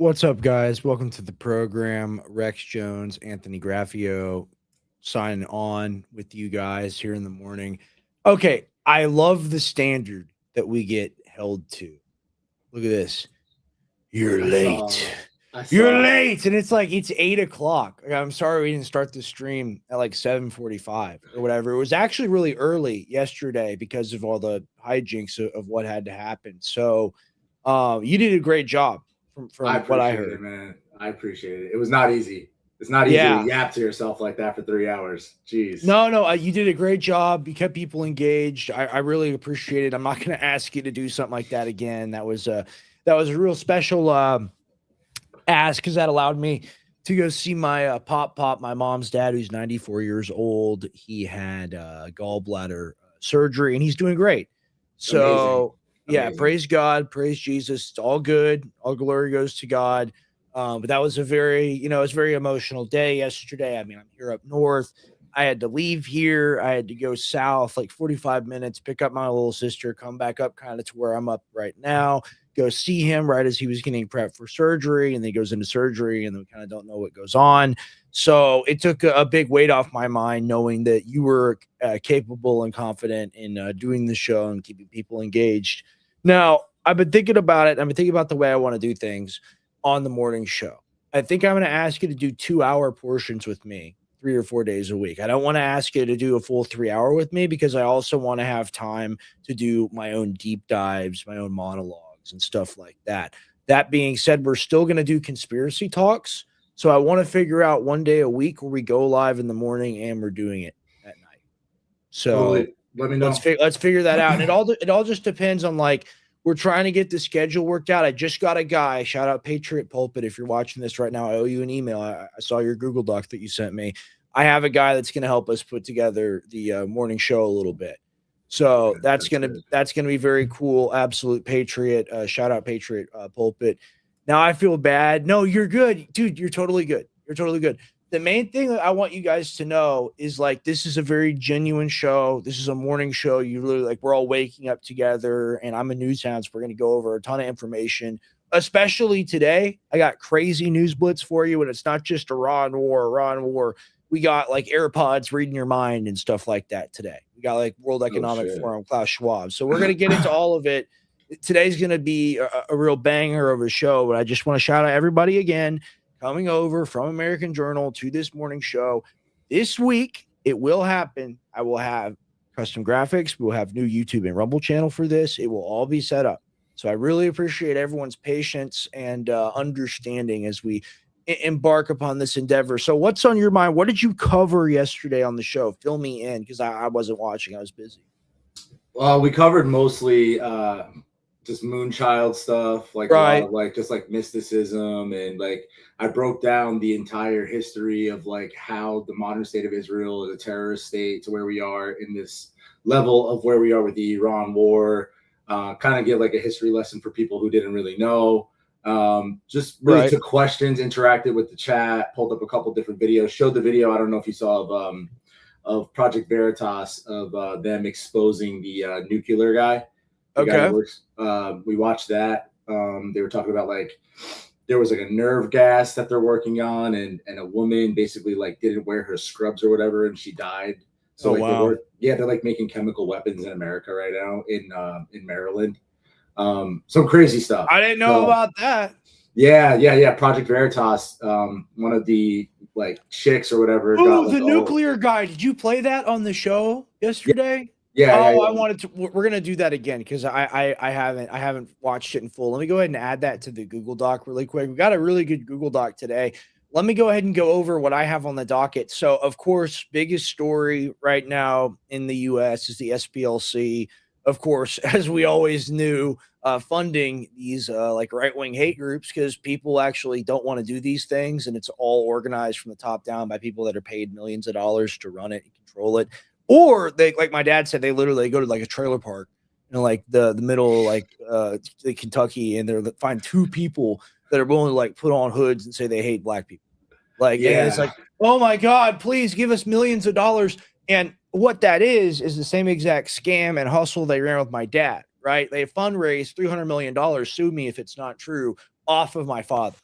What's up, guys? Welcome to the program. Rex Jones, Anthony Graffio signing on with you guys here in the morning. Okay, I love the standard that we get held to. Look at this. You're I saw. late. I You're saw. late. And it's like it's 8 o'clock. I'm sorry we didn't start the stream at like 7:45 or whatever. It was actually really early yesterday because of all the hijinks of what had to happen. So you did a great job from I what I appreciate it, heard. man. I appreciate it. It was not easy. It's not easy to Yeah. yap to yourself like that for 3 hours. Jeez. No, you did a great job. You kept people engaged. I really appreciate it. I'm not going to ask you to do something like that again. That was a real special ask because that allowed me to go see my pop, my mom's dad, who's 94 years old. He had gallbladder surgery, and he's doing great. Amazing. So yeah, Amazing. praise God, praise Jesus. It's all good. All glory goes to God. But that was it's a very emotional day yesterday. I mean, I'm here up north. I had to leave here. I had to go south like 45 minutes, pick up my little sister, come back up kind of to where I'm up right now, go see him right as he was getting prepped for surgery. And then he goes into surgery and then we kind of don't know what goes on. So it took a big weight off my mind knowing that you were capable and confident in doing the show and keeping people engaged. Now, I've been thinking about it. I've been thinking about the way I want to do things on the morning show. I think I'm going to ask you to do 2 hour portions with me 3 or 4 days a week. I don't want to ask you to do a full 3 hour with me because I also want to have time to do my own deep dives, my own monologues, and stuff like that. That being said, we're still going to do conspiracy talks. So I want to figure out one day a week where we go live in the morning and we're doing it at night. So Totally. Let me let's know. let's figure that out. And it all just depends on like we're trying to get the schedule worked out. I just got a guy. Shout out Patriot Pulpit. If you're watching this right now, I owe you an email. I saw your Google Doc that you sent me. I have a guy that's going to help us put together the morning show a little bit. So Okay, that's that's gonna good. that's gonna be very cool. Absolute Patriot. Shout out Patriot Pulpit. Now I feel bad. No, you're good, dude. You're totally good. You're totally good. The main thing that I want you guys to know is like this is a very genuine show. This is a morning show. You literally like we're all waking up together, and I'm a news hound, so we're gonna go over a ton of information. Especially today, I got crazy news blitz for you, and it's not just Iran war. We got like AirPods reading your mind and stuff like that today. We got like World Oh Economic shit. Forum, Klaus Schwab. So we're gonna get into all of it. Today's gonna be a real banger of a show, but I just want to shout out everybody again coming over from American Journal to this morning show. This week, it will happen. I will have custom graphics. We'll have new YouTube and Rumble channel for this. It will all be set up. So I really appreciate everyone's patience and understanding as we embark upon this endeavor. So what's on your mind? What did you cover yesterday on the show? Fill me in because I wasn't watching. I was busy. Well, we covered mostly just Moonchild stuff, like a lot Right. of like just like mysticism, and like I broke down the entire history of like how the modern state of Israel is a terrorist state to where we are in this level of where we are with the Iran war. Kind of give like a history lesson for people who didn't really know. Just really Right. took questions, interacted with the chat, pulled up a couple different videos, showed the video. I don't know if you saw of Project Veritas of them exposing the nuclear guy, the guy that Okay. works. We watched that. They were talking about like there was like a nerve gas that they're working on, and a woman basically like didn't wear her scrubs or whatever, and she died. So Oh like wow. they're like making chemical weapons in America right now in Maryland. Some crazy stuff. I didn't know So about that. yeah. Project Veritas, one of the like chicks or whatever got Oh, like the nuclear guy. Did you play that on the show yeah yesterday? Oh, I yeah. wanted to. We're gonna do that again because I haven't watched it in full. Let me go ahead and add that to the Google Doc really quick. We got a really good Google Doc today. Let me go ahead and go over what I have on the docket. So, of course, biggest story right now in the U.S. is the SPLC. Of course, as we always knew, funding these like right wing hate groups because people actually don't want to do these things, and it's all organized from the top down by people that are paid millions of dollars to run it and control it. Or they, like my dad said, they literally go to like a trailer park, like the middle like Kentucky, and they find two people that are willing to like put on hoods and say they hate black people. Like, and it's Yeah. like, oh my God, please give us millions of dollars. And what that is the same exact scam and hustle they ran with my dad, right? They fundraised $300 million, sue me if it's not true, off of my father.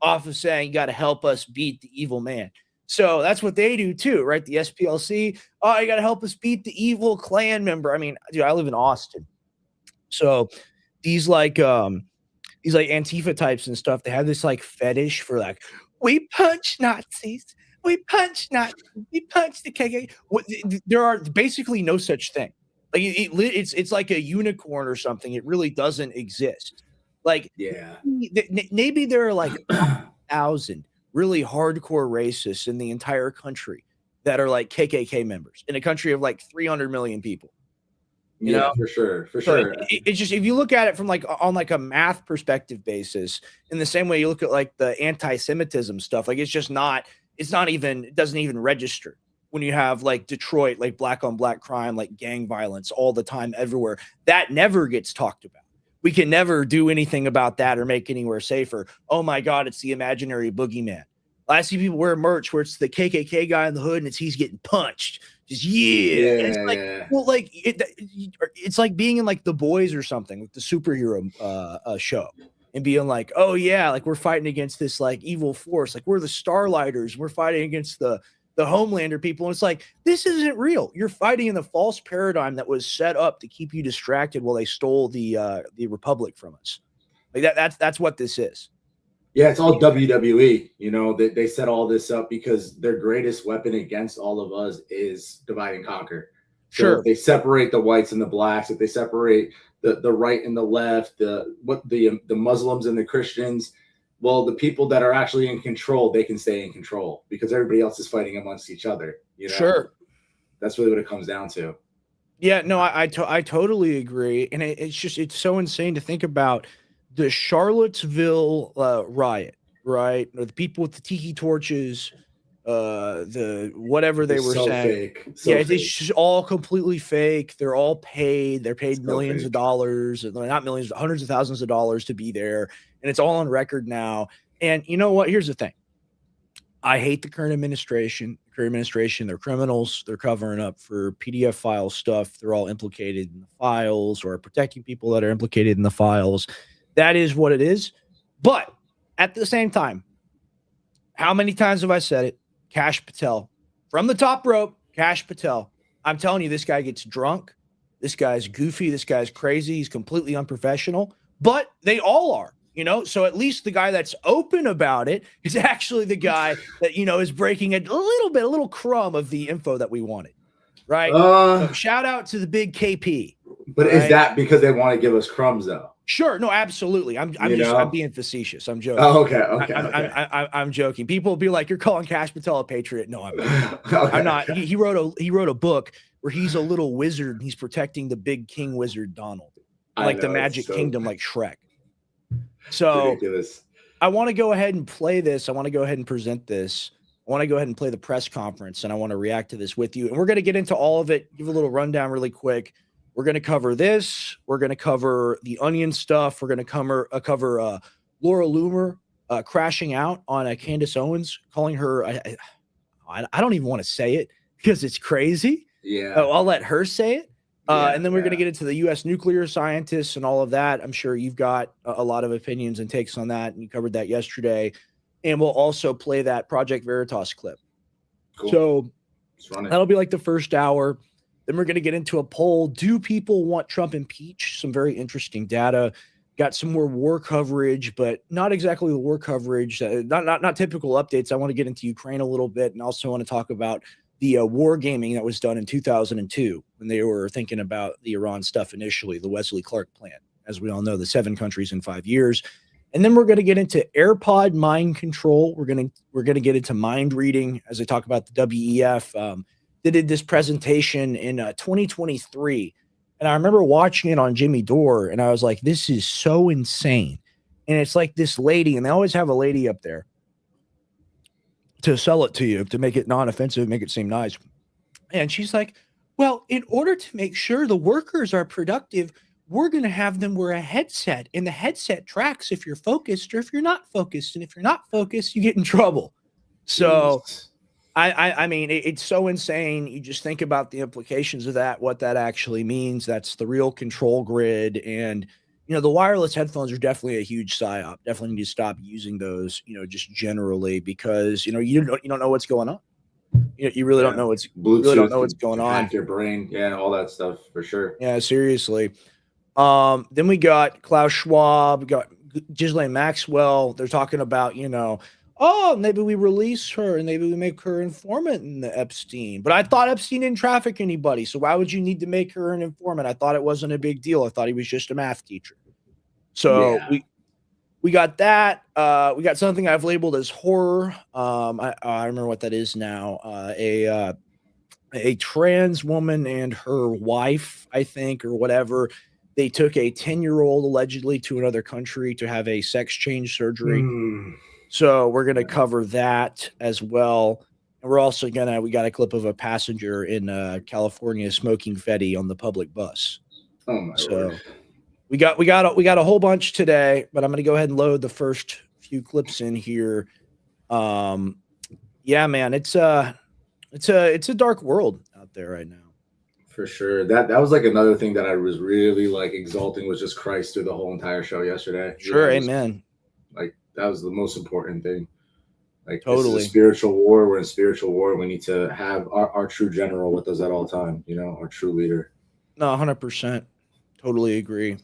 off of saying you got to help us beat the evil man. So that's what they do too, right? The SPLC, oh, you got to help us beat the evil Klan member. I mean, dude, I live in Austin. So these like Antifa types and stuff, they have this like fetish for like, we punch Nazis, we punch Nazis, we punch the KKK. There are basically no such thing. Like it's like a unicorn or something. It really doesn't exist. Like Yeah. maybe there are like 1,000 really hardcore racists in the entire country that are like KKK members in a country of like 300 million people. You know? For sure. So it's just, if you look at it from like on like a math perspective basis, in the same way you look at like the anti-Semitism stuff, like it doesn't even register when you have like Detroit, like black on black crime, like gang violence all the time everywhere. That never gets talked about. We can never do anything about that or make anywhere safer. Oh my God, it's the imaginary boogeyman. I see people wear merch where it's the KKK guy in the hood and he's getting punched. Just it's like, well, like it's like being in like The Boys or something with the superhero show and being like, oh yeah, like we're fighting against this like evil force, like we're the Starlighters, we're fighting against the Homelander people, and it's like, this isn't real. You're fighting in the false paradigm that was set up to keep you distracted while they stole the Republic from us. Like that's what this is. Yeah, it's all WWE. You know, they set all this up because their greatest weapon against all of us is divide and conquer. So Sure. If they separate the whites and the blacks, if they separate the right and the left, the Muslims and the Christians, well, the people that are actually in control, they can stay in control because everybody else is fighting amongst each other. You know? Sure. That's really what it comes down to. Yeah, no, I totally agree. And it's so insane to think about the Charlottesville riot, right? The people with the tiki torches, the whatever they were saying. It's just all completely fake. They're all paid. They're paid millions of dollars, not millions, hundreds of thousands of dollars to be there. And it's all on record now. And you know what? Here's the thing. I hate the current administration. They're criminals. They're covering up for PDF file stuff. They're all implicated in the files or protecting people that are implicated in the files. That is what it is. But at the same time, how many times have I said it? Kash Patel, from the top rope, Kash Patel. I'm telling you, this guy gets drunk. This guy's goofy. This guy's crazy. He's completely unprofessional. But they all are, you know? So at least the guy that's open about it is actually the guy that, you know, is breaking a little crumb of the info that we wanted, right? So shout out to the big KP. But right? Is that because they want to give us crumbs, though? Sure. No, absolutely. I'm being facetious. I'm joking. Oh, okay. I'm joking. People will be like, "You're calling Kash Patel a patriot." No, I'm not. I'm not. He wrote a book where he's a little wizard and he's protecting the big king wizard Donald, like the Magic Kingdom, like Shrek. So ridiculous. I want to go ahead and play this. I want to go ahead and present this. I want to go ahead and play the press conference, and I want to react to this with you. And we're going to get into all of it. Give a little rundown really quick. We're going to cover this. We're going to cover the onion stuff. We're going to cover Laura Loomer crashing out on Candace Owens, calling her. I don't even want to say it because it's crazy. Yeah. I'll let her say it. And then we're going to get into the U.S. nuclear scientists and all of that. I'm sure you've got a lot of opinions and takes on that, and you covered that yesterday. And we'll also play that Project Veritas clip. Cool. So that'll be like the first hour. Then we're going to get into a poll. Do people want Trump impeached? Some very interesting data. Got some more war coverage, but not exactly the war coverage. Not typical updates. I want to get into Ukraine a little bit, and also want to talk about the war gaming that was done in 2002 when they were thinking about the Iran stuff initially, the Wesley Clark plan. As we all know, the 7 countries in 5 years. And then we're going to get into AirPod mind control. We're going to get into mind reading as I talk about the WEF. They did this presentation in 2023, and I remember watching it on Jimmy Dore, and I was like, this is so insane. And it's like this lady, and they always have a lady up there to sell it to you, to make it non-offensive, make it seem nice. And she's like, well, in order to make sure the workers are productive, we're going to have them wear a headset, and the headset tracks if you're focused or if you're not focused. And if you're not focused, you get in trouble. So I mean, it's so insane. You just think about the implications of that, what that actually means. That's the real control grid. And, the wireless headphones are definitely a huge psyop. Definitely need to stop using those, just generally, because you don't know what's going on. You really don't know what's going can on. hack your brain, all that stuff for sure. Yeah, seriously. Then we got Klaus Schwab, we got Ghislaine Maxwell. They're talking about, oh, maybe we release her and maybe we make her informant in the Epstein. But I thought Epstein didn't traffic anybody. So why would you need to make her an informant? I thought it wasn't a big deal. I thought he was just a math teacher. So we got that. We got something I've labeled as horror. I remember what that is now. A trans woman and her wife, I think, or whatever. They took a 10-year-old allegedly to another country to have a sex change surgery. So we're going to cover that as well. And we're also we got a clip of a passenger in California smoking Fetty on the public bus. Oh my Lord. We got a whole bunch today, but I'm going to go ahead and load the first few clips in here. Yeah, man, it's a dark world out there right now. For sure. That was like another thing that I was really like exalting was just Christ through the whole entire show yesterday. Sure, amen. Like that was the most important thing. Like totally. This is a spiritual war. We're in spiritual war. We need to have our true general with us at all time, our true leader. No, 100%. Totally agree.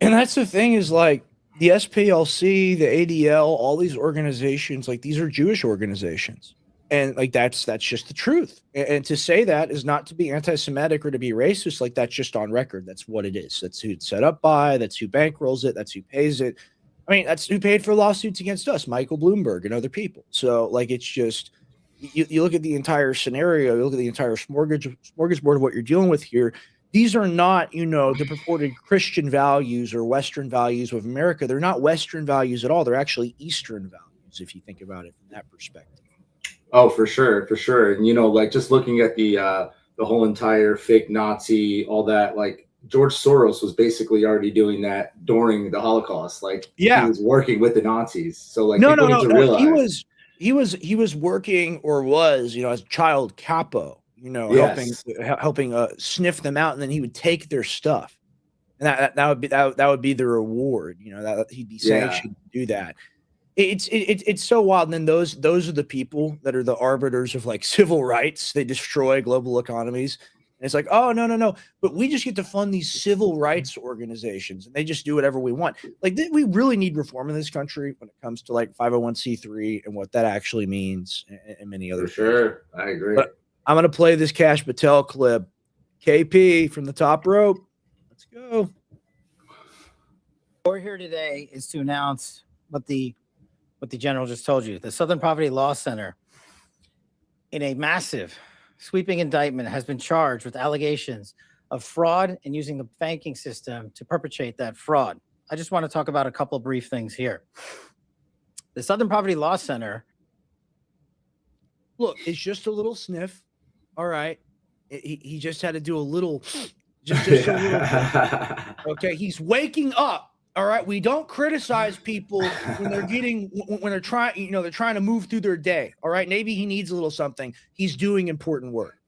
And that's the thing is like the SPLC, the ADL, all these organizations, like these are Jewish organizations. And like that's just the truth. And to say that is not to be anti-Semitic or to be racist. Like that's just on record. That's what it is. That's who it's set up by. That's who bankrolls it. That's who pays it. I mean, that's who paid for lawsuits against us, Michael Bloomberg and other people. So like it's just you look at the entire scenario, you look at the entire smorgasbord of what you're dealing with here. These are not, the purported Christian values or Western values of America. They're not Western values at all. They're actually Eastern values, if you think about it from that perspective. Oh, for sure. And, like just looking at the whole entire fake Nazi, all that, like George Soros was basically already doing that during the Holocaust. Like he was working with the Nazis. So like no. He was working or was, as a child capo, helping sniff them out, and then he would take their stuff. And that would be the reward, that he'd be sanctioned to do that. It's so wild. And then those are the people that are the arbiters of like civil rights. They destroy global economies. And it's like, oh, no. But we just get to fund these civil rights organizations and they just do whatever we want. Like we really need reform in this country when it comes to like 501c3 and what that actually means and many other things. Sure. I agree. But I'm going to play this Cash Patel clip. KP from the top rope. Let's go. We're here today is to announce what the general just told you. The Southern Poverty Law Center, in a massive sweeping indictment, has been charged with allegations of fraud and using the banking system to perpetrate that fraud. I just want to talk about a couple brief things here. The Southern Poverty Law Center. Look, it's just a little sniff. All right. He just had to do a little, just a little. Okay. He's waking up. All right. We don't criticize people when they're trying, they're trying to move through their day. All right. Maybe he needs a little something. He's doing important work.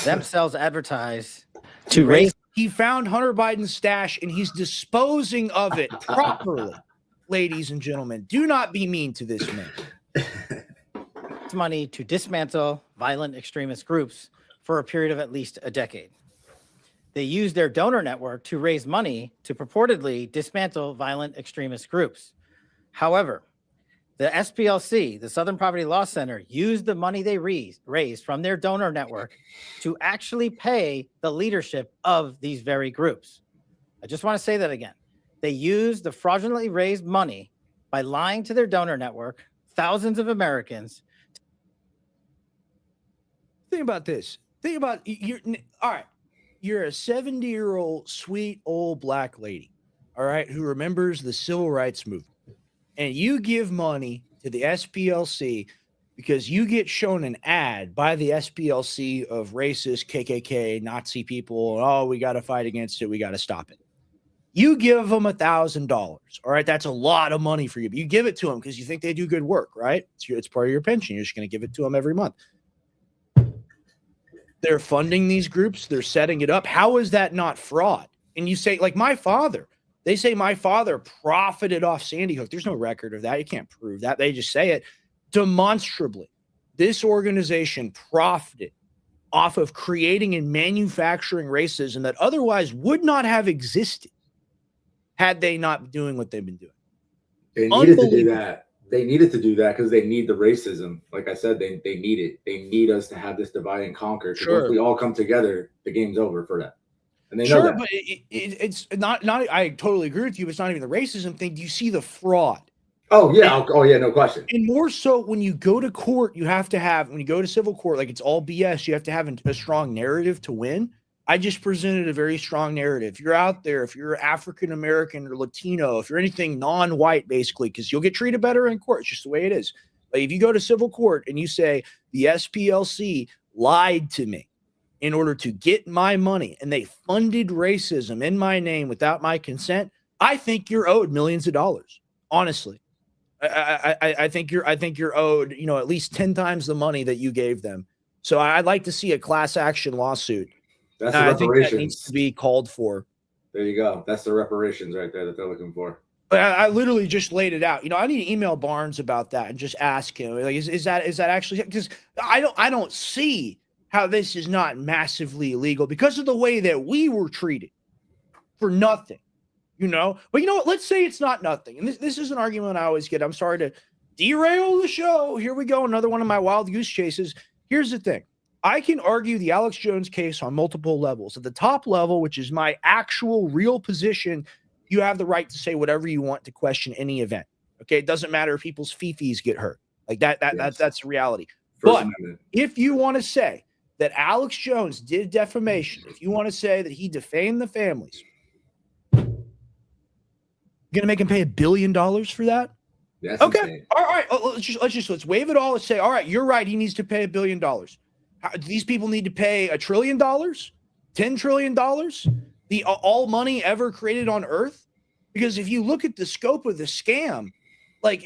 Themselves advertise to raise. He found Hunter Biden's stash and he's disposing of it properly. Ladies and gentlemen, do not be mean to this man. Money to dismantle violent extremist groups for a period of at least a decade. They use their donor network to raise money to purportedly dismantle violent extremist groups. However, the SPLC, the Southern Poverty Law Center, used the money they raised from their donor network to actually pay the leadership of these very groups. I just want to say that again. They used the fraudulently raised money by lying to their donor network, thousands of Americans. Think about this. Think about all right. You're a 70-year-old sweet old black lady, all right, who remembers the civil rights movement. And you give money to the SPLC because you get shown an ad by the SPLC of racist KKK Nazi people. And, oh, we got to fight against it. We got to stop it. You give them $1,000. All right. That's a lot of money for you. But you give it to them because you think they do good work, right? It's part of your pension. You're just going to give it to them every month. They're funding these groups. They're setting it up. How is that not fraud? and you say, like my father, they say my father profited off Sandy Hook. There's no record of that. You can't prove that. They just say it demonstrably. This organization profited off of creating and manufacturing racism that otherwise would not have existed had they not been doing what they've been doing. They needed to do that. They needed to do that because they need the racism. Like I said, they need it. They need us to have this divide and conquer. Sure. If we all come together, the game's over for them. And they know that. But it's not. I totally agree with you. It's not even the racism thing. Do you see the fraud? Oh yeah. No question. And more so when you go to court, you have to have, when you go to civil court, like it's all BS. You have to have a strong narrative to win. I just presented a very strong narrative. If you're out there, if you're African American or Latino, if you're anything non-white, basically, because you'll get treated better in court. It's just the way it is. Like if you go to civil court and you say the SPLC lied to me in order to get my money and they funded racism in my name without my consent, I think you're owed millions of dollars. Honestly, I think you're owed, at least 10 times the money that you gave them. So I'd like to see a class action lawsuit. That's the reparations. I think that needs to be called for. There you go. That's the reparations right there that they're looking for. I literally just laid it out. I need to email Barnes about that and just ask him, like, is that actually, because I don't see how this is not massively illegal because of the way that we were treated for nothing, But you know what? Let's say it's not nothing. And this is an argument I always get. I'm sorry to derail the show. Here we go. Another one of my wild goose chases. Here's the thing. I can argue the Alex Jones case on multiple levels. At the top level, which is my actual real position, you have the right to say whatever you want to question any event. Okay, it doesn't matter if people's fifis get hurt. Like that. Yes. That's the reality. But if you want to say that Alex Jones did defamation, if you want to say that he defamed the families, you're gonna make him pay $1 billion for that? That's okay. Insane. All right. Let's waive it all. Let's say, all right, you're right. He needs to pay $1 billion. These people need to pay $1 trillion, $10 trillion, the all money ever created on Earth. Because if you look at the scope of the scam, like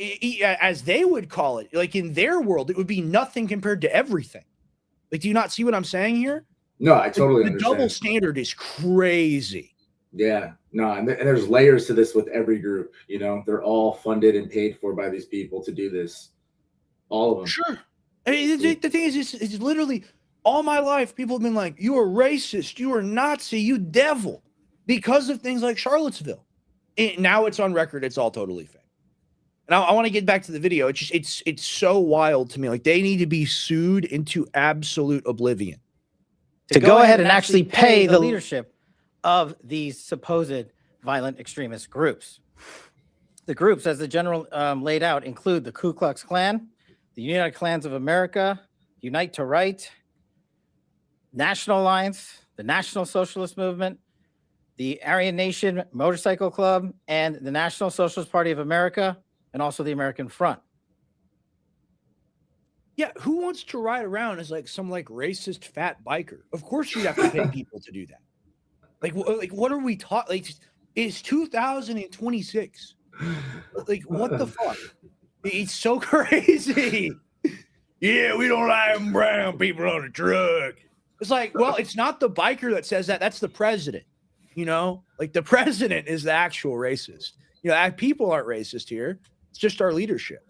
as they would call it, like in their world, it would be nothing compared to everything. Like, do you not see what I'm saying here? No, I totally understand. The double standard is crazy. Yeah, no, and there's layers to this with every group. They're all funded and paid for by these people to do this. All of them. Sure. I mean, the thing is, it's literally all my life, people have been like, you are racist, you are Nazi, you devil, because of things like Charlottesville. Now it's on record. It's all totally fake. And I want to get back to the video. It's so wild to me. Like, they need to be sued into absolute oblivion. To go ahead and actually pay the leadership of these supposed violent extremist groups. The groups, as the general laid out, include the Ku Klux Klan, the United Klans of America, Unite to Right, National Alliance, the National Socialist Movement, the Aryan Nation Motorcycle Club, and the National Socialist Party of America, and also the American Front. Yeah, who wants to ride around as like some like racist fat biker? Of course you'd have to pay people to do that. Like what are we talking? Like, it's 2026. Like, what the fuck? It's so crazy. Yeah, we don't like brown people on the truck. It's like, well, it's not the biker that says that. That's the president. Like the president is the actual racist. People aren't racist here. It's just our leadership.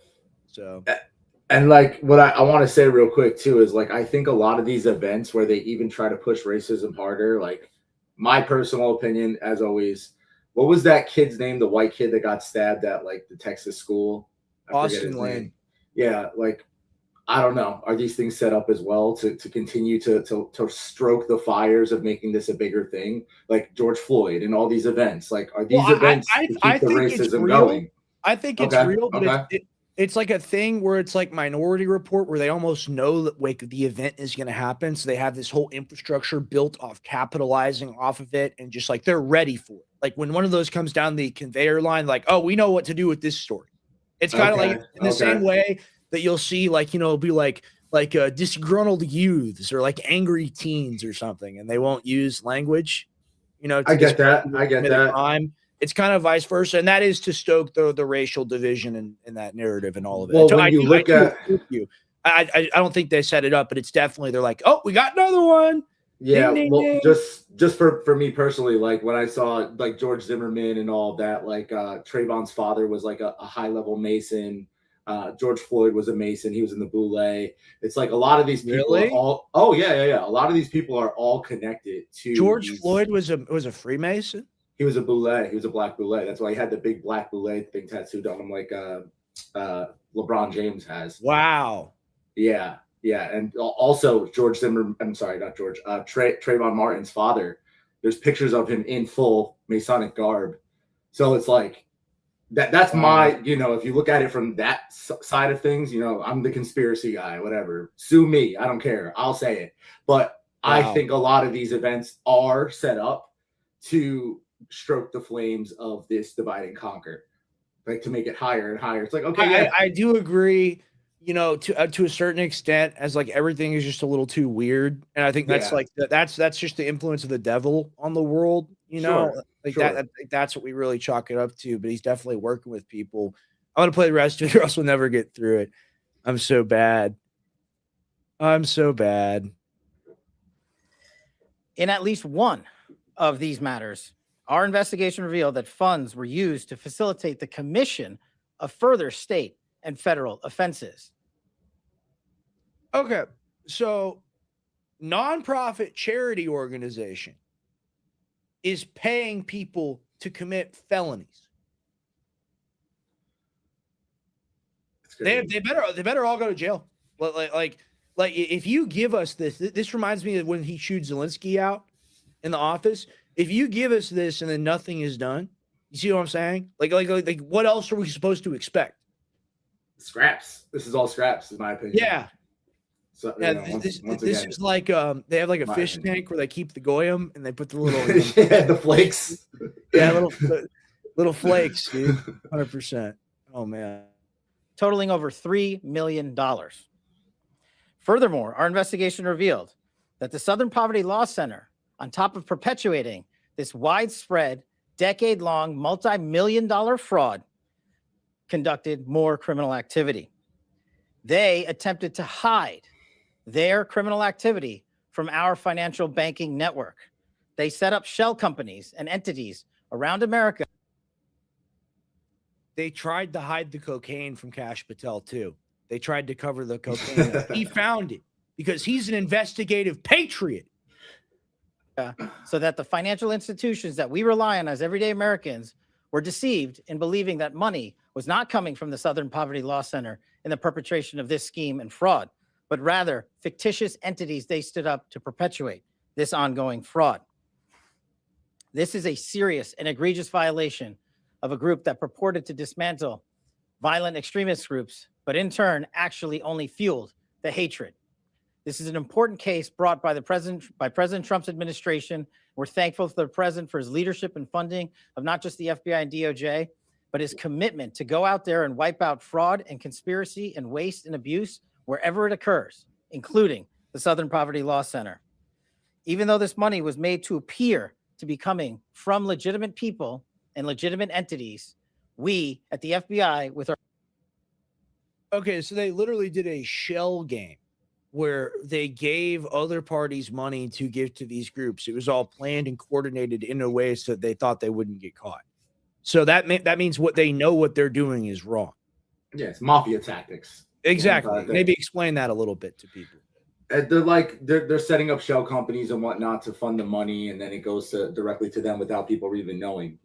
So, and like what I want to say real quick too is like I think a lot of these events where they even try to push racism harder, like my personal opinion, as always, what was that kid's name? The white kid that got stabbed at like the Texas school. Austin Lane. Yeah, like I don't know. Are these things set up as well to continue to stroke the fires of making this a bigger thing, like George Floyd and all these events? Like, are these events to keep the racism going? I think it's real, but it's like a thing where it's like Minority Report, where they almost know that like the event is going to happen, so they have this whole infrastructure built off capitalizing off of it, and just like they're ready for it. Like when one of those comes down the conveyor line, like, oh, we know what to do with this story. It's kind of like in the same way that you'll see, like, it'll be like disgruntled youths or like angry teens or something, and they won't use language. I get that. Crime. It's kind of vice versa, and that is to stoke the racial division in that narrative and all of it. Well, when you look at I don't think they set it up, but it's definitely they're like, oh, we got another one. Yeah, Ding, ding, well, ding. just for me personally, like when I saw like George Zimmerman and all of that, like Trayvon's father was like a high level Mason. George Floyd was a Mason. He was in the Boule. It's like a lot of these people are Really? all. Oh yeah. A lot of these people are all connected to George these. Floyd was a Freemason. He was a Boule. He was a black Boule. That's why he had the big black Boule thing tattooed on him, like LeBron James has. Wow. Yeah, and also George Zimmer. I'm sorry, not George. Trayvon Martin's father. There's pictures of him in full Masonic garb. So it's like that. That's my. If you look at it from that side of things, I'm the conspiracy guy. Whatever, sue me. I don't care. I'll say it. But I think a lot of these events are set up to stroke the flames of this divide and conquer, like to make it higher and higher. It's like, okay, I do agree, to a certain extent, as like everything is just a little too weird. And I think that's like that's just the influence of the devil on the world, that's what we really chalk it up to. But he's definitely working with people. I'm gonna play the rest of it, or else we'll never get through it. I'm so bad. In at least one of these matters, our investigation revealed that funds were used to facilitate the commission of further state and federal offenses. Okay, so nonprofit charity organization is paying people to commit felonies. They better all go to jail. Like if you give us this reminds me of when he shoots Zelensky out in the office. If you give us this and then nothing is done, you see what I'm saying? Like what else are we supposed to expect? Scraps. This is all scraps, in my opinion. Yeah. So, this is like they have like a fish tank where they keep the goyim and they put the little the flakes. Yeah, little flakes, dude. 100%. Oh man. Totaling over $3 million. Furthermore, our investigation revealed that the Southern Poverty Law Center, on top of perpetuating this widespread, decade-long, multi-million-dollar fraud, conducted more criminal activity. They attempted to hide their criminal activity from our financial banking network. They set up shell companies and entities around America. They tried to hide the cocaine from Kash Patel, too. They tried to cover the cocaine. He found it because he's an investigative patriot. So that the financial institutions that we rely on as everyday Americans were deceived in believing that money was not coming from the Southern Poverty Law Center in the perpetration of this scheme and fraud, but rather fictitious entities they stood up to perpetuate this ongoing fraud. This is a serious and egregious violation of a group that purported to dismantle violent extremist groups, but in turn actually only fueled the hatred. This is an important case brought by President Trump's administration. We're thankful to the president for his leadership and funding of not just the FBI and DOJ, but his commitment to go out there and wipe out fraud and conspiracy and waste and abuse wherever it occurs, including the Southern Poverty Law Center. Even though this money was made to appear to be coming from legitimate people and legitimate entities, we at the FBI with our... Okay, so they literally did a shell game where they gave other parties money to give to these groups. It was all planned and coordinated in a way so that they thought they wouldn't get caught. So that means what they know what they're doing is wrong. Yeah, it's mafia tactics. Exactly. Maybe explain that a little bit to people. They're setting up shell companies and whatnot to fund the money, and then it goes directly to them without people even knowing.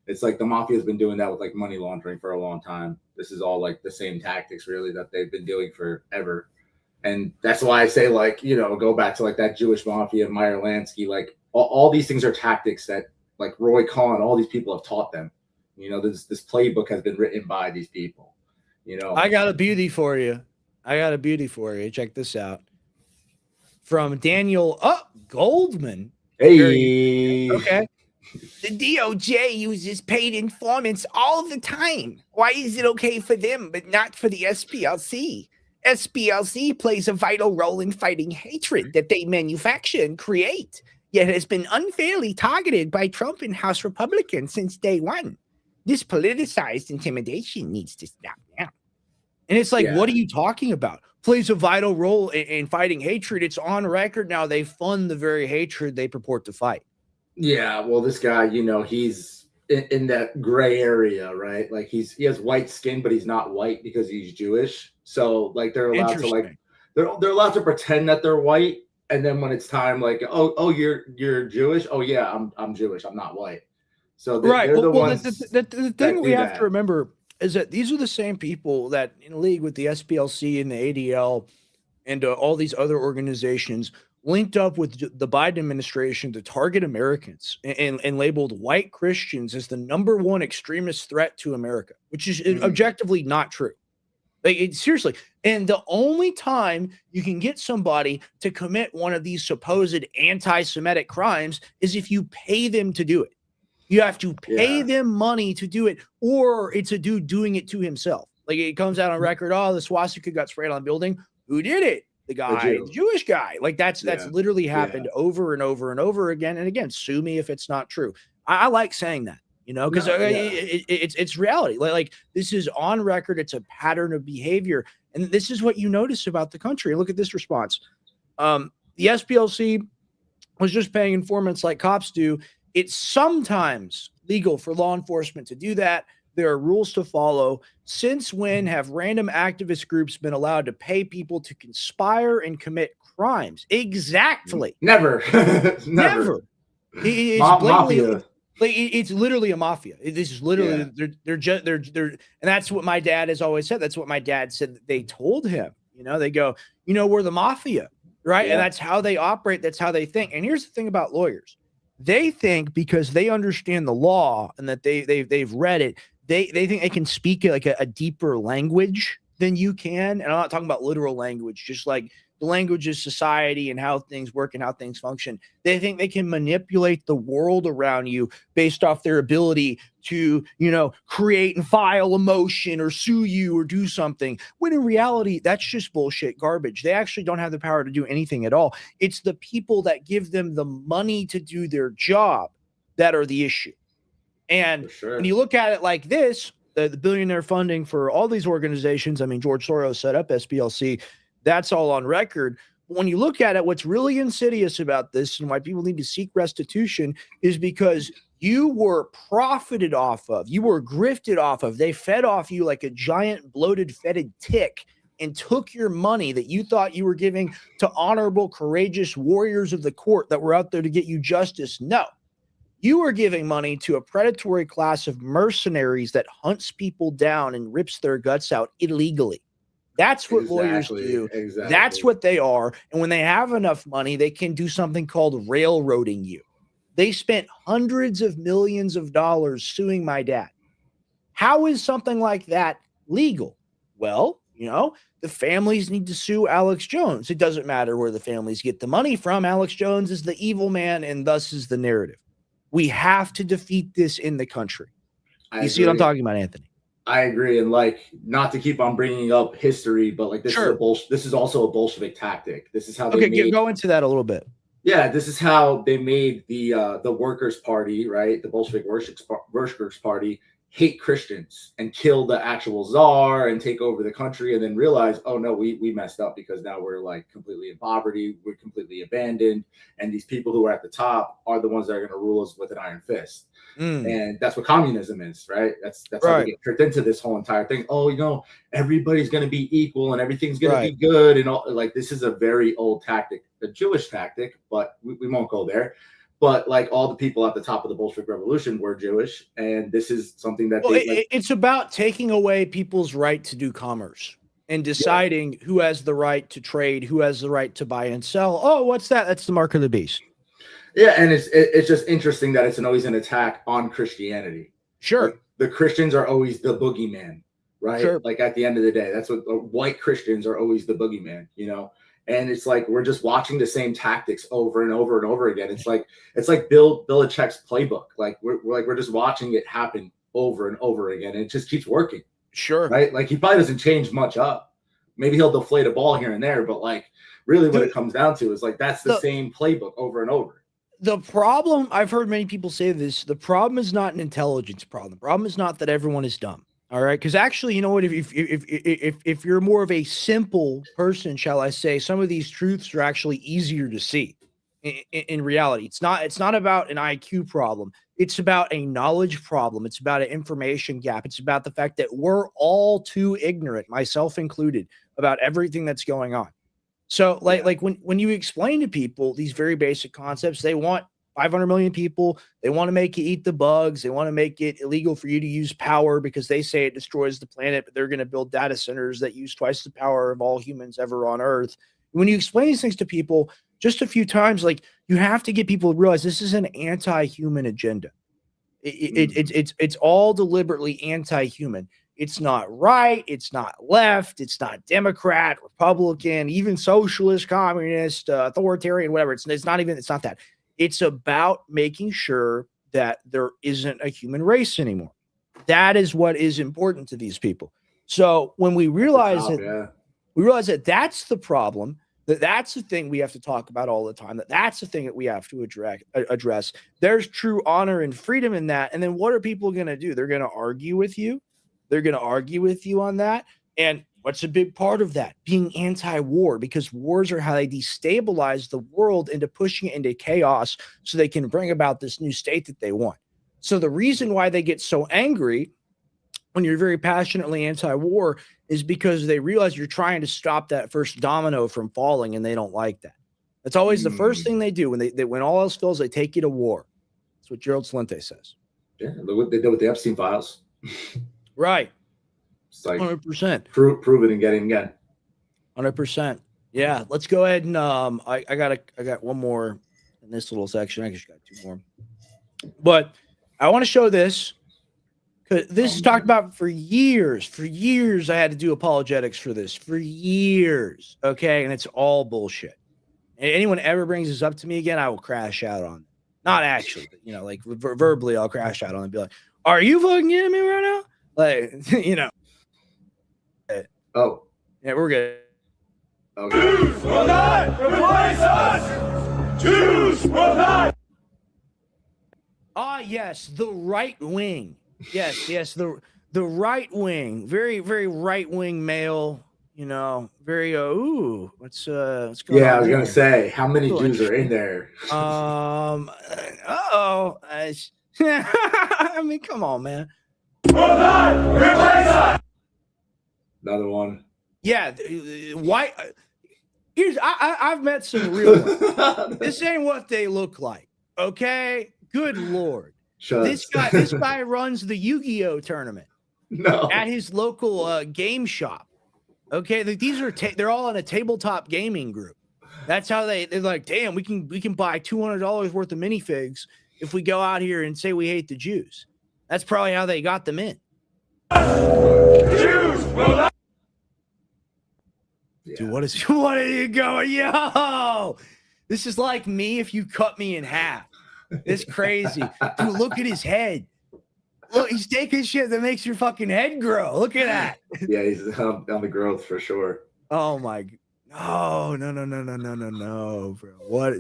It's like the mafia has been doing that with like money laundering for a long time. This is all like the same tactics really that they've been doing forever. And that's why I say, like, go back to like that Jewish mafia, Meyer Lansky, like all these things are tactics that like Roy Cohn, all these people have taught them. This playbook has been written by these people. I got a beauty for you. Check this out. From Daniel Goldman. Hey. Okay. The DOJ uses paid informants all the time. Why is it okay for them, but not for the SPLC? SPLC plays a vital role in fighting hatred that they manufacture and create, yet has been unfairly targeted by Trump and House Republicans since day one. This politicized intimidation needs to stop now. And it's like, What are you talking about? plays a vital role in fighting hatred. It's on record now. They fund the very hatred they purport to fight. Yeah, well, this guy, he's in that gray area, right? Like he has white skin, but he's not white because he's Jewish. So like they're allowed to they're allowed to pretend that they're white, and then when it's time, like, oh, you're Jewish. Oh yeah, I'm Jewish. I'm not white. So they're the ones. The thing we have to remember is that these are the same people that in league with the SPLC and the ADL and all these other organizations linked up with the Biden administration to target Americans and labeled white Christians as the #1 extremist threat to America, which is objectively not true. Like seriously. And the only time you can get somebody to commit one of these supposed anti-Semitic crimes is if you pay them to do it. You have to pay them money to do it, or it's a dude doing it to himself. Like it comes out on record, oh, the swastika got sprayed on the building. Who did it? The guy, the Jewish guy. Like that's literally happened over and over and over again. And again, sue me if it's not true. I like saying that, because it's reality. Like this is on record. It's a pattern of behavior. And this is what you notice about the country. Look at this response. The SPLC was just paying informants like cops do. It's sometimes legal for law enforcement to do that. There are rules to follow. Since when have random activist groups been allowed to pay people to conspire and commit crimes? Exactly. Never. Never. It's mafia. Like it's literally a mafia. This is literally they're and that's what my dad has always said. That's what my dad said that they told him. They go, we're the mafia, right? And that's how they operate. That's how they think. And here's the thing about lawyers. They think because they understand the law and that they've read it, they think they can speak like a deeper language than you can. And I'm not talking about literal language, just like the language of society and how things work and how things function. They think they can manipulate the world around you based off their ability to, create and file a motion or sue you or do something. When in reality, that's just bullshit garbage. They actually don't have the power to do anything at all. It's the people that give them the money to do their job that are the issue. And when you look at it like this, the billionaire funding for all these organizations, I mean, George Soros set up SPLC. That's all on record. But when you look at it, what's really insidious about this and why people need to seek restitution is because you were profited off of, you were grifted off of. They fed off you like a giant bloated fetid tick and took your money that you thought you were giving to honorable, courageous warriors of the court that were out there to get you justice. No, you were giving money to a predatory class of mercenaries that hunts people down and rips their guts out illegally. That's what lawyers do. Exactly. That's what they are. And when they have enough money, they can do something called railroading you. They spent hundreds of millions of dollars suing my dad. How is something like that legal? Well, the families need to sue Alex Jones. It doesn't matter where the families get the money from. Alex Jones is the evil man, and thus is the narrative. We have to defeat this in the country. You see what I'm talking about, Anthony? I agree, and not to keep on bringing up history, but this is also a Bolshevik tactic. This is how they go into that a little bit. Yeah, this is how they made the Workers' Party, right? The Bolshevik Workers' Party hate Christians and kill the actual czar and take over the country, and then realize, oh no, we messed up because now we're completely in poverty, we're completely abandoned, and these people who are at the top are the ones that are going to rule us with an iron fist. And that's what communism is, right? That's how we get tricked into this whole entire thing. Oh, everybody's going to be equal and everything's going to be good, and all. This is a very old tactic, a Jewish tactic, but we won't go there. But all the people at the top of the Bolshevik Revolution were Jewish, and this is something that it's about taking away people's right to do commerce and deciding who has the right to trade, who has the right to buy and sell. Oh, what's that? That's the mark of the beast. Yeah, and it's just interesting that it's always an attack on Christianity. Sure, the Christians are always the boogeyman, right? Sure. At the end of the day, that's what white Christians are always the boogeyman, And it's we're just watching the same tactics over and over and over again. It's like Bill Belichick's playbook. We're just watching it happen over and over again. And it just keeps working. Sure. Right? He probably doesn't change much up. Maybe he'll deflate a ball here and there, but really what it comes down to is that's the same playbook over and over. The problem, I've heard many people say this, the problem is not an intelligence problem. The problem is not that everyone is dumb. All right, because actually, you know what? If you're more of a simple person, shall I say, some of these truths are actually easier to see. In reality, it's not about an IQ problem. It's about a knowledge problem. It's about an information gap. It's about the fact that we're all too ignorant, myself included, about everything that's going on. So, like when you explain to people these very basic concepts, they want 500 million people. They want to make you eat the bugs. They want to make it illegal for you to use power because they say it destroys the planet, but they're going to build data centers that use twice the power of all humans ever on Earth. When you explain these things to people just a few times, like you have to get people to realize this is an anti-human agenda. It's all deliberately anti-human. It's not right. It's not left. It's not Democrat, Republican, even socialist, communist, authoritarian, whatever. It's not that. It's about making sure that there isn't a human race anymore. That is what is important to these people. So when we realize we realize that that's the problem, that's the thing we have to talk about all the time, that's the thing that we have to address. There's true honor and freedom in that. And then what are people going to do? They're going to argue with you. They're going to argue with you on that. And what's a big part of that? Being anti-war, because wars are how they destabilize the world into pushing it into chaos so they can bring about this new state that they want. So the reason why they get so angry when you're very passionately anti-war is because they realize you're trying to stop that first domino from falling, and they don't like that. That's always the first thing they do when all else fails. They take you to war. That's what Gerald Slinte says. Yeah, look what they did with the Epstein files. Right. It's like 100%. Prove it and get him again. 100%. Yeah. Let's go ahead and I got one more in this little section. I just got two more, but I want to show this. This is talked about for years. For years, I had to do apologetics for this. For years, okay? And it's all bullshit. And anyone ever brings this up to me again, I will crash out on them. Not actually, but, like verbally, I'll crash out on them and be like, are you fucking kidding me right now? Like, Oh. Yeah, we're good. Okay. Jews will not replace us! Jews will not! Ah, yes, the right wing. Yes, the right wing, very, very right wing male. Very what's going on? Yeah, I was gonna say, how many Jews are in there? I mean, come on, man. Will not replace us! Another one. Yeah, why? I've met some real ones. This ain't what they look like. Okay, good Lord. This guy runs the Yu-Gi-Oh tournament. No. At his local game shop. Okay, these are they're all in a tabletop gaming group. That's how they're like, damn, we can buy $200 worth of minifigs if we go out here and say we hate the Jews. That's probably how they got them in. Jews will not. Yeah. Dude, what are you going? Yo, this is like me if you cut me in half. It's crazy. Dude, look at his head. Look, he's taking shit that makes your fucking head grow. Look at that. Yeah, he's on the growth for sure. Oh my. No, bro. What?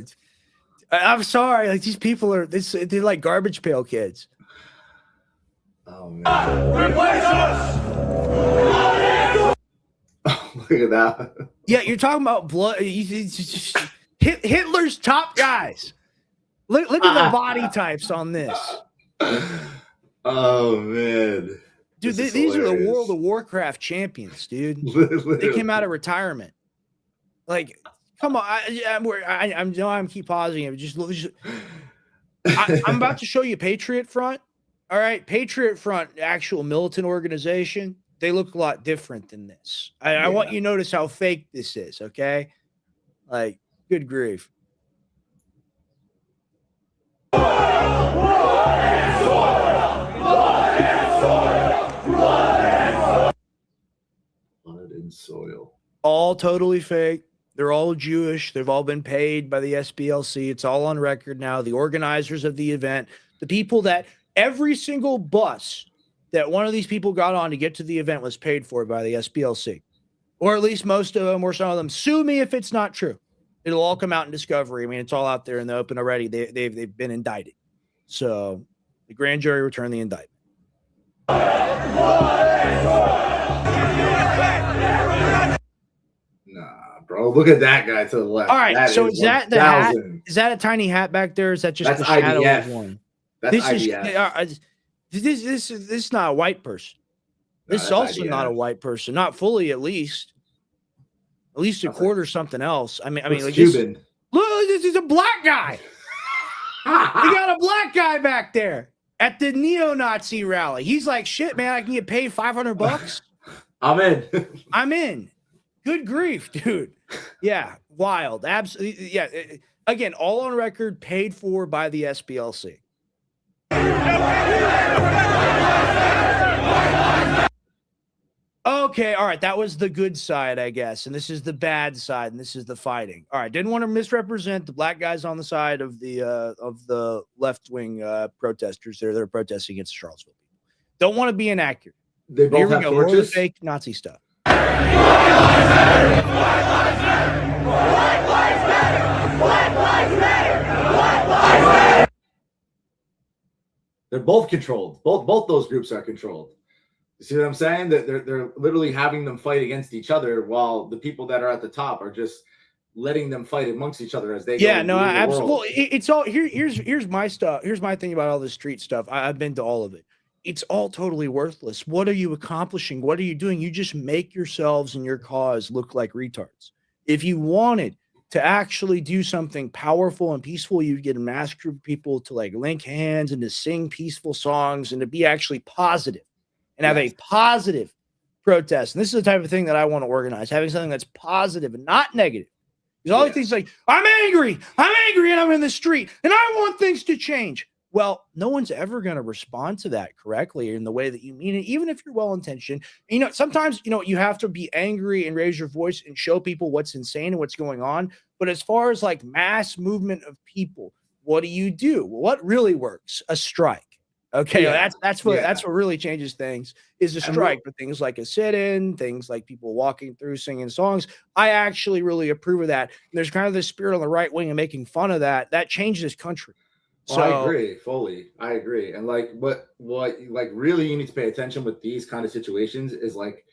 I'm sorry. Like, these people they're like garbage pail kids. Oh man. Replace us! Look at that. Yeah, you're talking about blood. Hitler's top guys. Look at the body types on this. Oh man, dude, these are the World of Warcraft champions, dude. They came out of retirement. Like, come on, I'm keep pausing it. I'm about to show you Patriot Front. All right, Patriot Front, actual militant organization. They look a lot different than this. I want you to notice how fake this is. Okay, like, good grief. Blood and soil. All totally fake. They're all Jewish. They've all been paid by the SPLC. It's all on record now. The organizers of the event, the people that every single bus that one of these people got on to get to the event was paid for by the SPLC, or at least most of them, or some of them. Sue me if it's not true. It'll all come out in discovery. I mean, it's all out there in the open already. They've been indicted. So the grand jury returned the indictment. Nah, bro. Look at that guy to the left. All right, so is that the hat? 1,000. Is that a tiny hat back there? Is that just That's the shadow IDF. of one? That's This IDF. is this is not a white person. No, This is that's also not a IDF. white person, not fully at least. At least a That's quarter something else. I mean, Looks like Cuban. look, this is a black guy. We got a black guy back there at the neo-Nazi rally. He's like, shit, man, I can get paid $500. I'm in. I'm in. Good grief, dude. Yeah, wild. Absolutely. Yeah. Again, all on record, paid for by the SPLC. Okay, all right. That was the good side, I guess. And this is the bad side, and this is the fighting. All right, didn't want to misrepresent the black guys on the side of the left-wing protesters there. They're protesting against Charlottesville. Don't want to be inaccurate. They Here both we have go. More of the torches. fake Nazi stuff. They're both controlled. Both those groups are controlled. You see what I'm saying? That they're literally having them fight against each other, while the people that are at the top are just letting them fight amongst each other as they Yeah, go no, rule the absolutely. world. It's all here's my stuff. Here's my thing about all this street stuff. I've been to all of it. It's all totally worthless. What are you accomplishing? What are you doing? You just make yourselves and your cause look like retards. If you wanted to actually do something powerful and peaceful, you'd get a mass group of people to like link hands and to sing peaceful songs and to be actually positive and have a positive protest. And this is the type of thing that I want to organize, having something that's positive and not negative. Because all these things like, I'm angry and I'm in the street and I want things to change. Well, no one's ever going to respond to that correctly in the way that you mean it, even if you're well-intentioned. You know, sometimes, you know, you have to be angry and raise your voice and show people what's insane and what's going on. But as far as like mass movement of people, what do? What really works? A strike. Okay, that's what really changes things is a strike. But things like a sit-in, things like people walking through singing songs, I actually really approve of that. And there's kind of this spirit on the right wing and making fun of that. That changed this country. Well, I agree fully. I agree. And like what like really you need to pay attention with these kind of situations is like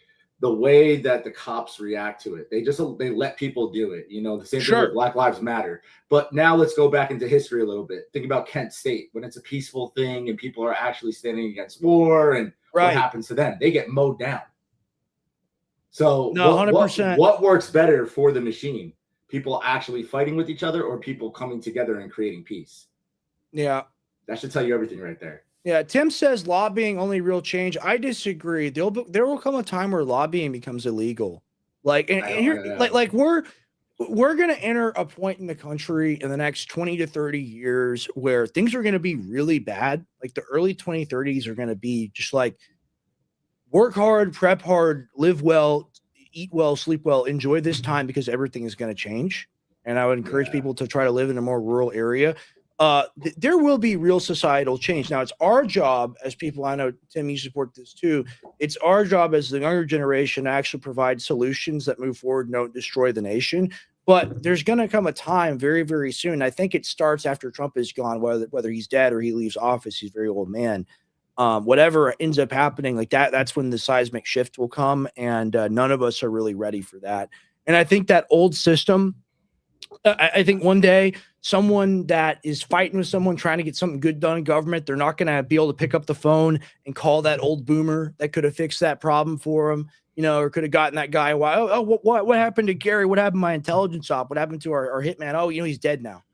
the way that the cops react to it. They let people do it. You know, the same thing with Black Lives Matter. But now let's go back into history a little bit. Think about Kent State when it's a peaceful thing and people are actually standing against war and what happens to them? They get mowed down. So no, 100%. What works better for the machine? People actually fighting with each other or people coming together and creating peace? Yeah. That should tell you everything right there. Yeah. Tim says lobbying only real change. I disagree. There will come a time where lobbying becomes illegal. Like, and here, like we're going to enter a point in the country in the next 20 to 30 years where things are going to be really bad. Like the early 2030s are going to be just like work hard, prep hard, live well, eat well, sleep well, enjoy this time because everything is going to change. And I would encourage people to try to live in a more rural area. There will be real societal change. Now, it's our job as people, I know, Tim, you support this too. It's our job as the younger generation to actually provide solutions that move forward and don't destroy the nation. But there's going to come a time very, very soon. I think it starts after Trump is gone, whether he's dead or he leaves office. He's a very old man. Whatever ends up happening like that, that's when the seismic shift will come. And none of us are really ready for that. And I think that old system, I think one day someone that is fighting with someone trying to get something good done in government, they're not going to be able to pick up the phone and call that old boomer that could have fixed that problem for him, you know, or could have gotten that guy. What happened to Gary? What happened to my intelligence op? What happened to our hitman? Oh, you know, he's dead now.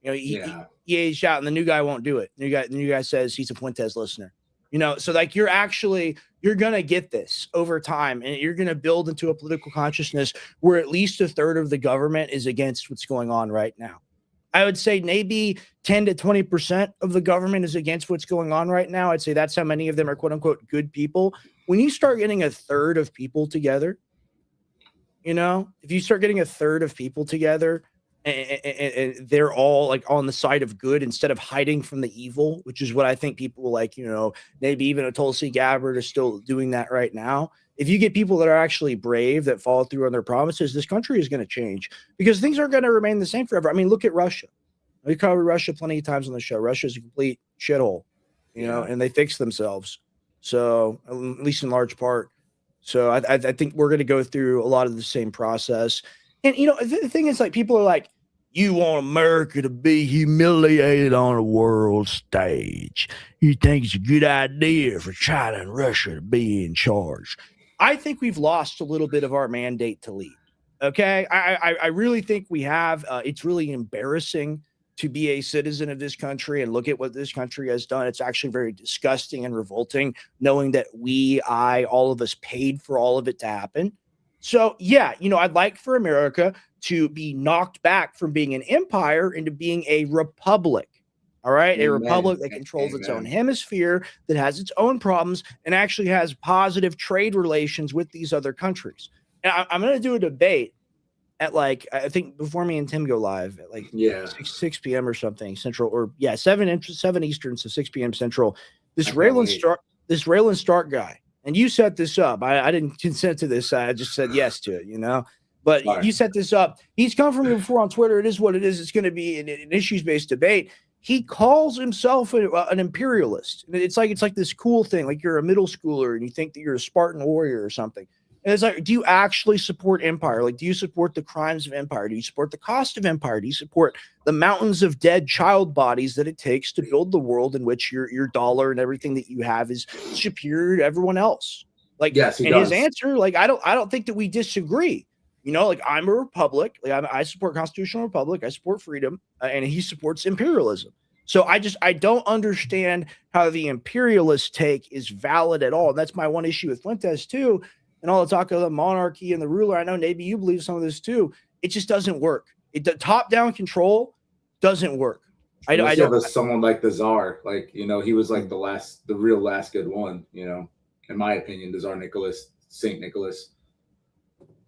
You know, he's shot and the new guy won't do it. The new guy says he's a Fuentes listener. You know, so like you're going to get this over time and you're going to build into a political consciousness where at least a third of the government is against what's going on right now. I would say maybe 10 to 20% of the government is against what's going on right now. I'd say that's how many of them are quote unquote good people. When you start getting a third of people together, you know, if you start getting a third of people together, and they're all like on the side of good instead of hiding from the evil, which is what I think people like, you know, maybe even a Tulsi Gabbard is still doing that right now. If you get people that are actually brave, that follow through on their promises, this country is going to change because things aren't going to remain the same forever. I mean, look at Russia. We covered Russia plenty of times on the show. Russia is a complete shithole, you know, and they fix themselves. So at least in large part. So I think we're going to go through a lot of the same process. And, the thing is, like, people are like, you want America to be humiliated on a world stage. You think it's a good idea for China and Russia to be in charge. I think we've lost a little bit of our mandate to lead. Okay. I really think we have. It's really embarrassing to be a citizen of this country and look at what this country has done. It's actually very disgusting and revolting knowing that all of us paid for all of it to happen. So yeah, I'd like for America to be knocked back from being an empire into being a republic. All right. Amen. A republic that controls its own hemisphere, that has its own problems, and actually has positive trade relations with these other countries. And I'm going to do a debate at I think before me and Tim go live at 6 p.m. or something Central, or 7 Eastern, so 6 p.m. Central. This Raylan Stark guy, and you set this up. I didn't consent to this. I just said yes to it, But you set this up. He's come from me before on Twitter. It is what it is. It's going to be an issues-based debate. He calls himself an imperialist. It's like this cool thing, like you're a middle schooler and you think that you're a Spartan warrior or something. And it's like, do you actually support empire? Like, do you support the crimes of empire? Do you support the cost of empire? Do you support the mountains of dead child bodies that it takes to build the world in which your dollar and everything that you have is superior to everyone else? Yes, he and does. His answer, I don't think that we disagree. I'm a republic. I support constitutional republic. I support freedom, and he supports imperialism. So I don't understand how the imperialist take is valid at all. And that's my one issue with Fuentes too. And all the talk of the monarchy and the ruler. I know maybe you believe some of this too. It just doesn't work. The top-down control doesn't work. I don't have someone like the Tsar, he was like the real last good one. In my opinion, the Tsar Nicholas, Saint Nicholas.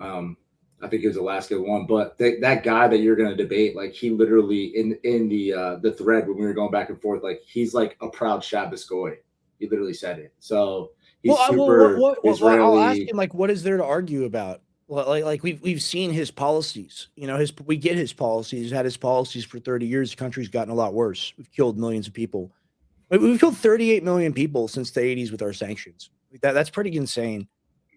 I think he was the last good one. But that guy that you're going to debate, he literally in the thread when we were going back and forth, he's like a proud Shabbos goy. He literally said it. So. I'll ask him, what is there to argue about? Well, we've seen his policies. We get his policies. He's had his policies for 30 years. The country's gotten a lot worse. We've killed millions of people. We've killed 38 million people since the 80s with our sanctions. That's pretty insane,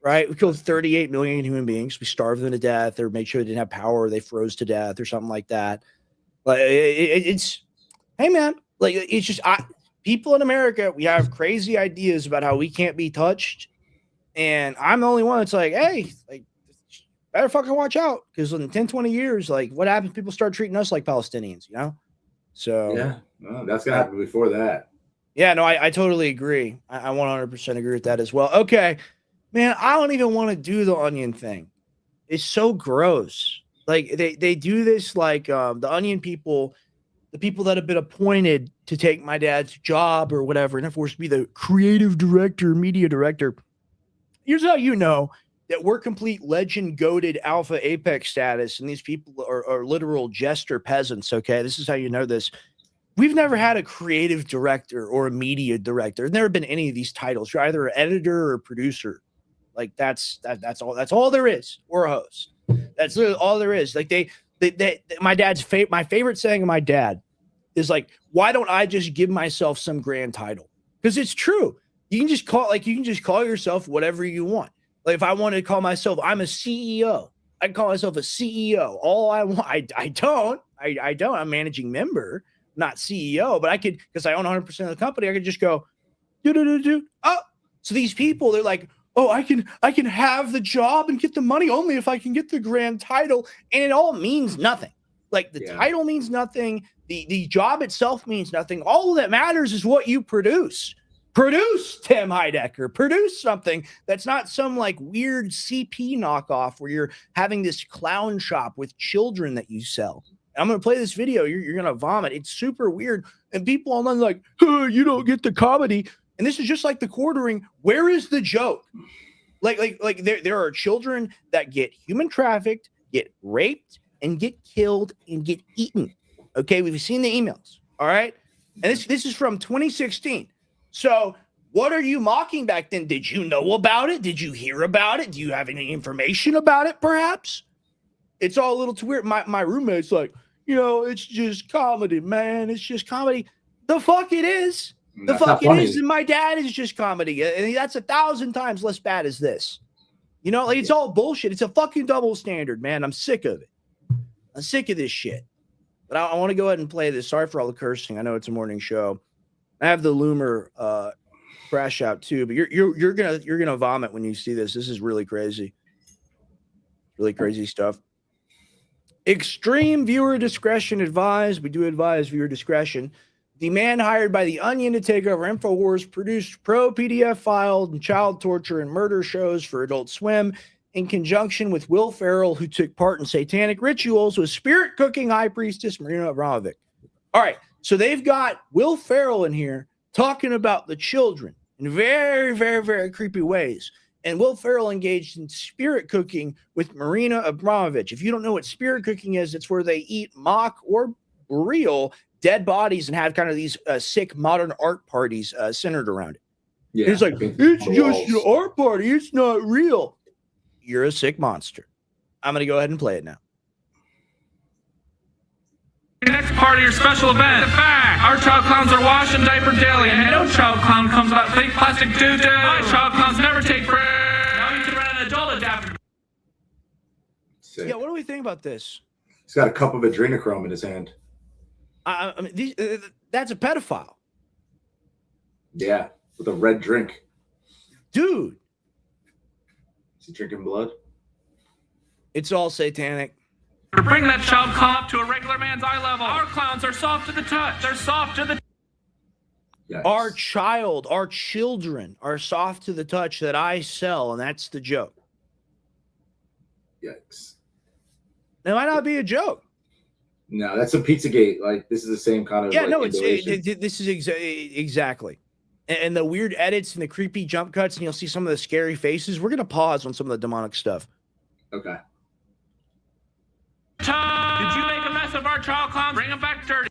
right? We killed 38 million human beings. We starved them to death, or made sure they didn't have power, or they froze to death, or something like that. Hey man, it's just people in America, we have crazy ideas about how we can't be touched. And I'm the only one that's hey, better fucking watch out. Because in 10, 20 years, what happens? People start treating us like Palestinians, So yeah, no, that's going to happen before that. Yeah, no, I totally agree. I 100% agree with that as well. Okay, man, I don't even want to do the onion thing. It's so gross. They do this the onion people, the people that have been appointed to take my dad's job or whatever, and if we're supposed to be the creative director, media director, here's how you know that we're complete legend goated alpha apex status, and these people are literal jester peasants. Okay, this is how you know this. We've never had a creative director or a media director. There's never been any of these titles. You're either an editor or a producer. That's all there is, or a host. That's literally all there is. My favorite saying of my dad is why don't I just give myself some grand title? Because it's true. You can just call yourself whatever you want. If I wanted to call myself, I'm a CEO. I can call myself a CEO. All I want, I don't. I'm managing member, not CEO, but I could, because I own 100% of the company. I could just go, oh. So these people, they're like, oh, I can have the job and get the money only if I can get the grand title, and it all means nothing. Title means nothing. The job itself means nothing. All that matters is what you produce. Produce, Tim Heidecker. Produce something that's not some weird CP knockoff where you're having this clown shop with children that you sell. I'm going to play this video. You're going to vomit. It's super weird. And people online oh, you don't get the comedy. And this is just like the quartering. Where is the joke? There are children that get human trafficked, get raped, and get killed and get eaten. Okay, we've seen the emails. All right, and this is from 2016. So what are you mocking back then? Did you know about it? Did you hear about it? Do you have any information about it? Perhaps it's all a little too weird. My roommate's it's just comedy, man. It's just comedy. The fuck it is. The That's not fucking funny. is, and my dad is just comedy, and that's 1,000 times less bad as this. You know, like it's all bullshit. It's a fucking double standard, man. I'm sick of it. I'm sick of this shit. But I want to go ahead and play this. Sorry for all the cursing. I know it's a morning show. I have the Loomer crash out too, but you're gonna vomit when you see this. This is really crazy. Really crazy stuff. Extreme viewer discretion advised. We do advise viewer discretion. The man hired by The Onion to take over InfoWars produced PDF filed and child torture and murder shows for Adult Swim in conjunction with Will Ferrell, who took part in satanic rituals with spirit cooking high priestess Marina Abramovic. All right, so they've got Will Ferrell in here talking about the children in very, very, very creepy ways. And Will Ferrell engaged in spirit cooking with Marina Abramovic. If you don't know what spirit cooking is, it's where they eat mock or real dead bodies and have kind of these sick modern art parties centered around it. Yeah, it's like, it's just an art party. It's not real. You're a sick monster. I'm going to go ahead and play it now. Your next part of your special event. The fact, our child clowns are washed and diapered daily, and no child clown comes without fake plastic doo-doo. My child clowns never take breaks. Now you can run an adult adapter. Sick. Yeah, what do we think about this? He's got a cup of adrenochrome in his hand. I mean, that's a pedophile. Yeah, with a red drink. Dude. Is he drinking blood? It's all satanic. To bring that child clown up to a regular man's eye level. Our clowns are soft to the touch. They're soft to the Yes. Our children are soft to the touch that I sell, and that's the joke. Yikes. It might not be a joke. No, that's a Pizzagate. Like, this is the same kind of. Yeah, like, no, emulation. this is exactly. And the weird edits and the creepy jump cuts, and you'll see some of the scary faces. We're going to pause on some of the demonic stuff. Okay. Did you make a mess of our child clowns? Bring them back dirty.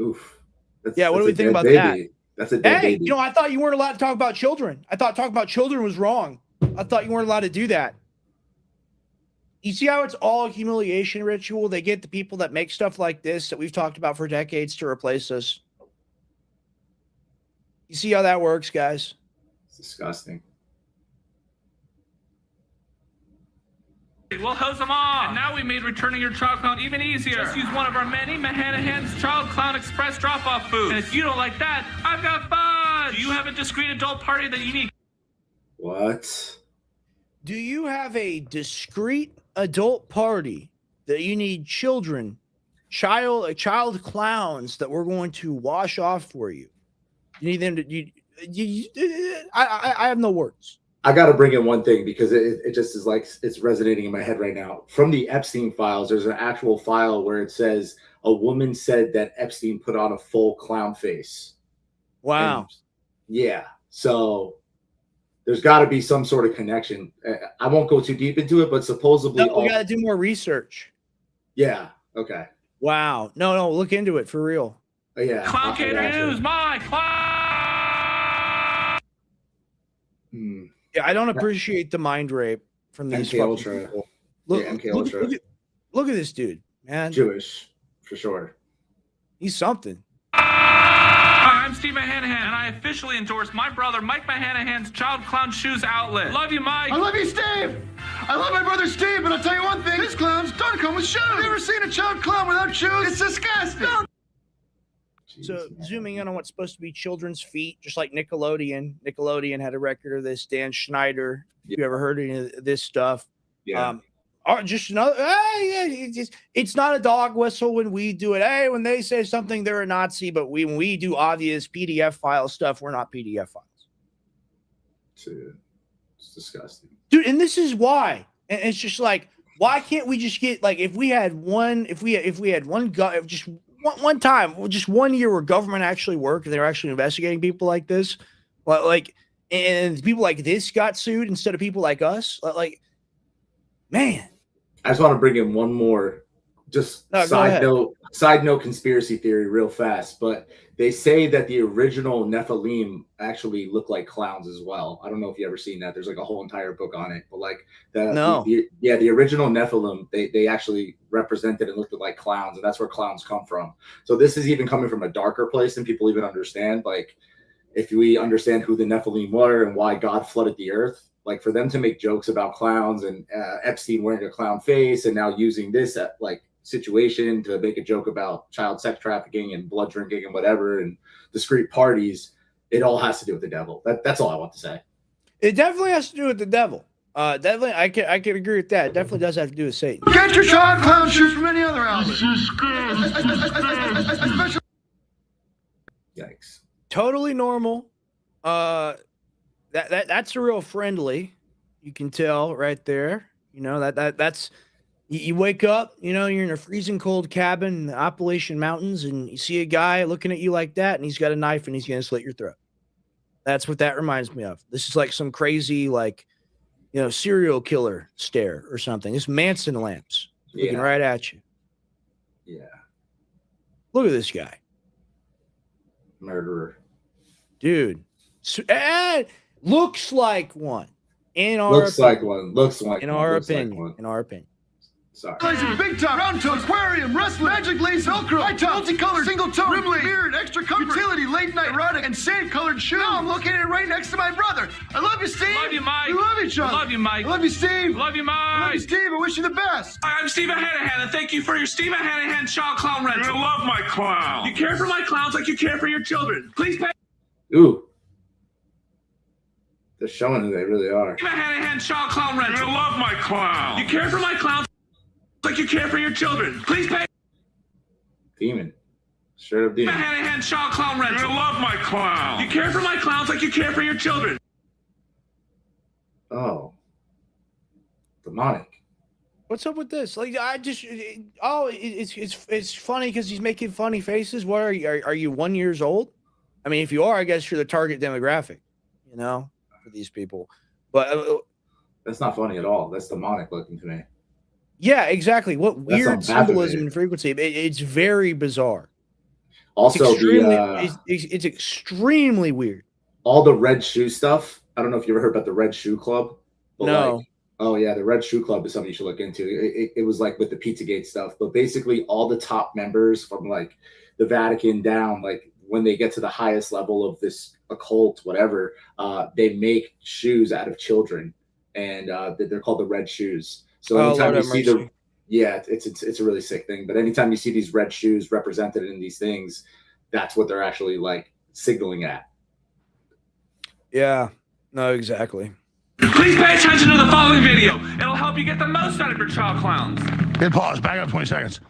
Oof. That's, Yeah, what do that's we a think dead about baby. that? That's a dead Hey, baby. you know, I thought you weren't allowed to talk about children. I thought talking about children was wrong. I thought you weren't allowed to do that. You see how it's all a humiliation ritual? They get the people that make stuff like this that we've talked about for decades to replace us. You see how that works, guys? It's disgusting. We'll hose them off. And now we made returning your child clown even easier. Just use one of our many Mahanahan's Child Clown Express drop-off booths. And if you don't like that, I've got fun. Do you have a discreet adult party that you need? What? Do you have a discreet adult party that you need child clowns that we're going to wash off for you? You need them to. I have no words. I got to bring in one thing because it just is like it's resonating in my head right now. From the Epstein files, there's an actual file where it says a woman said that Epstein put on a full clown face. Wow. And yeah. So there's got to be some sort of connection. I won't go too deep into it, but supposedly. No, we got to do more research. Yeah. Okay. Wow. No, look into it for real. Yeah. Clown Cater News, my clown. Yeah, I don't appreciate the mind rape from these MK Ultra. people. Look, Yeah, MK Ultra. Look at this dude, man. Jewish, for sure. He's something. Hi, I'm Steve Mahanahan, and I officially endorse my brother Mike Mahanahan's Child Clown Shoes Outlet. Love you, Mike. I love you, Steve. I love my brother Steve, but I'll tell you one thing. These clowns don't come with shoes. Have you ever seen a child clown without shoes? It's disgusting. So zooming in on what's supposed to be children's feet, just like Nickelodeon. Nickelodeon had a record of this. Dan Schneider. If you ever heard any of this stuff? Yeah. Or just another. Hey, it's not a dog whistle when we do it. Hey, when they say something, they're a Nazi. But when we do obvious PDF file stuff, we're not PDF files. It's disgusting, Dude. And this is why. And it's just like, why can't we just get like if we had one just one time, just 1 year where government actually worked and they were actually investigating people like this, like, and people like this got sued instead of people like us, like, man. I just want to bring in one more, just No, side note, side note conspiracy theory real fast, but they say that the original Nephilim actually look like clowns as well. I don't know if you ever seen that. There's like a whole entire book on it, but like the original Nephilim, they actually represented and looked like clowns, and that's where clowns come from. So this is even coming from a darker place than people even understand. Like, if we understand who the Nephilim were and why God flooded the earth, like for them to make jokes about clowns and Epstein wearing a clown face and now using this like situation to make a joke about child sex trafficking and blood drinking and whatever and discreet parties, it all has to do with the devil. That's all I want to say. It definitely has to do with the devil. Definitely, I can agree with that. It definitely does have to do with Satan. Get your child clown shoes from any other outlet. Yikes. Totally normal. That's a real friendly. You can tell right there. You know that's. You wake up, you know, you're in a freezing cold cabin in the Appalachian Mountains, and you see a guy looking at you like that, and he's got a knife, and he's going to slit your throat. That's what that reminds me of. This is like some crazy, like, you know, serial killer stare or something. It's Manson lamps looking right at you. Yeah. Look at this guy. Murderer. Dude. Looks like one. In our Looks like one. In our opinion. Sorry. Big top, round toe, aquarium, wrestling, magic lace, Velcro, high top, multicolored, single toe, rimley, beard, extra comfort, utility, late night, erotic, and sand-colored shoes. Now I'm located right next to my brother. I love you, Steve. Love you, Mike. We love each other. Love you, Mike. I love you, Steve. Love you, Mike. I love you, Steve. I wish you the best. I'm Stephen Hanahan, and thank you for your Stephen Hanahan Child Clown Rental. I love my clown. You care for my clowns like you care for your children. Please pay. Ooh. They're showing who they really are. Stephen Hanahan Child Clown Rental. I love my clown. You care for my clowns like you care for your children. Please pay. Demon. Straight up demon. Stephen Hanahan Child Clown Rental. I love my clown. You care for my clowns like you care for your children. Oh. Demonic. What's up with this? Like, it's funny because he's making funny faces. What are you? Are you 1 year old? I mean, if you are, I guess you're the target demographic, you know, for these people. But that's not funny at all. That's demonic looking to me. Yeah, exactly. What weird symbolism and frequency. It's very bizarre. Also, it's extremely weird. All the red shoe stuff. I don't know if you ever heard about the Red Shoe Club. No. Like, oh, yeah. The Red Shoe Club is something you should look into. It was like with the Pizzagate stuff. But basically, all the top members from like the Vatican down, like when they get to the highest level of this occult, whatever, they make shoes out of children. And they're called the red shoes. So anytime you see it's a really sick thing. But anytime you see these red shoes represented in these things, that's what they're actually like signaling at. Yeah, no, exactly. Please pay attention to the following video. It'll help you get the most out of your child clowns. Hit pause. Back up 20 seconds.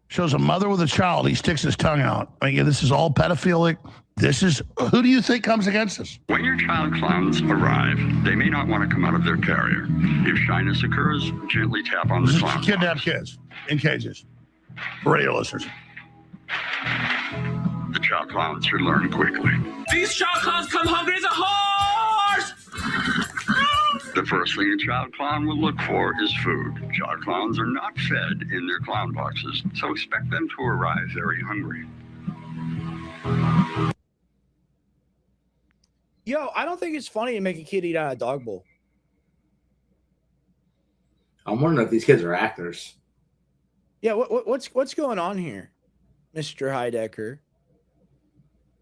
Shows a mother with a child. He sticks his tongue out. I mean, this is all pedophilic. This is, who do you think comes against us? When your child clowns arrive, they may not want to come out of their carrier. If shyness occurs, gently tap on the clown. Kidnap kids in cages. Radio listeners. The child clowns should learn quickly. These child clowns come hungry as a horse! The first thing a child clown will look for is food. Child clowns are not fed in their clown boxes, so expect them to arrive very hungry. Yo, I don't think it's funny to make a kid eat out of a dog bowl. I'm wondering if these kids are actors. Yeah, what's going on here, Mr. Heidecker?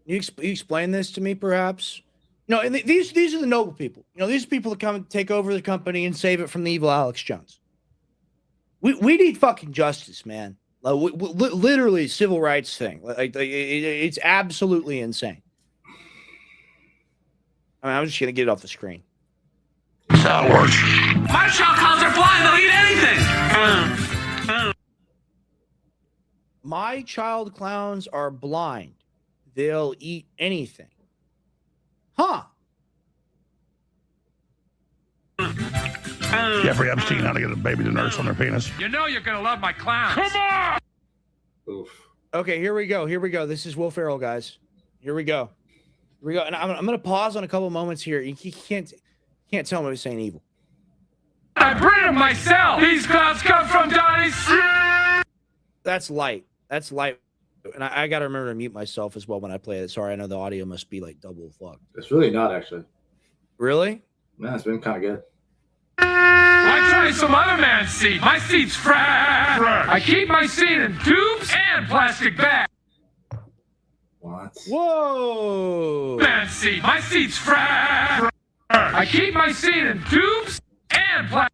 You explain this to me, perhaps? No, and these are the noble people. You know, these are people that come and take over the company and save it from the evil Alex Jones. We need fucking justice, man. Like, literally, civil rights thing. It's absolutely insane. I mean, I'm just gonna get it off the screen. That's how it works. My child clowns are blind. They'll eat anything. My child clowns are blind. They'll eat anything. Huh? Jeffrey Epstein, how to get a baby to nurse on their penis. You know you're gonna love my clowns. Come on! Oof. Okay, here we go. This is Will Ferrell, guys. Here we go. And I'm going to pause on a couple moments here. You can't tell me this ain't evil. I breed them myself. These clowns come from Donnie's. That's light. That's light. And I got to remember to mute myself as well when I play it. Sorry, I know the audio must be like double fucked. It's really not actually. Really? Man, it's been kind of good. I try some other man's seat. My seat's fresh. I keep my seat in tubes and plastic bags. What? Whoa! Man's seat. My seat's fresh. I keep my seat in tubes and plastic.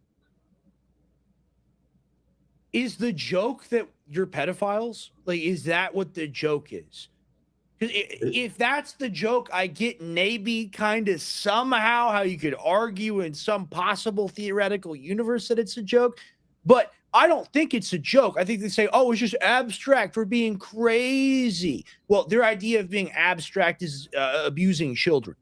Is the joke that you're pedophiles? Like, is that what the joke is? Because if that's the joke, I get maybe kind of somehow how you could argue in some possible theoretical universe that it's a joke, but I don't think it's a joke. I think they say, oh, it's just abstract for being crazy. Well, their idea of being abstract is abusing children.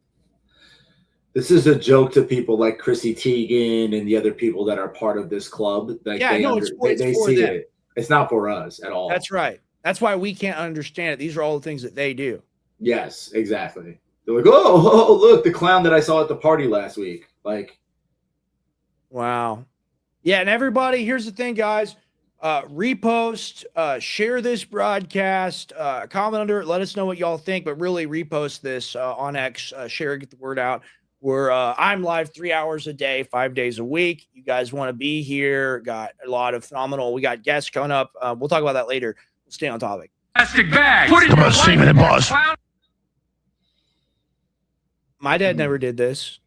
This is a joke to people like Chrissy Teigen and the other people that are part of this club. Like Yeah, no, it's for see them. it. It's not for us at all. That's right. That's why we can't understand it. These are all the things that they do. Yes, exactly. They're like, oh, look, the clown that I saw at the party last week. Like, wow. Yeah, and everybody, here's the thing, guys. Repost, share this broadcast, comment under it, let us know what y'all think, but really repost this on X, share it, get the word out. I'm live 3 hours a day, 5 days a week. You guys want to be here. Got a lot of phenomenal. We got guests coming up. We'll talk about that later. We'll stay on topic. Plastic bag. Put it Come on, Seaman and Boss. My dad never did this.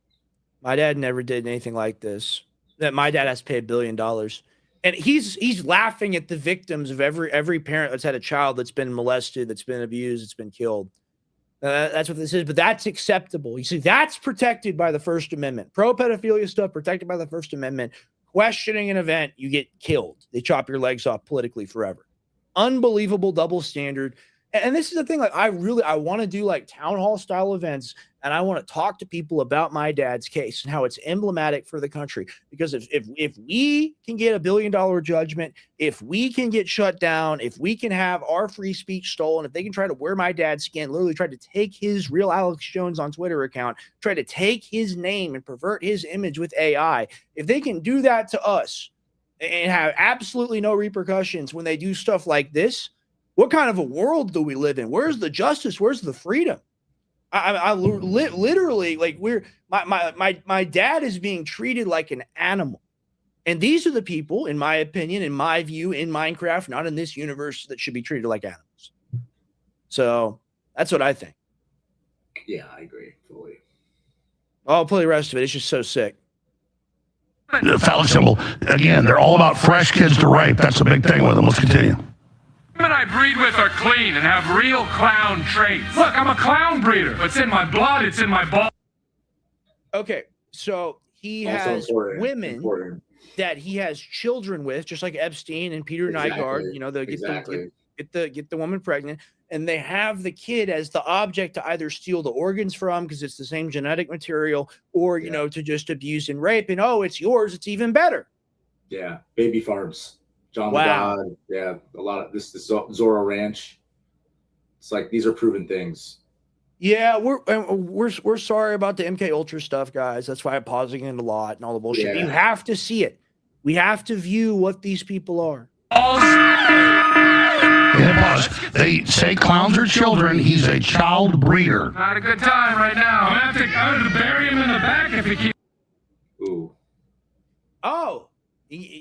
My dad never did anything like this. That my dad has to pay $1 billion. And he's laughing at the victims of every parent that's had a child that's been molested, that's been abused, that's been killed. That's what this is, but that's acceptable. You see, that's protected by the First Amendment. Pro-pedophilia stuff protected by the First Amendment. Questioning an event, you get killed. They chop your legs off politically forever. Unbelievable double standard. And this is the thing, like I want to do like town hall style events, and I want to talk to people about my dad's case and how it's emblematic for the country. Because if we can get $1 billion judgment, if we can get shut down, if we can have our free speech stolen, if they can try to wear my dad's skin, literally try to take his real Alex Jones on Twitter account, try to take his name and pervert his image with AI, if they can do that to us and have absolutely no repercussions when they do stuff like this, what kind of a world do we live in? Where's the justice? Where's the freedom? I literally, like, my dad is being treated like an animal. And these are the people, in my opinion, in my view, in Minecraft, not in this universe, that should be treated like animals. So that's what I think. yeah, I agree fully. I'll play the rest of it. It's just so sick. The phallic symbol. Again, they're all about fresh kids to rape. That's a big thing with them. Let's continue. Women I breed with are clean and have real clown traits. Look, I'm a clown breeder. It's in my blood. It's in my balls. Okay, so he Also has important, women important. that he has children with, just like Epstein and Peter Nygaard. You know, they'll get the woman pregnant, and they have the kid as the object to either steal the organs from because it's the same genetic material, or you know, to just abuse and rape. And oh, it's yours. It's even better. Yeah, baby farms. John Wow. God, yeah, a lot of this Zorro Ranch. It's like these are proven things. Yeah, we're sorry about the MK Ultra stuff, guys. That's why I'm pausing it a lot and all the bullshit. Yeah. You have to see it. We have to view what these people are. Yeah, Boss. They say clowns are children. He's a child breeder. Not a good time right now. I'm gonna have to bury him in the back if he keeps. Ooh, Oh,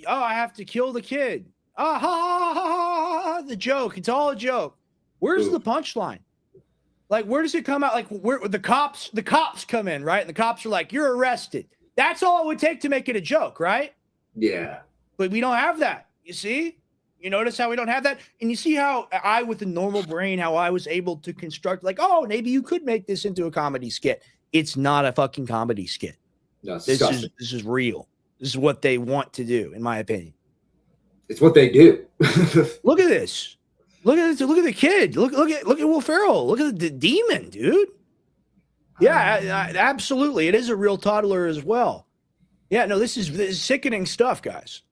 I have to kill the kid. Ah, ha, ha, ha, ha, the joke. It's all a joke. Where's Ooh. the punchline? Like, where does it come out? Like, where the cops come in, right? And the cops are like, "You're arrested." That's all it would take to make it a joke, right? yeah, But we don't have that. You see? You notice how we don't have that? And you see how I, with a normal brain, how I was able to construct, like, oh, maybe you could make this into a comedy skit. It's not a fucking comedy skit. no, it's This disgusting. is real. This is what they want to do, in my opinion. It's what they do. Look at this. Look at this. Look at the kid. Look at Will Ferrell. Look at the demon, dude. Yeah, absolutely. It is a real toddler as well. Yeah, no, this is sickening stuff, guys.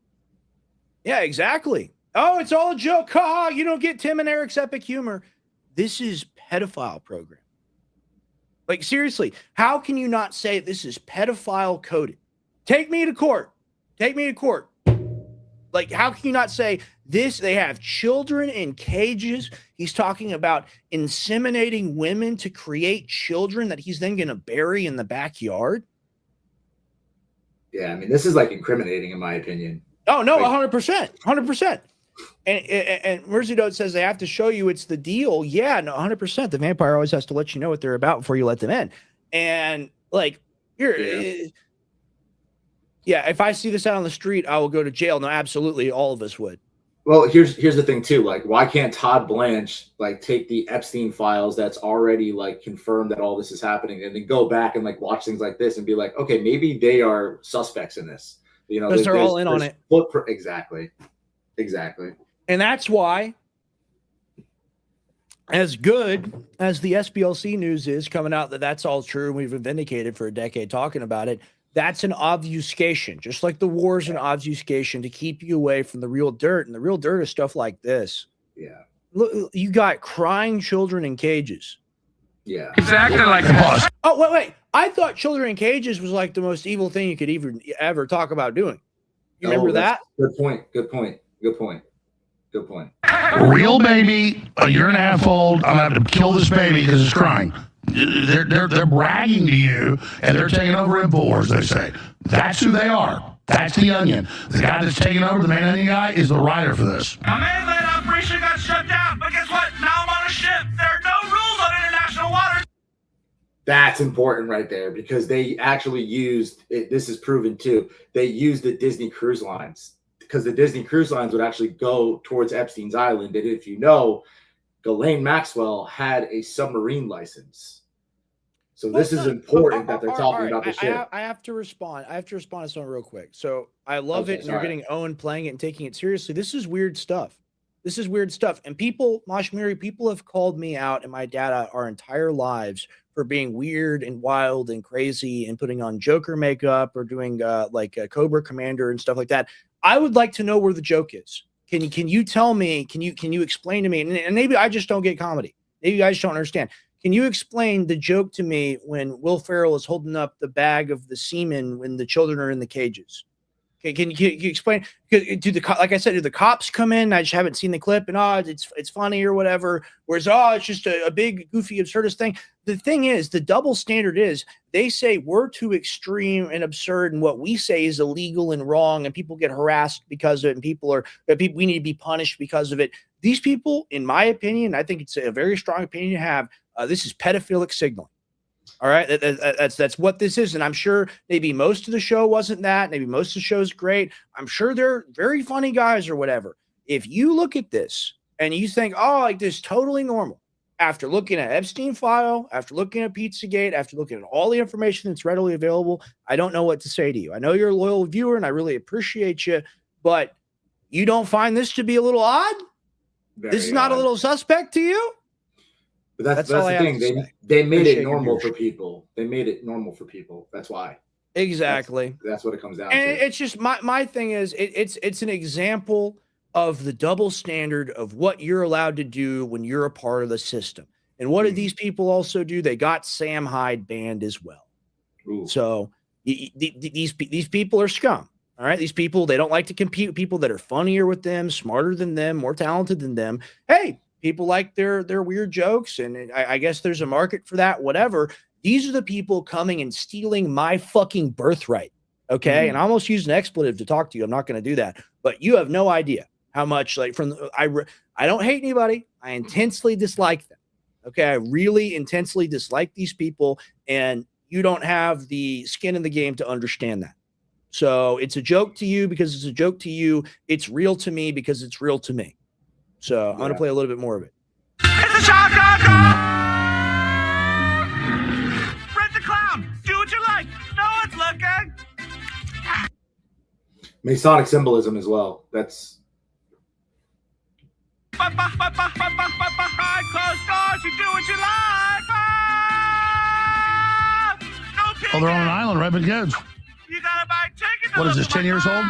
Yeah, exactly. Oh, it's all a joke. Ha! You don't get Tim and Eric's epic humor. This is pedophile program. Like, seriously, how can you not say this is pedophile coded? Take me to court. Take me to court. Like, how can you not say They have children in cages. He's talking about inseminating women to create children that he's then going to bury in the backyard. Yeah, I mean, this is like incriminating in my opinion. Oh no, Like- 100%. And Mersey Note says they have to show you it's the deal. Yeah, no, 100%. The vampire always has to let you know what they're about before you let them in. And like, if I see this out on the street, I will go to jail. No, absolutely, all of us would. Well, here's the thing too. Like, why can't Todd Blanche like take the Epstein files that's already like confirmed that all this is happening, and then go back and like watch things like this and be like, okay, maybe they are suspects in this. You know, Because they're all in on it. Exactly. And that's why, as good as the SPLC news is coming out that that's all true, and we've been vindicated for a decade talking about it, that's an obfuscation. Just like the war is an obfuscation to keep you away from the real dirt. And the real dirt is stuff like this. Yeah. Look, you got crying children in cages. Yeah. Exactly like that. Oh, wait. I thought children in cages was like the most evil thing you could even ever talk about doing. You remember that? Good point. Real baby, a year and a half old. I'm gonna have to kill this baby because it's crying. They're bragging to you, and they're taking over InfoWars. They say that's who they are. That's the Onion. The guy that's taking over, the main Onion guy, is the writer for this. My mainland operation got shut down, but guess what? Now I'm on a ship. There are no rules on international waters. That's important right there, because they actually used it. This is proven too. They used the Disney cruise lines, because the Disney cruise lines would actually go towards Epstein's Island. And if you know, Ghislaine Maxwell had a submarine license. So this is important that they're talking about the ship. I have to respond. I have to respond to something real quick. So I love it. And you're getting Owen playing it and taking it seriously. This is weird stuff. And people, Moshmiri, people have called me out and my dad our entire lives for being weird and wild and crazy and putting on Joker makeup or doing like a Cobra Commander and stuff like that. I would like to know where the joke is. Can you tell me? Can you explain to me? And maybe I just don't get comedy. Maybe you guys don't understand. Can you explain the joke to me when Will Ferrell is holding up the bag of the semen when the children are in the cages? Okay, can you explain? Like I said, do the cops come in? I just haven't seen the clip, and it's funny or whatever. Whereas it's just a big goofy absurdist thing. The thing is, the double standard is they say we're too extreme and absurd, and what we say is illegal and wrong, and people get harassed because of it, and we need to be punished because of it. These people, in my opinion, I think it's a very strong opinion to have. This is pedophilic signaling. All right, that's what this is, and I'm sure maybe most of the show wasn't that. Maybe most of the show is great. I'm sure they're very funny guys or whatever. If you look at this and you think, oh, like this is totally normal, after looking at Epstein file, after looking at Pizzagate, after looking at all the information that's readily available, I don't know what to say to you. I know you're a loyal viewer, and I really appreciate you, but you don't find this to be a little odd? This is not a little suspect to you? But that's the thing. They made it normal for people. They made it normal for people. That's why. Exactly. That's what it comes down and to. It's just my thing is it's an example of the double standard of what you're allowed to do when you're a part of the system. And what did these people also do? They got Sam Hyde banned as well. Ooh. So these people are scum. All right. These people, they don't like to compete with people that are funnier with them, smarter than them, more talented than them. Hey, people like their weird jokes, and I guess there's a market for that, whatever. These are the people coming and stealing my fucking birthright, okay? And I almost used an expletive to talk to you. I'm not going to do that. But you have no idea how much, like, I don't hate anybody. I intensely dislike them, okay? I really intensely dislike these people, and you don't have the skin in the game to understand that. So it's a joke to you because it's a joke to you. It's real to me because it's real to me. So I'm going to play a little bit more of it. It's a shot, Brent the Clown, do what you like. No one's looking. Masonic symbolism as well. That's. Behind closed doors, you do what you like. No peeking. Oh, they're on an island, right, kids? You gotta buy tickets. What is this, 10 years old?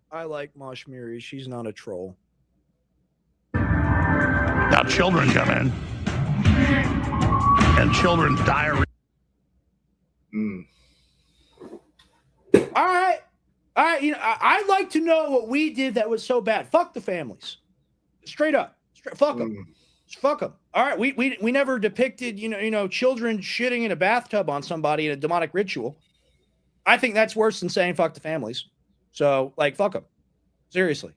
I like Moshmiri. She's not a troll. Now children come in, and children diarrhea. All right. I'd like to know what we did that was so bad. Fuck the families, straight up. Fuck them. Fuck them. All right, we never depicted children shitting in a bathtub on somebody in a demonic ritual. I think that's worse than saying fuck the families. So fuck them. Seriously,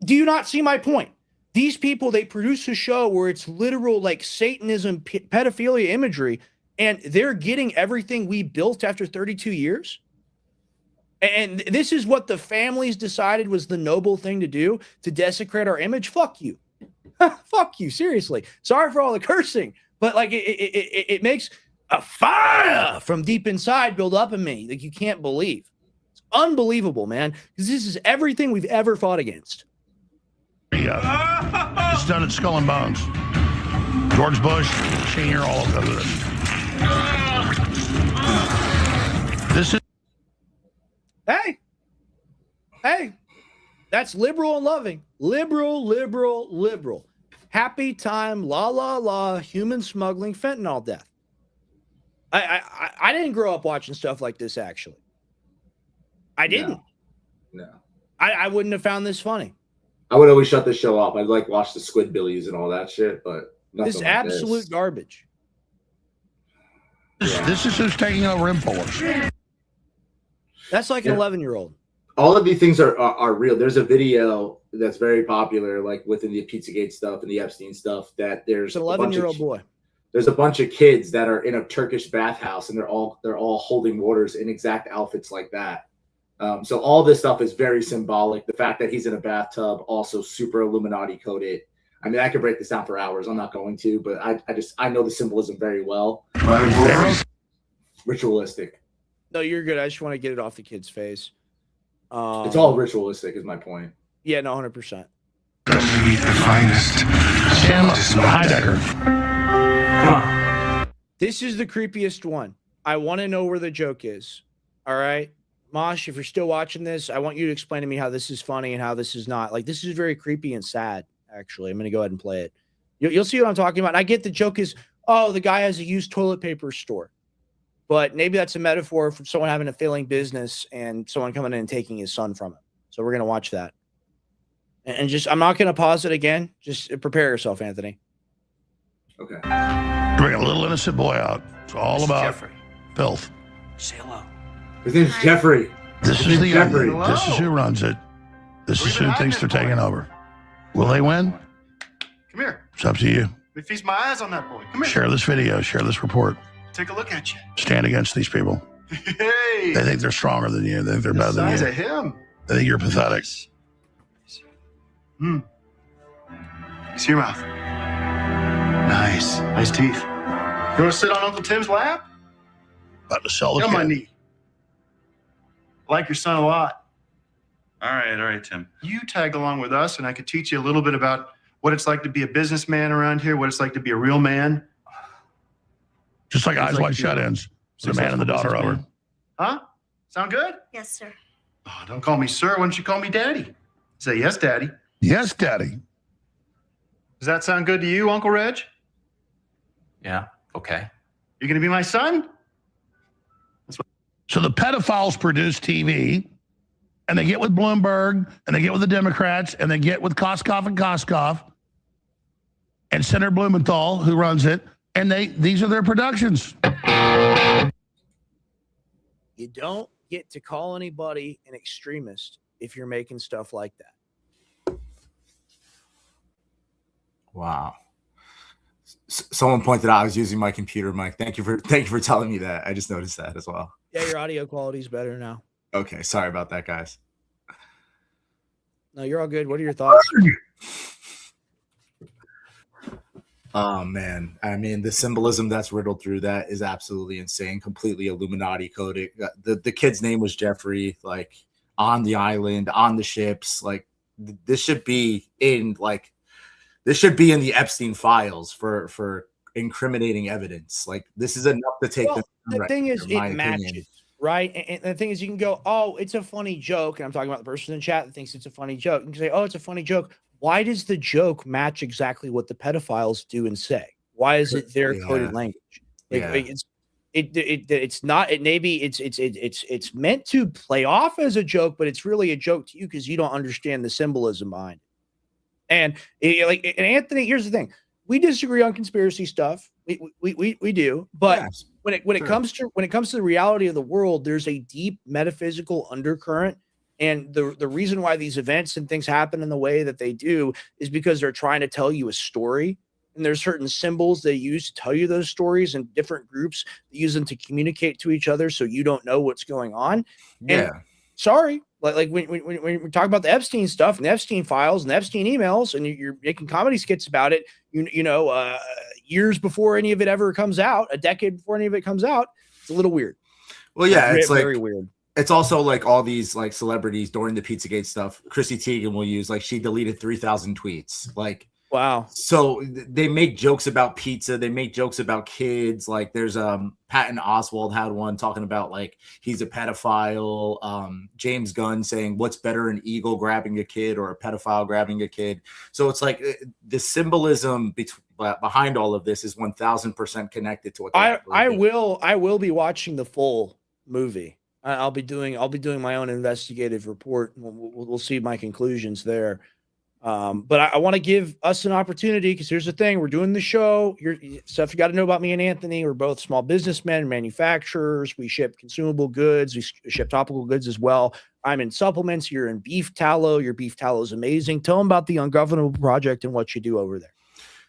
do you not see my point? These people, they produce a show where it's literal Satanism, pedophilia imagery, and they're getting everything we built after 32 years. And this is what the families decided was the noble thing to do, to desecrate our image. Fuck you. Fuck you. Seriously. Sorry for all the cursing, but it makes a fire from deep inside build up in me you can't believe. It's unbelievable, man, because this is everything we've ever fought against. Yeah. It's done at Skull and Bones. George Bush, Sr., all of them. This is. Hey, that's liberal and loving. Liberal. Happy time, la, human smuggling, fentanyl death. I didn't grow up watching stuff like this, actually. I didn't. No. I wouldn't have found this funny. I would always shut the show off. I'd watch the Squidbillies and all that shit, but this is absolute garbage. This is who's taking over imports. That's like an 11-year-old. All of these things are real. There's a video that's very popular, within the Pizzagate stuff and the Epstein stuff, that there's an 11-year-old boy. There's a bunch of kids that are in a Turkish bathhouse, and they're all holding waters in exact outfits like that. So all this stuff is very symbolic. The fact that he's in a bathtub, also super Illuminati coded. I mean, I could break this down for hours. I'm not going to, but I know the symbolism very well. Ritualistic. No, you're good. I just want to get it off the kid's face. It's all ritualistic, is my point. Yeah, no, 100%. The finest. Sam Heidecker. This is the creepiest one. I want to know where the joke is. All right, Mosh, if you're still watching this, I want you to explain to me how this is funny and how this is not. This is very creepy and sad, actually. I'm going to go ahead and play it. You'll see what I'm talking about. And I get the joke is, oh, the guy has a used toilet paper store. But maybe that's a metaphor for someone having a failing business and someone coming in and taking his son from him. So we're going to watch that. And I'm not going to pause it again. Just prepare yourself, Anthony. Okay. Bring a little innocent boy out. It's all about Jeffrey. Filth. Say hello. His name's Jeffrey. This is the Jeffrey. Onion. This is who runs it. This is who thinks they're taking over. Will they win? Come here. It's up to you. Let me feast my eyes on that boy. Come here. Share this video. Share this report. Take a look at you. Stand against these people. Hey. They think they're stronger than you. They think they're better than Size you. of him. They think you're pathetic. See your mouth. Nice teeth. You want to sit on Uncle Tim's lap? About to sell the Get on my kid. knee. I like your son a lot. All right, Tim. You tag along with us, and I could teach you a little bit about what it's like to be a businessman around here, what it's like to be a real man. Just like It's Eyes like Wide you- Shut Ins. The man and the daughter over. Huh? Sound good? Yes, sir. Oh, don't call me sir. Why don't you call me daddy? Say yes, daddy. Yes, Daddy. Does that sound good to you, Uncle Reg? Yeah, okay. You gonna be my son? So the pedophiles produce TV, and they get with Bloomberg, and they get with the Democrats, and they get with Koskov and Senator Blumenthal, who runs it, and these are their productions. You don't get to call anybody an extremist if you're making stuff like that. Wow. Someone pointed out I was using my computer mic. Thank you for telling me that. I just noticed that as well. Yeah, your audio quality is better now. Okay, sorry about that, guys. No, you're all good. What are your thoughts? Oh man, I mean, the symbolism that's riddled through that is absolutely insane. Completely Illuminati coded. The kid's name was Jeffrey. On the island, on the ships. This should be in the Epstein files for incriminating evidence. This is enough to take them. The thing is, it opinion. matches, right? And the thing is, you can go, oh, it's a funny joke. And I'm talking about the person in the chat that thinks it's a funny joke. You can say, oh, it's a funny joke. Why does the joke match exactly what the pedophiles do and say? Why is it their coded language? It's not. It maybe it's meant to play off as a joke, but it's really a joke to you because you don't understand the symbolism behind it. And and Anthony, here's the thing: we disagree on conspiracy stuff. We do, but Yes, when it comes to the reality of the world, there's a deep metaphysical undercurrent. And the reason why these events and things happen in the way that they do is because they're trying to tell you a story. And there's certain symbols they use to tell you those stories, and different groups use them to communicate to each other so you don't know what's going on. yeah. And sorry, like when we talk about the Epstein stuff and the Epstein files and the Epstein emails, and you're making comedy skits about it, years before any of it ever comes out, a decade before any of it comes out, it's a little weird. Well, yeah, it's very like weird. it's also like all these like celebrities during the Pizzagate stuff. Chrissy Teigen will use like she deleted 3,000 tweets. Like, wow. So they make jokes about pizza. They make jokes about kids. Like there's Patton Oswalt had one talking about like he's a pedophile. James Gunn saying what's better, an eagle grabbing a kid or a pedophile grabbing a kid. So it's like the symbolism behind all of this is 1,000% connected to what I will be watching the full movie. I'll be doing my own investigative report. We'll see my conclusions there. But I want to give us an opportunity, because here's the thing: we're doing the show. Stuff you got to know about me and Anthony. We're both small businessmen, manufacturers. We ship consumable goods. We ship topical goods as well. I'm in supplements. You're in beef tallow. Your beef tallow is amazing. Tell them about the Ungovernable Project and what you do over there.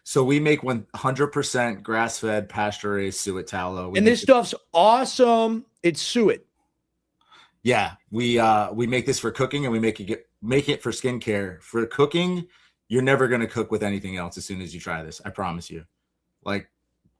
So we make 100% grass-fed, pasture-raised suet tallow. And this stuff's awesome. It's suet. Yeah, we make this for cooking, and we make it for skincare. For cooking, you're never gonna cook with anything else as soon as you try this. I promise you. Like,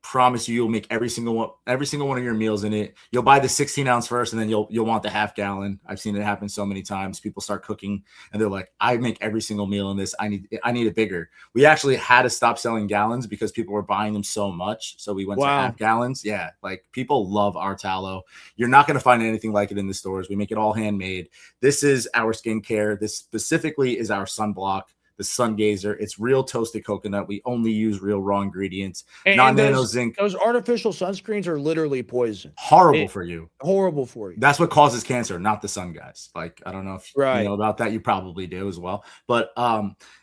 promise you'll make every single one of your meals in it. You'll buy the 16-ounce first, and then you'll want the half gallon. I've seen it happen so many times. People start cooking, and they're like, "I make every single meal in this. I need it bigger." We actually had to stop selling gallons because people were buying them so much. So we went to half gallons. Yeah, like people love our tallow. You're not going to find anything like it in the stores. We make it all handmade. This is our skincare. This specifically is our sunblock. The Sun Gazer. It's real toasted coconut. We only use real raw ingredients. Non-nano zinc. Those artificial sunscreens are literally poison. Horrible for you. Horrible for you. That's what causes cancer, not the sun, guys. Like, I don't know if you know about that. You probably do as well. But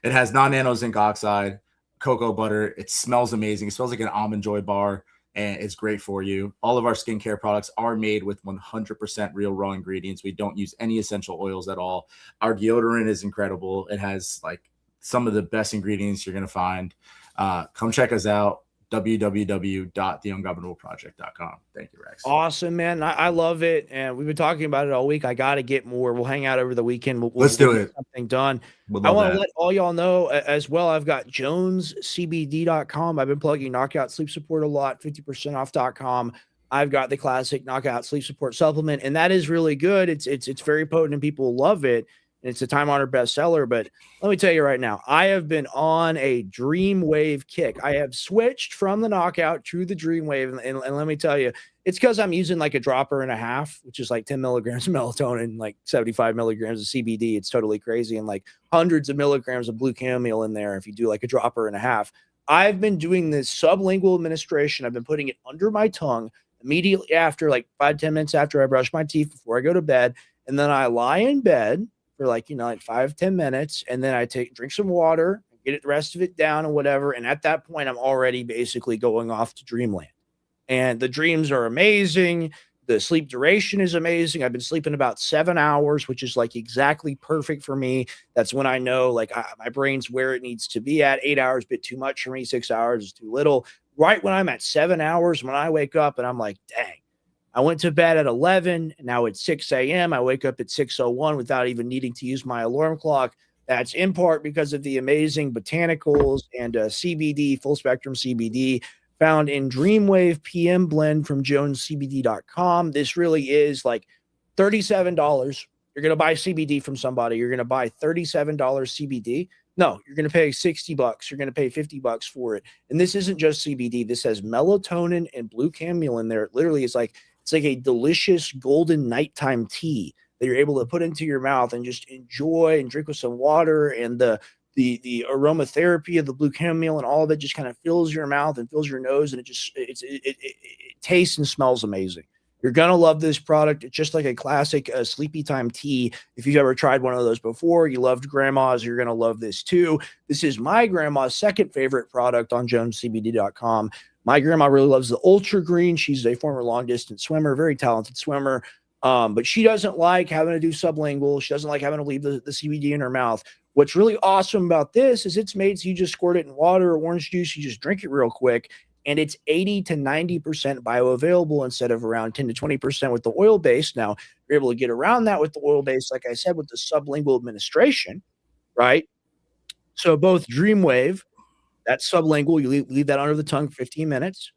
it has non-nano zinc oxide, cocoa butter. It smells amazing. It smells like an Almond Joy bar, and it's great for you. All of our skincare products are made with 100% real raw ingredients. We don't use any essential oils at all. Our deodorant is incredible. It has like some of the best ingredients you're going to find. Come check us out. www.theungovernableproject.com. Thank you, Rex. Awesome, man. I love it. And we've been talking about it all week. I got to get more. We'll hang out over the weekend. Let's do it. Something done. I want to let all y'all know as well. I've got jonescbd.com. I've been plugging Knockout Sleep Support a lot, 50% off.com. I've got the classic Knockout Sleep Support supplement, and that is really good. It's very potent and people love it. It's a time-honored bestseller, but let me tell you right now, I have been on a Dreamwave kick. I have switched from the Knockout to the Dreamwave, and let me tell you, it's because I'm using like a dropper and a half, which is like 10 milligrams of melatonin, like 75 milligrams of CBD. It's totally crazy, and like hundreds of milligrams of blue chamomile in there if you do like a dropper and a half. I've been doing this sublingual administration. I've been putting it under my tongue immediately after, like 5-10 minutes after I brush my teeth before I go to bed, and then I lie in bed for like 5-10 minutes, and then I drink some water, get the rest of it down and whatever. And at that point, I'm already basically going off to dreamland. And the dreams are amazing. The sleep duration is amazing. I've been sleeping about 7 hours, which is like exactly perfect for me. That's when I know like my brain's where it needs to be at. 8 hours, a bit too much for me. 6 hours is too little. Right when I'm at 7 hours, when I wake up and I'm like, dang, I went to bed at 11, and now it's 6 a.m. I wake up at 6:01 without even needing to use my alarm clock. That's in part because of the amazing botanicals and CBD, full spectrum CBD, found in Dreamwave PM blend from jonescbd.com. This really is like $37. You're going to buy CBD from somebody. You're going to buy $37 CBD. No, you're going to pay $60. You're going to pay $50 for it. And this isn't just CBD. This has melatonin and blue chamomile in there. It literally is like, it's like a delicious golden nighttime tea that you're able to put into your mouth and just enjoy and drink with some water. And the the aromatherapy of the blue chamomile and all of it just kind of fills your mouth and fills your nose, and it tastes and smells amazing. You're gonna love this product. It's just like a classic sleepy time tea. If you've ever tried one of those before, you loved grandma's, you're gonna love this too. This is my grandma's second favorite product on jonescbd.com. My grandma really loves the Ultra Green. She's a former long distance swimmer, very talented swimmer. But she doesn't like having to do sublingual. She doesn't like having to leave the CBD in her mouth. What's really awesome about this is it's made so you just squirt it in water or orange juice. You just drink it real quick. And it's 80 to 90% bioavailable instead of around 10 to 20% with the oil base. Now, you're able to get around that with the oil base, like I said, with the sublingual administration, right? So both Dreamwave, that's sublingual, you leave that under the tongue for 15 minutes,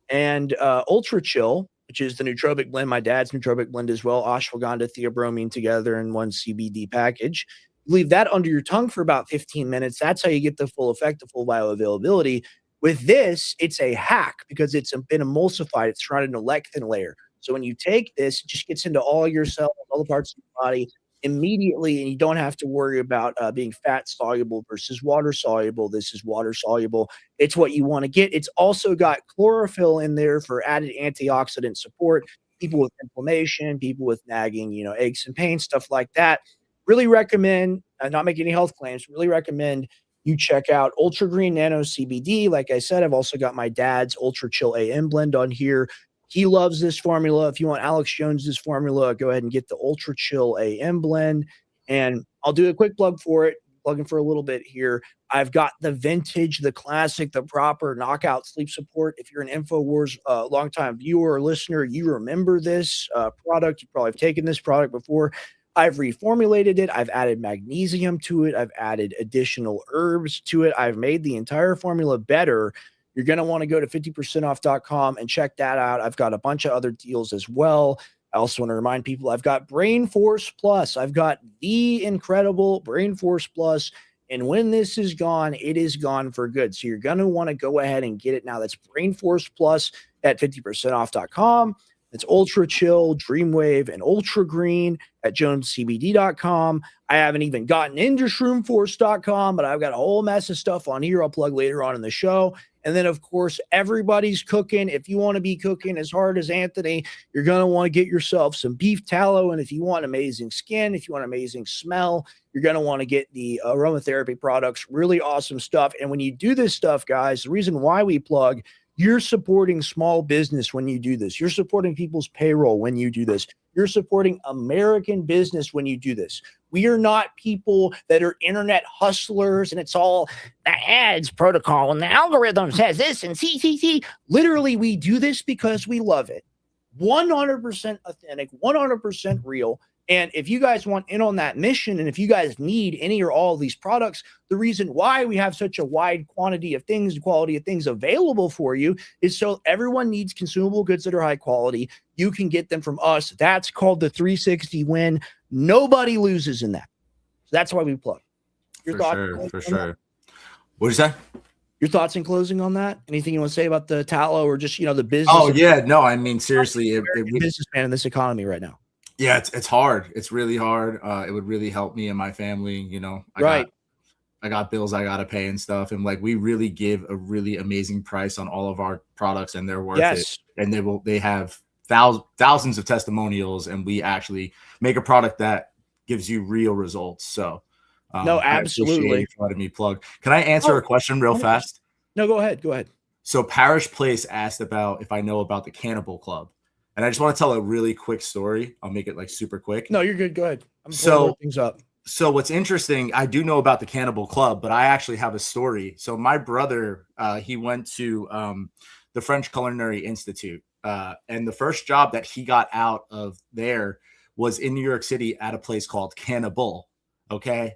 and Ultra Chill, which is the nootropic blend, my dad's nootropic blend as well, ashwagandha, theobromine together in one CBD package. Leave that under your tongue for about 15 minutes. That's how you get the full effect, the full bioavailability. With this, it's a hack because it's been emulsified. It's surrounded in a lectin layer. So when you take this, it just gets into all your cells, all the parts of your body immediately, and you don't have to worry about being fat soluble versus water soluble. This is water soluble. It's what you want to get. It's also got chlorophyll in there for added antioxidant support. People with inflammation, people with nagging, aches and pains, stuff like that. Really recommend, not making any health claims, really recommend you check out Ultra Green Nano CBD. Like I said, I've also got my dad's Ultra Chill AM blend on here. He loves this formula. If you want Alex Jones's formula, go ahead and get the Ultra Chill AM blend. And I'll do a quick plug for it, plugging for a little bit here. I've got the vintage, the classic, the proper knockout sleep support. If you're an InfoWars longtime viewer or listener, you remember this product. You probably have taken this product before. I've reformulated it. I've added magnesium to it. I've added additional herbs to it. I've made the entire formula better. You're going to want to go to 50percentoff.com and check that out. I've got a bunch of other deals as well. I also want to remind people I've got Brain Force Plus. I've got the incredible Brain Force Plus. And when this is gone, it is gone for good. So you're going to want to go ahead and get it now. That's Brain Force Plus at 50percentoff.com. It's Ultra Chill, Dreamwave, and Ultra Green at jonescbd.com. I haven't even gotten into shroomforce.com, but I've got a whole mess of stuff on here I'll plug later on in the show. And then, of course, everybody's cooking. If you want to be cooking as hard as Anthony, you're going to want to get yourself some beef tallow. And if you want amazing skin, if you want amazing smell, you're going to want to get the aromatherapy products. Really awesome stuff. And when you do this stuff, guys, the reason why we plug, you're supporting small business when you do this. You're supporting people's payroll when you do this. You're supporting American business when you do this. We are not people that are internet hustlers and it's all the ads protocol and the algorithm says this and see. Literally, we do this because we love it. 100% authentic, 100% real. And if you guys want in on that mission, and if you guys need any or all of these products, the reason why we have such a wide quantity of things, quality of things available for you is so everyone needs consumable goods that are high quality. You can get them from us. That's called the 360 win. Nobody loses in that. So that's why we plug. Your thoughts? For sure. What did you say? Your thoughts in closing on that? Anything you want to say about the tallow or just, the business? Oh, yeah. No, I mean, seriously. Businessman in this economy right now. Yeah, it's hard. It's really hard. It would really help me and my family. I got bills I gotta pay and stuff, and we really give a really amazing price on all of our products, and they're worth it. And they have thousands of testimonials, and we actually make a product that gives you real results. So, no, absolutely. Letting me plug. Can I answer a question real fast? No, go ahead. So, Parish Place asked about if I know about the Cannibal Club. And I just want to tell a really quick story. I'll make it super quick. No, you're good. Go ahead. I'm pulling things up. So what's interesting, I do know about the Cannibal Club, but I actually have a story. So my brother, he went to the French Culinary Institute. And the first job that he got out of there was in New York City at a place called Cannibal. Okay.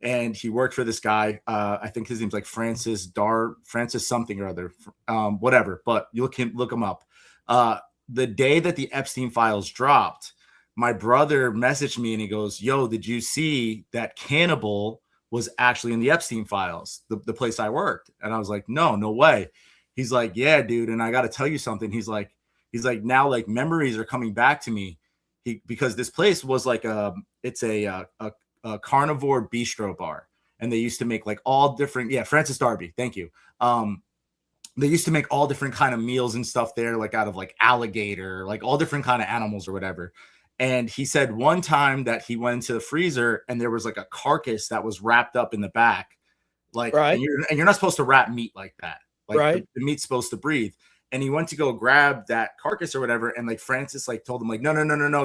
And he worked for this guy. I think his name's Francis something or other, whatever, but you look him up. The day that the Epstein files dropped, my brother messaged me and he goes, "Yo, did you see that Cannibal was actually in the Epstein files, the place I worked?" And I was like, no way. He's like, "Yeah, dude. And I got to tell you something." He's like, now memories are coming back to me. Because this place was it's a carnivore bistro bar. and they used to make like all different. Yeah, Francis Darby. Thank you. They used to make all different kind of meals and stuff there, like out of like alligator, like all different kind of animals or whatever. And he said one time that he went into the freezer and there was like a carcass that was wrapped up in the back, like, Right. and you're not supposed to wrap meat like that. Like Right. the meat's supposed to breathe. And he went to go grab that carcass or whatever, and like Francis like told him like, no,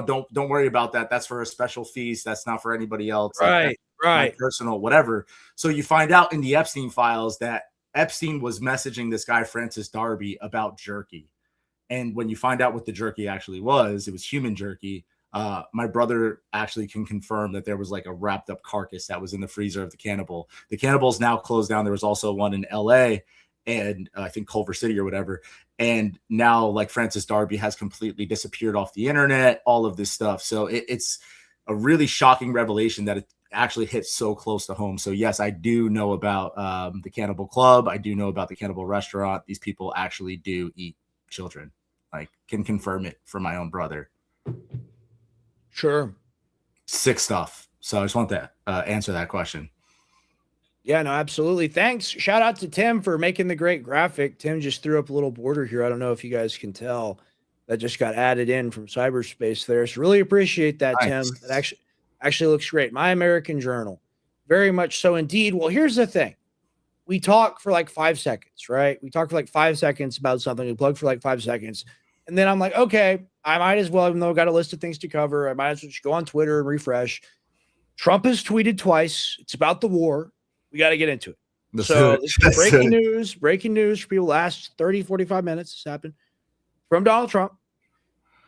don't worry about that. That's for a special feast. That's not for anybody else. Like, Right. Right. my personal whatever. So you find out in the Epstein files that Epstein was messaging this guy Francis Darby about jerky, and when you find out what the jerky actually was, it was human jerky. My brother actually can confirm that there was like a wrapped up carcass that was in the freezer of the cannibal. The cannibal's now closed down. There was also one in LA and I think Culver City or whatever. And now like Francis Darby has completely disappeared off the internet, all of this stuff. So it's a really shocking revelation that it actually hits so close to home. So yes, I do know about the Cannibal Club. I do know about the Cannibal Restaurant. These people actually do eat children. Like, can confirm it from my own brother. Sure. Sick stuff. So I just want to answer that question. Yeah, no, absolutely. Thanks. Shout out to Tim for making the great graphic. Tim just threw up a little border here. I don't know if you guys can tell. That just got added in from cyberspace there. So really appreciate that, Nice. Tim. That actually looks great. My American Journal. Very much so indeed. Well, here's the thing. We talk for like 5 seconds, right? We talk for like 5 seconds about something. We plug for like 5 seconds. And then I'm like, okay, I might as well, even though I've got a list of things to cover, I might as well just go on Twitter and refresh. Trump has tweeted twice. It's about the war. We got to get into it. So this is breaking news for people last 30, 45 minutes. This happened from Donald Trump.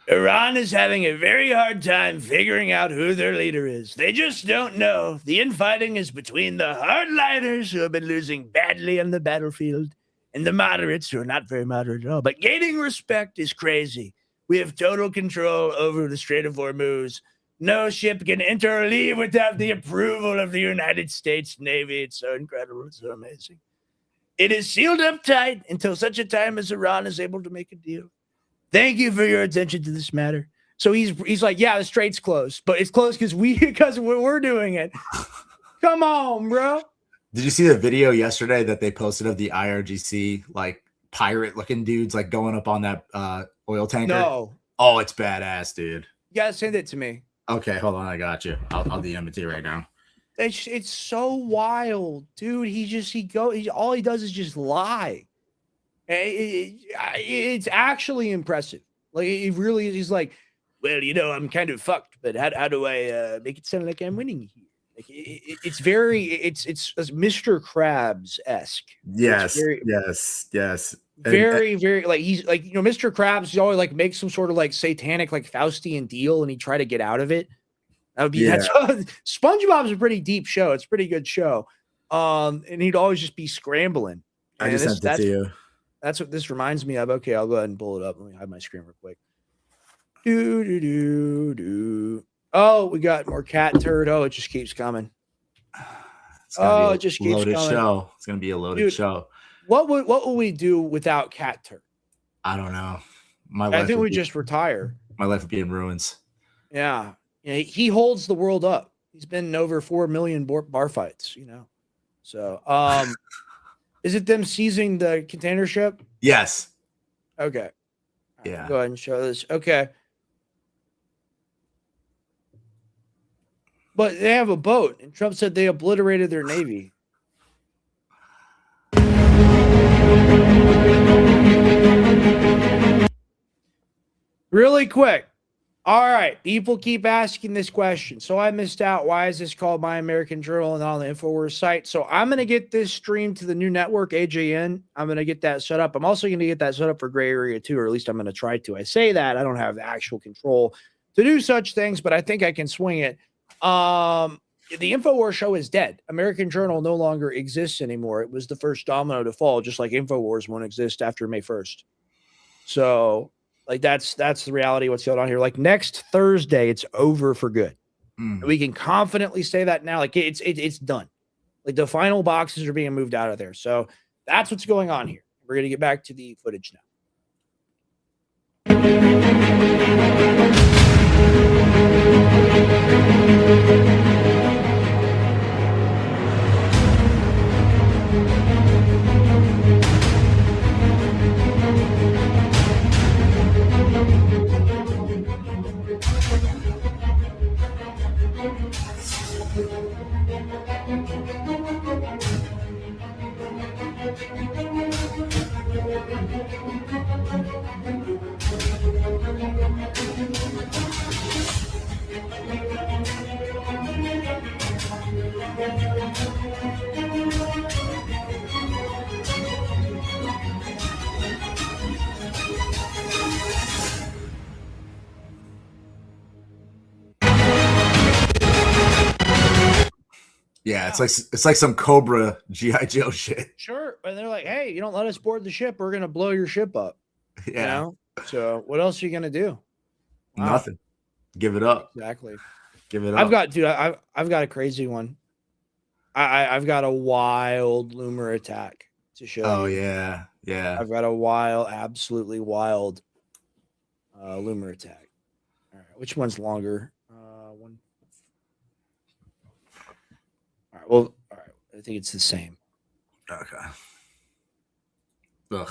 Iran is having a very hard time figuring out who their leader is. They just don't know. The infighting is between the hardliners who have been losing badly on the battlefield and the moderates who are not very moderate at all. But gaining respect is crazy. We have total control over the Strait of Hormuz. No ship can enter or leave without the approval of the United States Navy. It's so incredible. It's so amazing. It is sealed up tight until such a time as Iran is able to make a deal. Thank you for your attention to this matter. So he's like, yeah, the strait's closed, but it's closed because we're doing it. Come on, bro. Did you see the video yesterday that they posted of the IRGC like pirate looking dudes like going up on that oil tanker? No. Oh, it's badass, dude. You gotta send it to me. Okay, hold on, I got you. I'll DM it to you right now. It's so wild, dude. All he does is just lie. It's actually impressive. Like it really is. He's like, well, I'm kind of fucked, but how do I make it sound like I'm winning here? Like it's Mr. Krabs-esque. Yes, very, yes. Very, very like he's like Mr. Krabs. He always like makes some sort of like satanic like Faustian deal, and he try to get out of it. That would be that's SpongeBob's a pretty deep show. It's a pretty good show. And he'd always just be scrambling. I just sent it to you. That's what this reminds me of. Okay, I'll go ahead and pull it up. Let me hide my screen real quick. Oh, we got more cat turd. Oh, it just keeps coming. It just keeps coming. Show. It's gonna be a loaded show. What will we do without cat turd? I don't know. I think we just retire. My life would be in ruins. Yeah. He holds the world up. He's been in over 4 million bar fights, So, is it them seizing the container ship? Yes. Okay. Yeah. Go ahead and show this. Okay. But they have a boat, and Trump said they obliterated their navy. Really quick. All right. People keep asking this question. So I missed out. Why is this called My American Journal and on the InfoWars site? So I'm going to get this streamed to the new network, AJN. I'm going to get that set up. I'm also going to get that set up for Gray Area too, or at least I'm going to try to. I say that. I don't have the actual control to do such things, but I think I can swing it. The InfoWars show is dead. American Journal no longer exists anymore. It was the first domino to fall, just like InfoWars won't exist after May 1st. So like that's the reality of what's going on here. Like next Thursday, it's over for good. We can confidently say that now. Like it's done. Like the final boxes are being moved out of there. So that's what's going on here. We're gonna get back to the footage now. Yeah, it's like some Cobra G.I. Joe shit. Sure. And they're like, hey, you don't let us board the ship, we're gonna blow your ship up. Yeah. You know? So what else are you gonna do? Wow. Nothing. Give it up. Exactly. Give it up. I've got a crazy one. I've got a wild loomer attack to show. Oh you. yeah. Yeah. I've got a wild, absolutely wild loomer attack. All right, which one's longer? One. All right. Well, all right. I think it's the same. Okay. Ugh.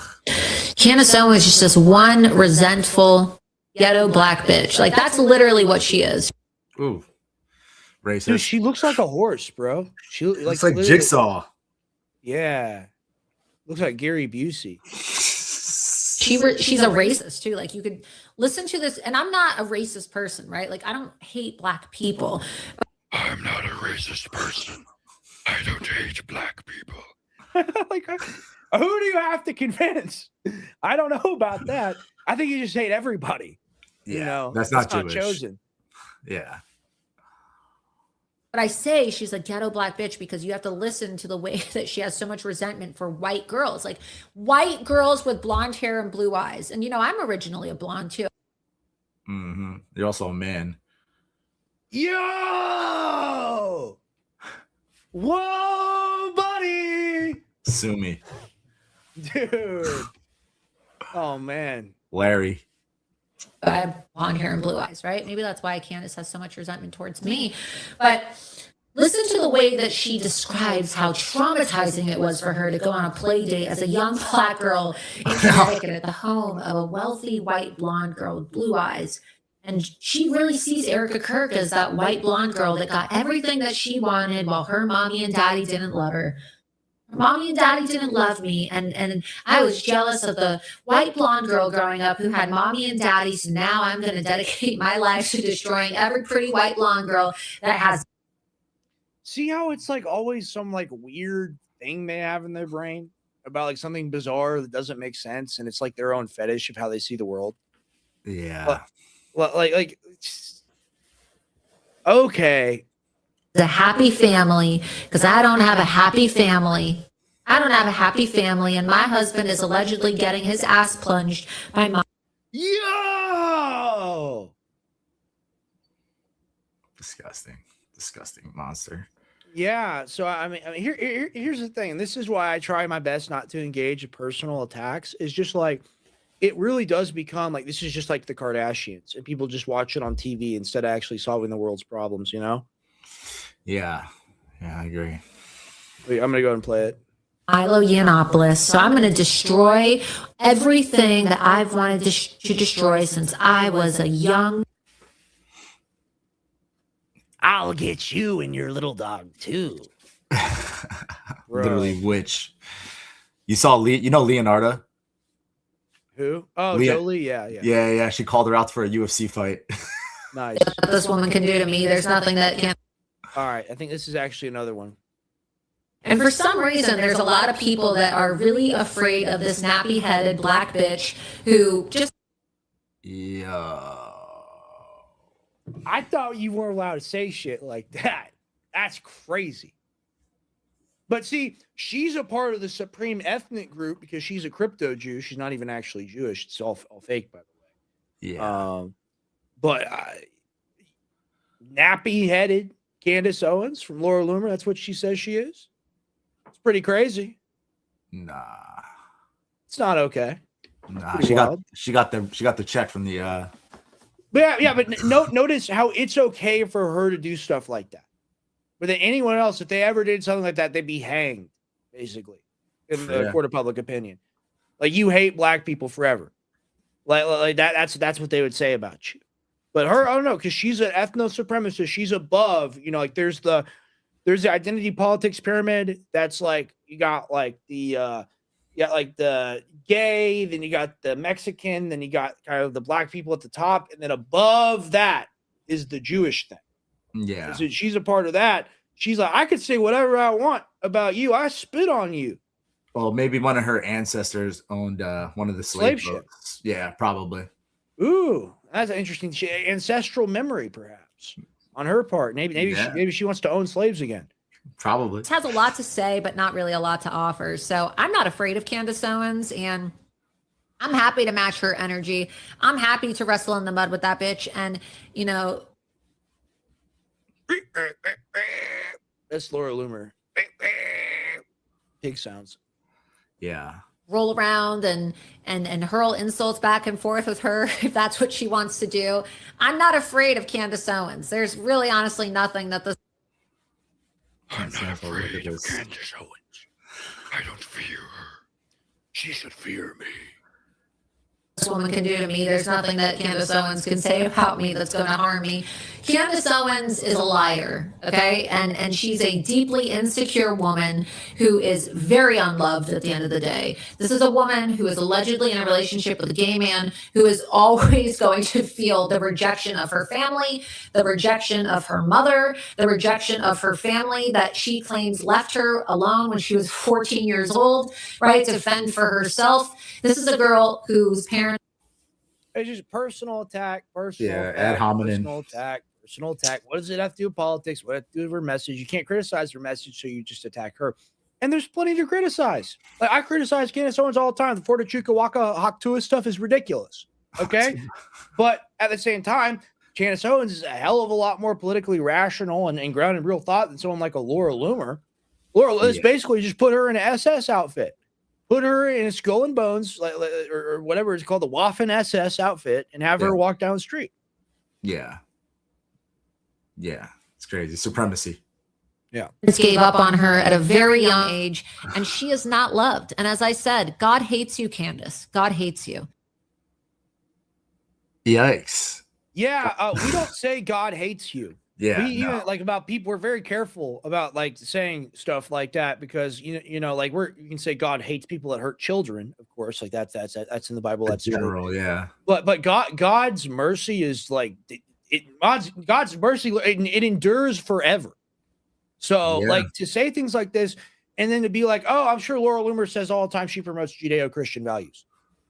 Candace Owens is just this one resentful ghetto black bitch. Like that's literally what she is. Ooh. Racist. Dude, she looks like a horse, bro. She looks like Jigsaw. Yeah. Looks like Gary Busey. She's a racist too. Like you could listen to this, and I'm not a racist person, right? Like I don't hate black people. I'm not a racist person. I don't hate black people. Like, who do you have to convince? I don't know about that. I think you just hate everybody. Yeah, you know, that's not Jewish. Chosen. Yeah. But I say she's a ghetto black bitch because you have to listen to the way that she has so much resentment for white girls, like white girls with blonde hair and blue eyes. And you know, I'm originally a blonde too. Mm-hmm. You're also a man. Yo! Whoa, buddy! Sue me. Dude. Oh, man. Larry. I have blonde hair and blue eyes, right? Maybe that's why Candace has so much resentment towards me. But listen to the way that she describes how traumatizing it was for her to go on a play date as a young black girl in Connecticut at the home of a wealthy white blonde girl with blue eyes. And she really sees Erica Kirk as that white blonde girl that got everything that she wanted while her mommy and daddy didn't love her. Mommy and daddy didn't love me, and I was jealous of the white blonde girl growing up who had mommy and daddies. And now I'm going to dedicate my life to destroying every pretty white blonde girl that has. See how it's like always some like weird thing they have in their brain about like something bizarre that doesn't make sense, and it's like their own fetish of how they see the world. Yeah. Well, like okay. A happy family, because I don't have a happy family. I don't have a happy family, and my husband is allegedly getting his ass plunged by my. Yo! Disgusting monster. Yeah. So I mean, here's the thing. And this is why I try my best not to engage in personal attacks. Is just like it really does become like this is just like the Kardashians, and people just watch it on TV instead of actually solving the world's problems. You know. Yeah, I agree. Wait, I'm gonna go and play it. Milo Yiannopoulos. So I'm going to destroy everything that I've wanted to destroy since I was a young. I'll get you and your little dog too. Literally, which you saw? Leonardo. Who? Oh, Jolie. Yeah. She called her out for a UFC fight. Nice. What this woman can do to me. There's nothing that can. All right, I think this is actually another one. And for some reason, there's a lot of people that are really afraid of this nappy-headed black bitch who just. Yeah. I thought you weren't allowed to say shit like that. That's crazy. But see, she's a part of the supreme ethnic group because she's a crypto Jew. She's not even actually Jewish. It's all fake, by the way. Yeah. But nappy-headed Candace Owens from Laura Loomer, that's what she says she is. It's pretty crazy. Nah. It's not okay. Nah, she got the check from the But but notice how it's okay for her to do stuff like that. But then anyone else, if they ever did something like that, they'd be hanged. basically, in the court of public opinion. Like, you hate black people forever. Like that. That's what they would say about you. But her, I don't know, because she's an ethno supremacist. She's above, like there's the identity politics pyramid. That's like, you got like the gay, then you got the Mexican, then you got kind of the black people at the top, and then above that is the Jewish thing. Yeah. So she's a part of that. She's like, I could say whatever I want about you. I spit on you. Well, maybe one of her ancestors owned one of the slave boats. Yeah, probably. Ooh, that's an interesting ancestral memory, perhaps, on her part. Maybe she wants to own slaves again. Probably. Has a lot to say, but not really a lot to offer. So I'm not afraid of Candace Owens, and I'm happy to match her energy. I'm happy to wrestle in the mud with that bitch. And, that's Laura Loomer. Pig sounds. Yeah. Roll around and hurl insults back and forth with her if that's what she wants to do. I'm not afraid of Candace Owens. There's really honestly nothing that this. I'm not afraid of Candace Owens. I don't fear her. She should fear me. This woman can do to me. There's nothing that Candace Owens can say about me that's going to harm me. Candace Owens is a liar, okay? And she's a deeply insecure woman who is very unloved at the end of the day. This is a woman who is allegedly in a relationship with a gay man who is always going to feel the rejection of her family, the rejection of her mother, the rejection of her family that she claims left her alone when she was 14 years old, right, to fend for herself. This is a girl whose parents. It's just personal attack. Ad hominem. Personal attack. What does it have to do with politics? What does it have to do with her message? You can't criticize her message, so you just attack her. And there's plenty to criticize. Like, I criticize Candace Owens all the time. The Florida Chukwaka Haktua stuff is ridiculous. Okay? But at the same time, Candace Owens is a hell of a lot more politically rational and grounded in real thought than someone like a Laura Loomer. Let's basically just put her in an SS outfit. Put her in a skull and bones, or whatever it's called, the Waffen SS outfit, and have her walk down the street. Yeah. Yeah. It's crazy. Supremacy. Yeah. Gave up on her at a very young age, and she is not loved. And as I said, God hates you, Candace. God hates you. Yikes. Yeah. We don't say God hates you. Yeah. Even like about people, we're very careful about like saying stuff like that because you can say God hates people that hurt children, of course, like that's in the Bible. That's general, true. Yeah. But God's mercy is like God's mercy, it endures forever. So like to say things like this and then to be like, oh, I'm sure Laura Loomer says all the time she promotes Judeo-Christian values.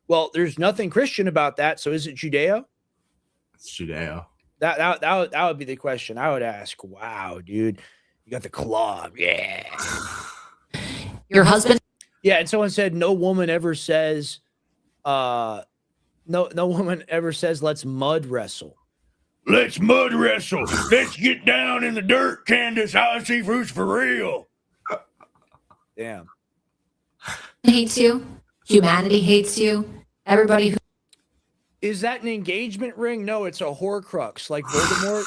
Well, there's nothing Christian about that. So is it Judeo? It's Judeo. That would be the question I would ask. Wow, dude, you got the club, yeah. Your husband, yeah. And someone said no woman ever says, no woman ever says let's mud wrestle. Let's mud wrestle. Let's get down in the dirt, Candace. I see fruits for real. Damn. Hates you. Humanity hates you. Everybody who. Is that an engagement ring? No, it's a Horcrux, like Voldemort.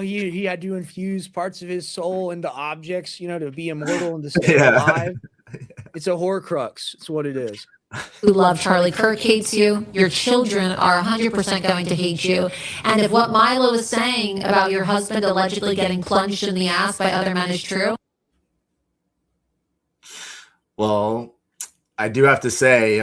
He had to infuse parts of his soul into objects, to be immortal and to stay alive. It's a Horcrux. It's what it is. Who love Charlie Kirk hates you. Your children are 100% going to hate you. And if what Milo is saying about your husband allegedly getting plunged in the ass by other men is true. Well, I do have to say,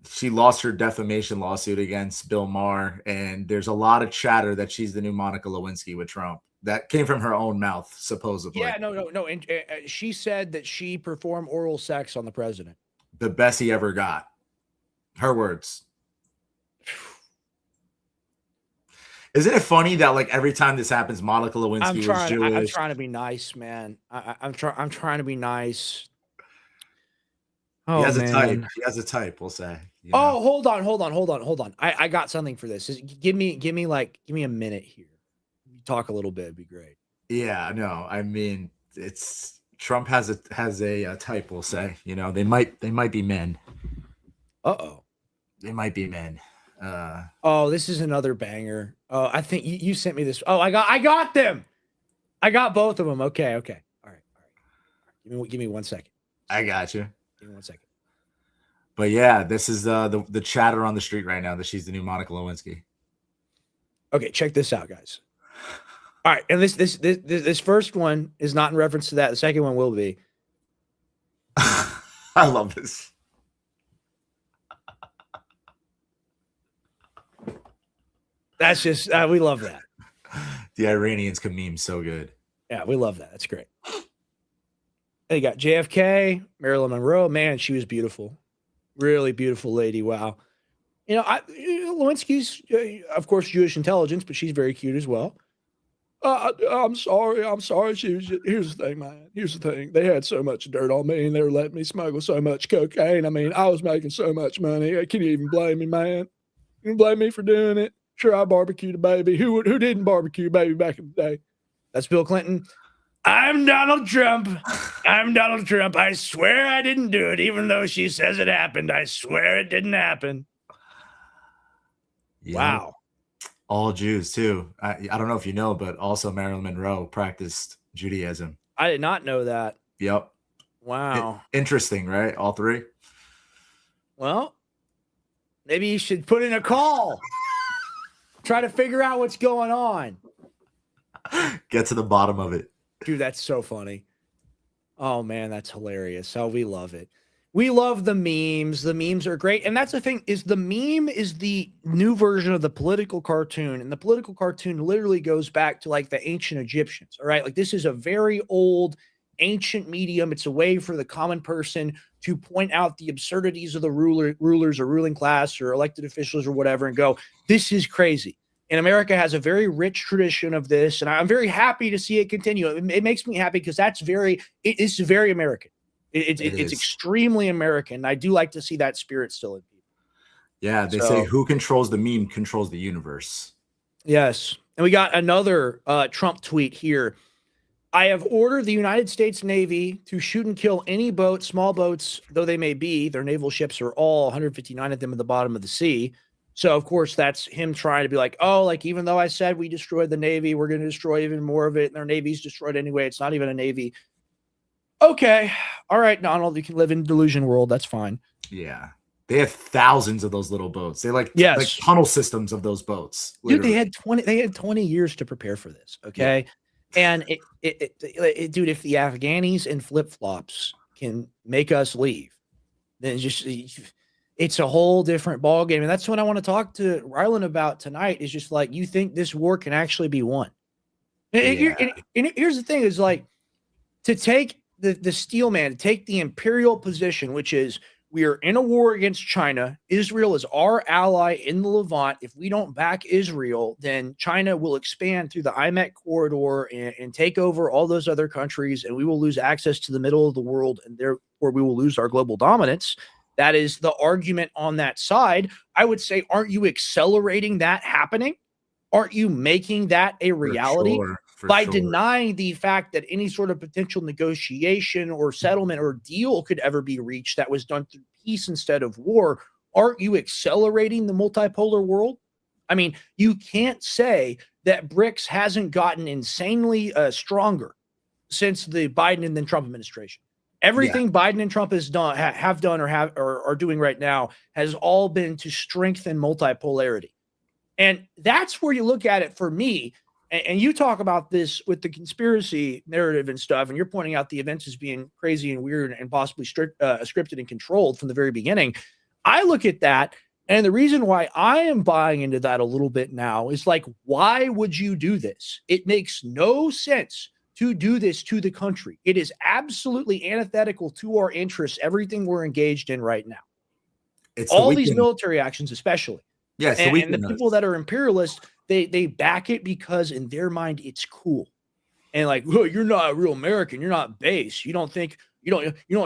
she lost her defamation lawsuit against Bill Maher, and there's a lot of chatter that she's the new Monica Lewinsky with Trump. That came from her own mouth, supposedly. Yeah, no. And she said that she performed oral sex on the president. The best he ever got. Her words. Isn't it funny that like every time this happens, Monica Lewinsky was Jewish? I'm trying to be nice, man. I'm trying to be nice. Oh, he has a type. He has a type, we'll say. Oh, hold on. I got something for this. Give me a minute here. Talk a little bit, it'd be great. Yeah, no, I mean, it's Trump has a type, we'll say. They might be men. Uh-oh. They might be men. This is another banger. I think you sent me this. Oh, I got them. I got both of them. Okay. All right. Give me 1 second. I got you. Give me 1 second. But yeah, this is the chatter on the street right now that she's the new Monica Lewinsky. Okay, check this out, guys. All right, and this first one is not in reference to that. The second one will be. I love this. That's just we love that. The Iranians can meme so good. Yeah, we love that. That's great. And you got JFK, Marilyn Monroe. Man, she was beautiful. Really beautiful lady. Wow. Lewinsky's, of course, Jewish intelligence, but she's very cute as well. I'm sorry. Here's the thing, man. Here's the thing. They had so much dirt on me, and they were letting me smuggle so much cocaine. I mean, I was making so much money. Can you even blame me, man? You can blame me for doing it? Sure, I barbecued a baby. Who didn't barbecue a baby back in the day? That's Bill Clinton. I'm Donald Trump. I swear I didn't do it, even though she says it happened. I swear it didn't happen. Yeah. Wow. All Jews too. I don't know if you know, but also Marilyn Monroe practiced Judaism. I did not know that. Yep. Wow. Interesting, right? All three. Well, maybe you should put in a call. Try to figure out what's going on. Get to the bottom of it. Dude, that's so funny. Oh, man, that's hilarious. Oh, we love it. We love the memes. The memes are great. And that's the thing, is the meme is the new version of the political cartoon. And the political cartoon literally goes back to like the ancient Egyptians. All right. Like this is a very old ancient medium. It's a way for the common person to point out the absurdities of the rulers or ruling class or elected officials or whatever and go, this is crazy. And America has a very rich tradition of this. And I'm very happy to see it continue. It makes me happy because it's very American. It's extremely American. I do like to see that spirit still in people. Yeah, they say who controls the meme controls the universe. Yes. And we got another Trump tweet here. I have ordered the United States Navy to shoot and kill any boat, small boats, though they may be. Their naval ships are all 159 of them at the bottom of the sea. So, of course, that's him trying to be like, oh, like, even though I said we destroyed the Navy, we're going to destroy even more of it. And their Navy's destroyed anyway. It's not even a Navy. Okay. All right, Donald, you can live in delusion world. That's fine. Yeah. They have thousands of those little boats. They like tunnel systems of those boats. Literally. Dude, they had 20 years to prepare for this. Okay. Yeah. And dude, if the Afghanis and flip-flops can make us leave, then it's a whole different ballgame. And that's what I want to talk to Rylan about tonight is just like, you think this war can actually be won. And here's the thing is like to take the steel man, to take the imperial position, which is we are in a war against China. Israel is our ally in the Levant. If we don't back Israel, then China will expand through the IMEC corridor and take over all those other countries, and we will lose access to the middle of the world, and therefore we will lose our global dominance. That is the argument on that side. I would say, aren't you accelerating that happening? Aren't you making that a reality by denying the fact that any sort of potential negotiation or settlement or deal could ever be reached that was done through peace instead of war? Aren't you accelerating the multipolar world? I mean, you can't say that BRICS hasn't gotten insanely stronger since the Biden and then Trump administration. Everything Biden and Trump have done or are doing right now has all been to strengthen multipolarity. And that's where you look at it for me. And you talk about this with the conspiracy narrative and stuff, and you're pointing out the events as being crazy and weird and possibly scripted and controlled from the very beginning. I look at that, and the reason why I am buying into that a little bit now is like, why would you do this? It makes no sense to do this to the country. It is absolutely antithetical to our interests, everything we're engaged in right now. It's all these military actions, especially. Yes, and the people that are imperialists, they back it because in their mind it's cool, and like, oh, you're not a real American, you're not base, you don't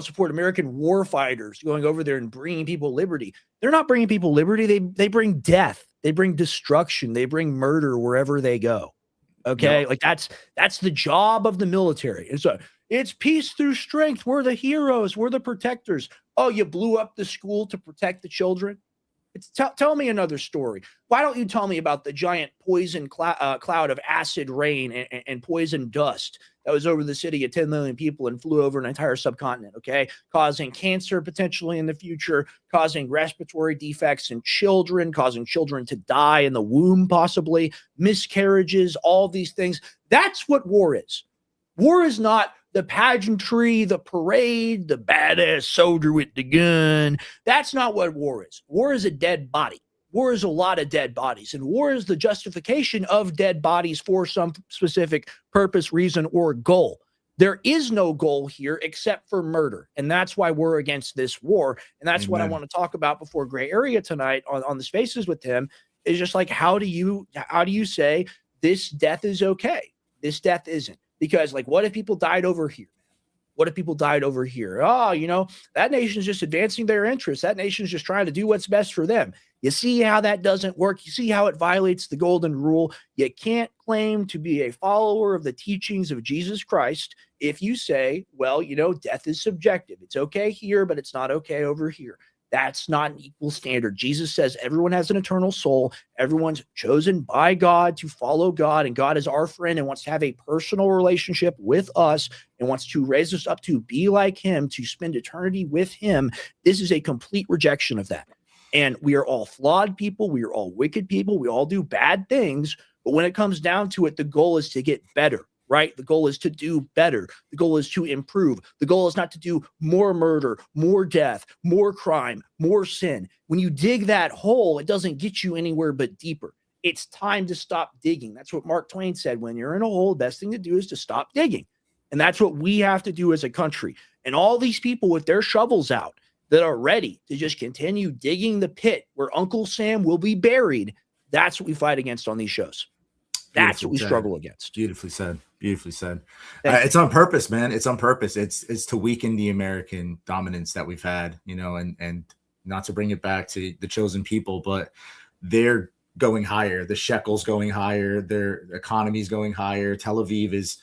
support American war fighters going over there and bringing people liberty. They're not bringing people liberty. They bring death, they bring destruction, they bring murder wherever they go. Okay, like that's the job of the military. And so it's peace through strength. We're the heroes. We're the protectors. Oh, you blew up the school to protect the children. Tell me another story. Why don't you tell me about the giant poison cloud of acid rain and poison dust that was over the city of 10 million people and flew over an entire subcontinent, okay? Causing cancer potentially in the future, causing respiratory defects in children, causing children to die in the womb possibly, miscarriages, all these things. That's what war is. War is not the pageantry, the parade, the badass soldier with the gun. That's not what war is. War is a dead body. War is a lot of dead bodies, and war is the justification of dead bodies for some specific purpose, reason, or goal. There is no goal here except for murder, and that's why we're against this war. And that's what I want to talk about before Gray Area tonight on the Spaces with him, is just like, how do you say this death is okay? This death isn't. Because, like, what if people died over here? What if people died over here? Oh, you know, that nation's just advancing their interests. That nation's just trying to do what's best for them. You see how that doesn't work? You see how it violates the golden rule? You can't claim to be a follower of the teachings of Jesus Christ if you say, well, you know, death is subjective. It's okay here, but it's not okay over here. That's not an equal standard. Jesus says everyone has an eternal soul. Everyone's chosen by God to follow God, and God is our friend and wants to have a personal relationship with us and wants to raise us up to be like him, to spend eternity with him. This is a complete rejection of that. And we are all flawed people. We are all wicked people. We all do bad things. But when it comes down to it, the goal is to get better. Right? The goal is to do better. The goal is to improve. The goal is not to do more murder, more death, more crime, more sin. When you dig that hole, it doesn't get you anywhere but deeper. It's time to stop digging. That's what Mark Twain said. When you're in a hole, the best thing to do is to stop digging. And that's what we have to do as a country. And all these people with their shovels out that are ready to just continue digging the pit where Uncle Sam will be buried, that's what we fight against on these shows. That's what we struggle against. Beautifully said. Beautifully said. It's on purpose, man. It's on purpose. It's to weaken the American dominance that we've had, you know, and not to bring it back to the chosen people, but they're going higher. The shekel's going higher. Their economy's going higher. Tel Aviv is,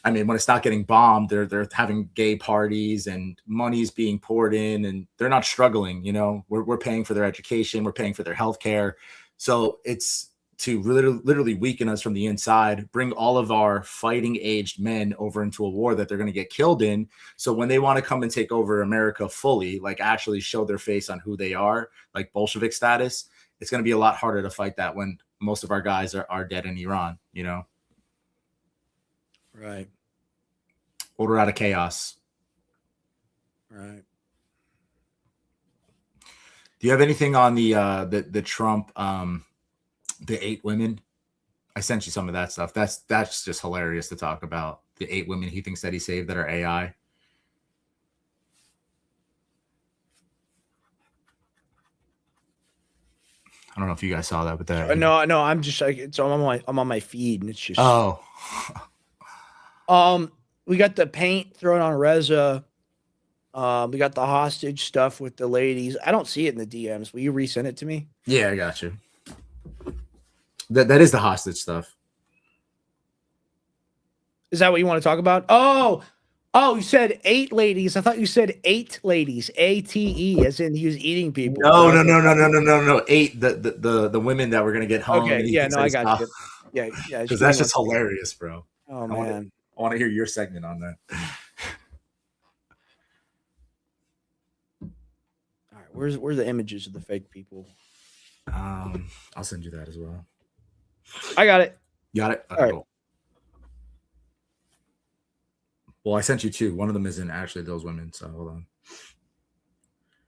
I mean, when it's not getting bombed, they're having gay parties and money's being poured in, and they're not struggling. You know, we're paying for their education. We're paying for their healthcare. So it's to literally weaken us from the inside, bring all of our fighting aged men over into a war that they're going to get killed in. So when they want to come and take over America fully, like actually show their face on who they are, like Bolshevik status, it's going to be a lot harder to fight that when most of our guys are dead in Iran, you know? Right. Order out of chaos. Right. Do you have anything on the Trump, the 8 women? I sent you some of that stuff. That's just hilarious to talk about. The 8 women he thinks that he saved that are AI. I don't know if you guys saw that, but that no, I'm just like, I'm on my feed, and it's just we got the paint thrown on Reza. We got the hostage stuff with the ladies. I don't see it in the DMs. Will you resend it to me? Yeah, I got you. That is the hostage stuff. Is that what you want to talk about? Oh, you said 8 ladies. I thought you said 8 ladies. ATE, as in he was eating people. No. 8. The women that were gonna get hung. Okay, yeah, no, I got you. Yeah. Because that's just hilarious, bro. Oh man, I want to hear your segment on that. All right, where's the images of the fake people? I'll send you that as well. I got it. You got it? Okay, all right. Cool. Well, I sent you 2. One of them isn't actually those women, so hold on.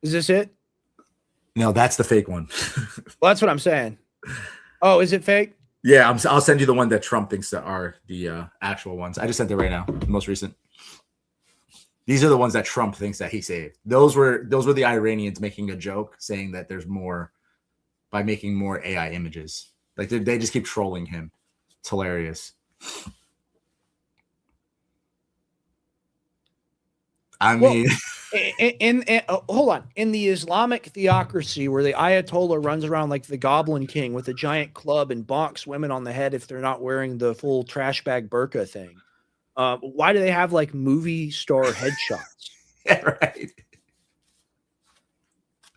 Is this it? No, that's the fake one. Well, that's what I'm saying. Oh, is it fake? Yeah, I'll send you the one that Trump thinks that are the actual ones. I just sent it right now, the most recent. These are the ones that Trump thinks that he saved. Those were the Iranians making a joke, saying that there's more by making more AI images. Like they just keep trolling him. It's hilarious. I mean, hold on. In the Islamic theocracy, where the Ayatollah runs around like the Goblin King with a giant club and bonks women on the head if they're not wearing the full trash bag burqa thing, why do they have like movie star headshots? Yeah, right.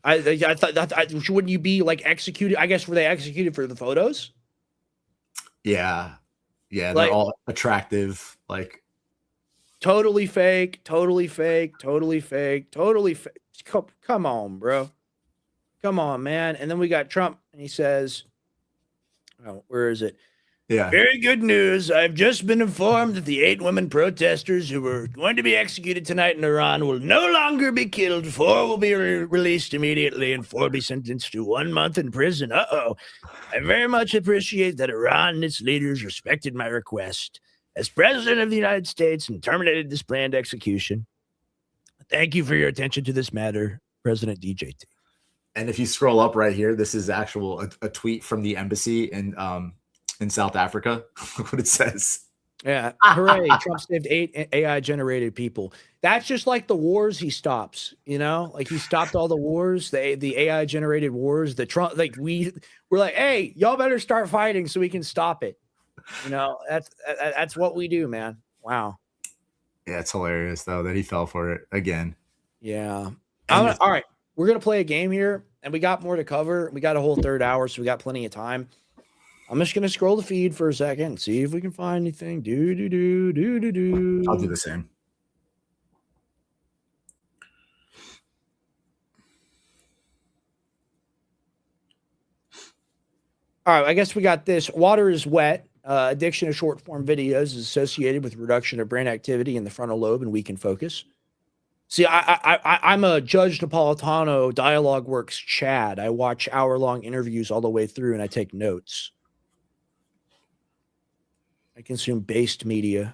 I thought that wouldn't you be like executed? I guess were they executed for the photos? Yeah, they're Like- all attractive. Like, Totally fake, totally fake, totally fake, totally fake. Come on, bro. Come on, man. And then we got Trump, and he says, oh, where is it? yeah, Very good news. I've just been informed that the 8 women protesters who were going to be executed tonight in Iran will no longer be killed. 4 will be released immediately, and 4 will be sentenced to 1 month in prison. Uh-oh. I very much appreciate that Iran and its leaders respected my request as president of the United States and terminated this planned execution. Thank you for your attention to this matter, President DJT. and if you scroll up right here, this is a tweet from the embassy in South Africa. Look what it says. Yeah, hooray! Trump saved 8 AI-generated people. That's just like the wars he stops. You know, like he stopped all the wars, the AI-generated wars. The Trump, like we're like, hey, y'all better start fighting so we can stop it. You know, that's what we do, man. Wow. Yeah, it's hilarious though that he fell for it again. Yeah. All right, we're gonna play a game here, and we got more to cover. We got a whole 3rd hour, so we got plenty of time. I'm just gonna scroll the feed for a second and see if we can find anything. I'll do the same. All right, I guess we got this. Water is wet. Addiction to short form videos is associated with reduction of brain activity in the frontal lobe and weakened focus. See, I'm a Judge Napolitano Dialogue Works Chad. I watch hour-long interviews all the way through, and I take notes. I consume based media,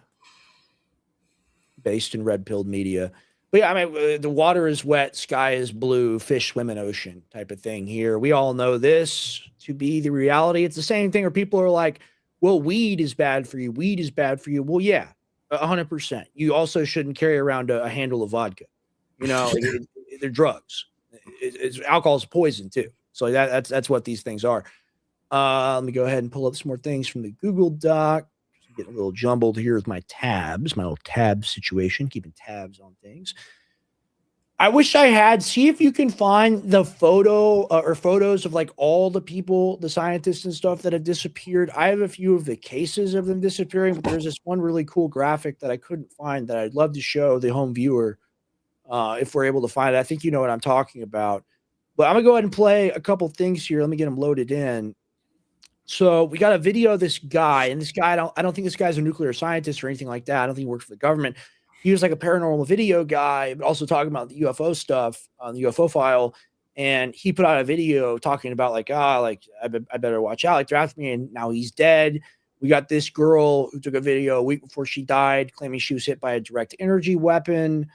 based and red-pilled media. But yeah, I mean, the water is wet, sky is blue, fish swim in ocean type of thing here. We all know this to be the reality. It's the same thing where people are like, well, weed is bad for you. Weed is bad for you. Well, yeah, 100%. You also shouldn't carry around a handle of vodka. You know, they're drugs. Alcohol is poison too. So that's what these things are. Let me go ahead and pull up some more things from the Google Doc. I'm getting a little jumbled here with my tabs, my little tab situation, keeping tabs on things. I wish I had. See if you can find the photo or photos of like all the people, the scientists and stuff that have disappeared. I have a few of the cases of them disappearing, but there's this one really cool graphic that I couldn't find that I'd love to show the home viewer if we're able to find it. I think you know what I'm talking about. But I'm going to go ahead and play a couple things here. Let me get them loaded in. So we got a video of this guy, and this guy, I don't think this guy's a nuclear scientist or anything like that. I don't think he works for the government. He was like a paranormal video guy, but also talking about the UFO stuff on the UFO file. And he put out a video talking about like, I better watch out. Like they're after me, and now he's dead. We got this girl who took a video a week before she died, claiming she was hit by a direct energy weapon.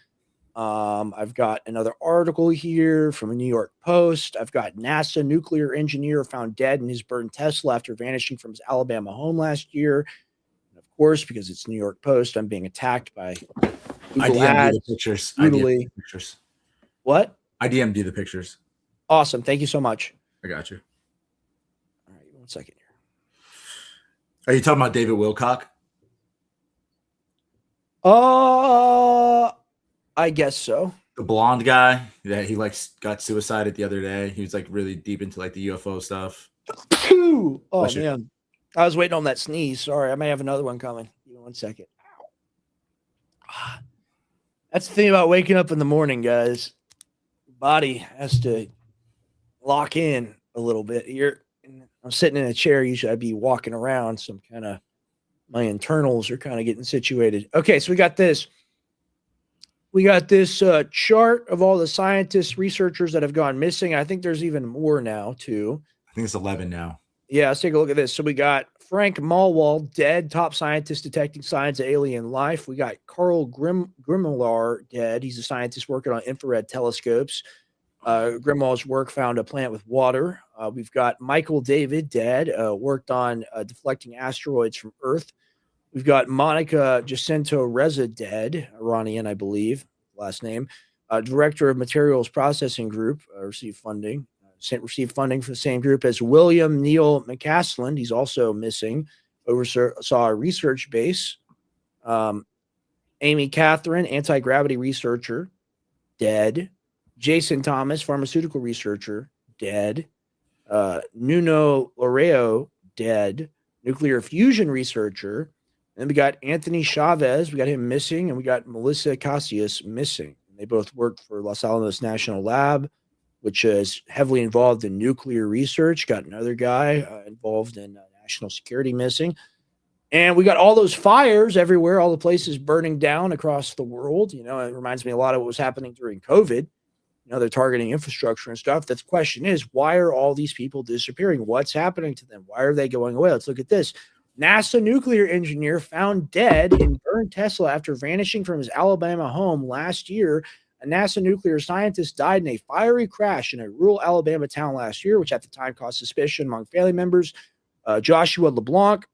I've got another article here from a New York Post. I've got NASA nuclear engineer found dead in his burned Tesla after vanishing from his Alabama home last year. And of course, because it's New York Post, I'm being attacked by Google ads. The pictures. Brutally. Pictures. What? I DM'd you the pictures. Awesome. Thank you so much. I got you. All right, 1 second here. Are you talking about David Wilcock? I guess so. The blonde guy that he like got suicided the other day. He was like really deep into like the UFO stuff. Oh Bless you. man, I was waiting on that sneeze. Sorry, I may have another one coming. Give me 1 second. Ow. That's the thing about waking up in the morning, guys. Body has to lock in a little bit. I'm sitting in a chair. Usually I'd be walking around. So my internals are kind of getting situated. Okay, so we got this. We got this chart of all the scientists, researchers that have gone missing. I think there's even more now, too. I think it's 11 now. Yeah, let's take a look at this. So we got Frank Malwall, dead, top scientist detecting signs of alien life. We got Carl Grimlar, dead. He's a scientist working on infrared telescopes. Grimwall's work found a planet with water. We've got Michael David, dead, worked on deflecting asteroids from Earth. We've got Monica Jacinto Reza, dead, Iranian, I believe, last name. Director of Materials Processing Group, received funding. Received funding from the same group as William Neil McCaslin. He's also missing. Oversaw a research base. Amy Catherine, anti-gravity researcher, dead. Jason Thomas, pharmaceutical researcher, dead. Nuno Loreo, dead. Nuclear fusion researcher. And we got Anthony Chavez. We got him missing. And we got Melissa Casillas missing. They both worked for Los Alamos National Lab, which is heavily involved in nuclear research. Got another guy involved in national security missing. And we got all those fires everywhere, all the places burning down across the world. You know, it reminds me a lot of what was happening during COVID. You know, they're targeting infrastructure and stuff. The question is, why are all these people disappearing? What's happening to them? Why are they going away? Let's look at this. NASA nuclear engineer found dead in burned Tesla after vanishing from his Alabama home last year. A NASA nuclear scientist died in a fiery crash in a rural Alabama town last year, which at the time caused suspicion among family members. Joshua LeBlanc,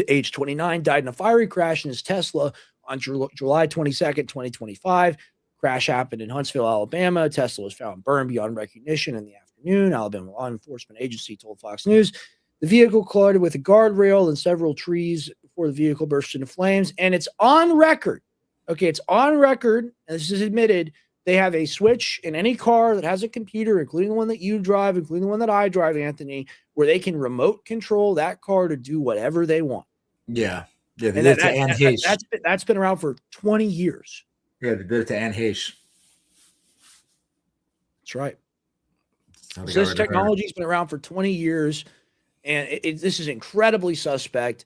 age 29, died in a fiery crash in his Tesla on July 22nd, 2025. Crash happened in Huntsville, Alabama. Tesla was found burned beyond recognition in the afternoon. Alabama law enforcement agency told Fox News. The vehicle collided with a guardrail and several trees before the vehicle burst into flames. And it's on record. Okay, it's on record, and this is admitted. They have a switch in any car that has a computer, including the one that you drive, including the one that I drive, Anthony, where they can remote control that car to do whatever they want. Yeah. Yeah. And that's been around for 20 years. Yeah, they did it to Anne Heche. That's right. So this technology has been around for 20 years, and this is incredibly suspect.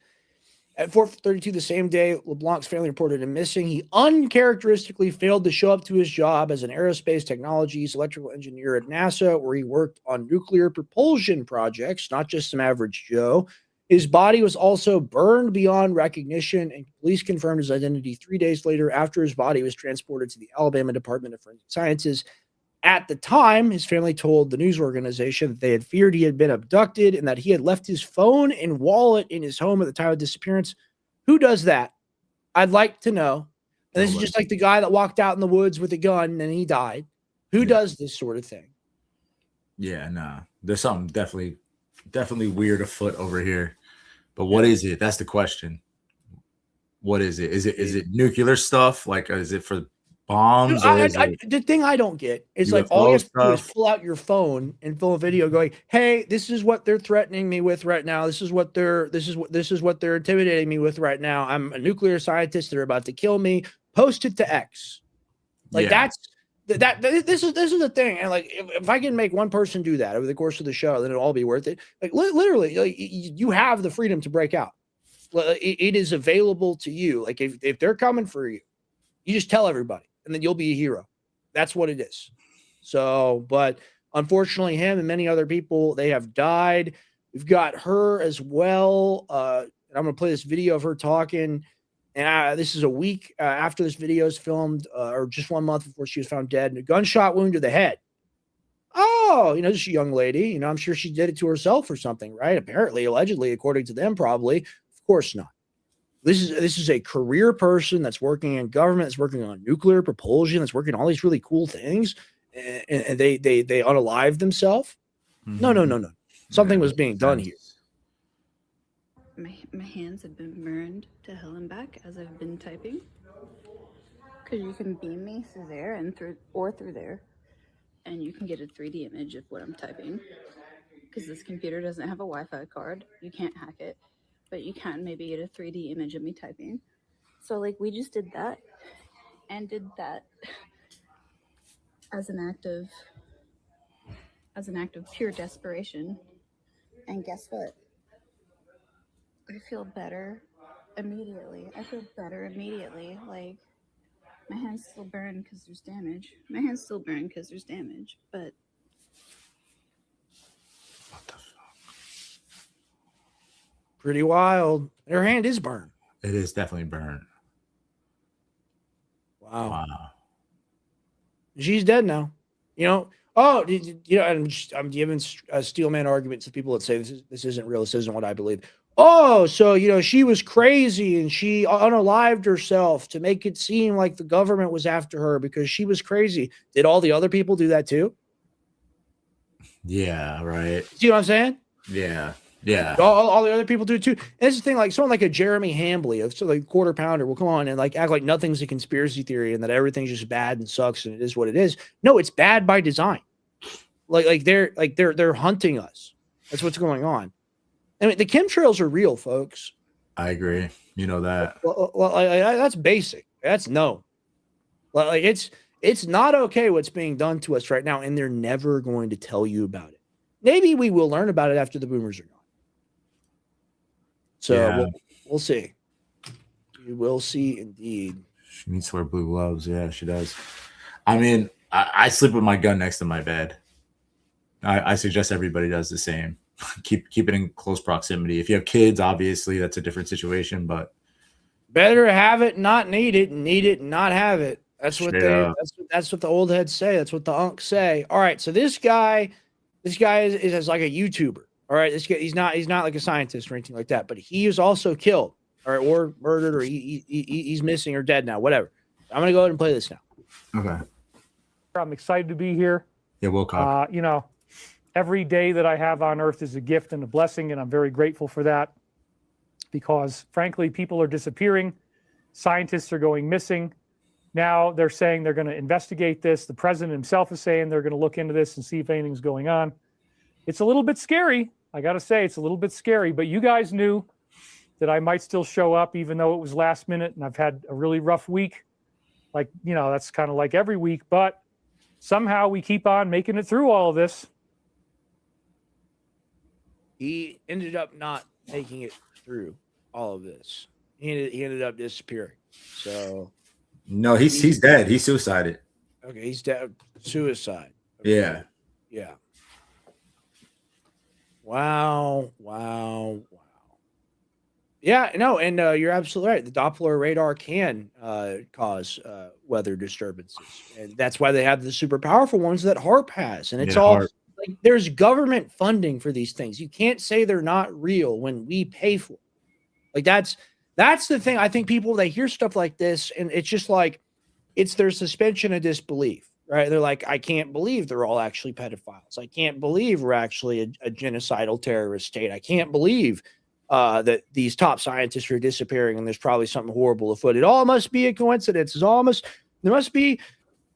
At 4:32 the same day, LeBlanc's family reported him missing. He uncharacteristically failed to show up to his job as an aerospace technologies electrical engineer at NASA, where he worked on nuclear propulsion projects, not just some average Joe. His body was also burned beyond recognition, and police confirmed his identity 3 days later after his body was transported to the Alabama Department of Forensic Sciences. At the time, his family told the news organization that they had feared he had been abducted and that he had left his phone and wallet in his home at the time of disappearance. Who does that? I'd like to know. And this is just like the guy that walked out in the woods with a gun and he died. Who does this sort of thing? Yeah, nah. There's something definitely weird afoot over here. But what is it? That's the question. What is it? Is it nuclear stuff? Like, is it for bombs? The thing I don't get is like all you have to do is pull out your phone and film a video going, "Hey, this is what they're threatening me with right now. This is what they're intimidating me with right now. I'm a nuclear scientist. They're about to kill me. Post it to X." Like this is the thing. And like if I can make one person do that over the course of the show, then it'll all be worth it. Like literally, like, you have the freedom to break out. It is available to you. Like if they're coming for you, you just tell everybody, and then you'll be a hero. That's what it is. So, but unfortunately, him and many other people, they have died. We've got her as well. And I'm going to play this video of her talking. And this is a week after this video is filmed, or just 1 month before she was found dead, and a gunshot wound to the head. Oh, this is a young lady. I'm sure she did it to herself or something, right? Apparently, allegedly, according to them, probably. Of course not. This is a career person that's working in government, that's working on nuclear propulsion, that's working on all these really cool things, and they unalive themselves. Mm-hmm. No. Something was being done here. My hands have been burned to hell and back as I've been typing. Because you can beam me through there and through there, and you can get a 3D image of what I'm typing. Because this computer doesn't have a Wi-Fi card, you can't hack it, but you can maybe get a 3D image of me typing. So like we just did that, and did that as an act of pure desperation. And guess what? I feel better immediately. Like, my hands still burn because there's damage. But What the fuck? Pretty wild. Her hand is burned. It is definitely burned. Wow. She's dead now. I'm giving steelman arguments to people that say this isn't real. This isn't what I believe. Oh, so, she was crazy and she unalived herself to make it seem like the government was after her because she was crazy. Did all the other people do that too? Yeah, right. See what I'm saying? Yeah. Yeah. All the other people do too. And that's the thing, like someone like a Jeremy Hambley, so like quarter pounder, will come on and like act like nothing's a conspiracy theory and that everything's just bad and sucks and it is what it is. No, it's bad by design. Like they're hunting us. That's what's going on. I mean, the chemtrails are real, folks. I agree. You know that. Well, that's basic. That's no. Like it's not okay what's being done to us right now, and they're never going to tell you about it. Maybe we will learn about it after the boomers are gone. So Yeah. we'll see. We will see indeed. She needs to wear blue gloves. Yeah, she does. I mean, I sleep with my gun next to my bed. I suggest everybody does the same. Keep it in close proximity. If you have kids, obviously that's a different situation, but better have it, not need it, need it, not have it. That's what that's what the old heads say. That's what the unks say. All right, so this guy is like a YouTuber. All right, this guy he's not like a scientist or anything like that, but he is also killed, or murdered, or he's missing or dead now, whatever. I'm gonna go ahead and play this now. Okay. I'm excited to be here. Yeah, Wilcock. You know, every day that I have on earth is a gift and a blessing, and I'm very grateful for that because, frankly, people are disappearing. Scientists are going missing. Now they're saying they're going to investigate this. The president himself is saying they're going to look into this and see if anything's going on. It's a little bit scary. I got to say, it's a little bit scary, but you guys knew that I might still show up even though it was last minute and I've had a really rough week. Like, you know, that's kind of like every week, but somehow we keep on making it through all of this. He ended up not making it through all of this. He ended up disappearing. So no, he's dead. He suicided. Okay, he's dead. Suicide. Okay. Yeah. Yeah. Wow. Yeah, no, and you're absolutely right. The Doppler radar can cause weather disturbances, and that's why they have the super powerful ones that HAARP has. And it's all like there's government funding for these things. You can't say they're not real when we pay for it. Like that's the thing. I think people, they hear stuff like this, and it's just like it's their suspension of disbelief. Right? They're like, I can't believe they're all actually pedophiles. I can't believe we're actually a genocidal terrorist state. I can't believe that these top scientists are disappearing and there's probably something horrible afoot. It all must be a coincidence. There must be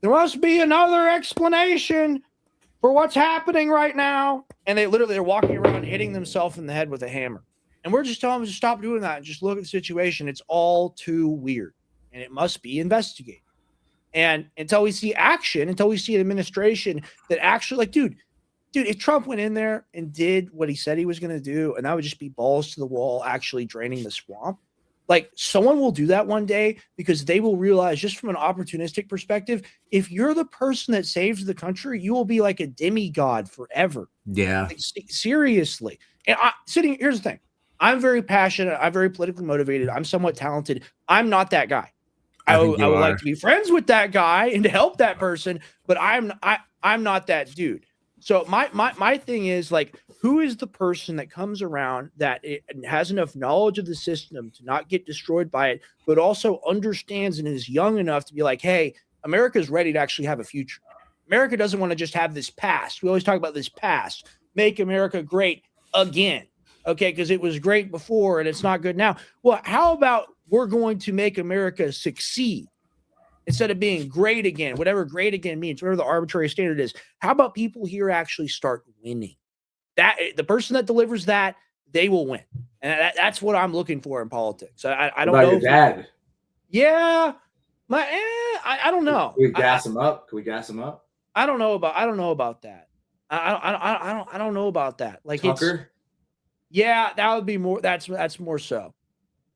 another explanation for what's happening right now. And they're walking around hitting themselves in the head with a hammer. And we're just telling them to stop doing that and just look at the situation. It's all too weird and it must be investigated. And until we see action, until we see an administration that actually, like, dude, if Trump went in there and did what he said he was going to do, and that would just be balls to the wall, actually draining the swamp, like someone will do that one day because they will realize, just from an opportunistic perspective, if you're the person that saves the country, you will be like a demigod forever. Yeah. Like, seriously. And here's the thing. I'm very passionate. I'm very politically motivated. I'm somewhat talented. I'm not that guy. I would like to be friends with that guy and to help that person, but I'm not that dude. So my thing is, like, who is the person that comes around that has enough knowledge of the system to not get destroyed by it, but also understands and is young enough to be like, hey, America's ready to actually have a future. America doesn't want to just have this past. We always talk about this past. Make America great again. Okay, because it was great before and it's not good now. Well, how about we're going to make America succeed instead of being great again, whatever great again means, whatever the arbitrary standard is. How about people here actually start winning? That the person that delivers that, they will win. And that's what I'm looking for in politics. I don't know. Your dad? Yeah. I don't know. Can we gas him up? I don't know about that. I don't know about that. Like Tucker? Yeah, that would be more. That's more so.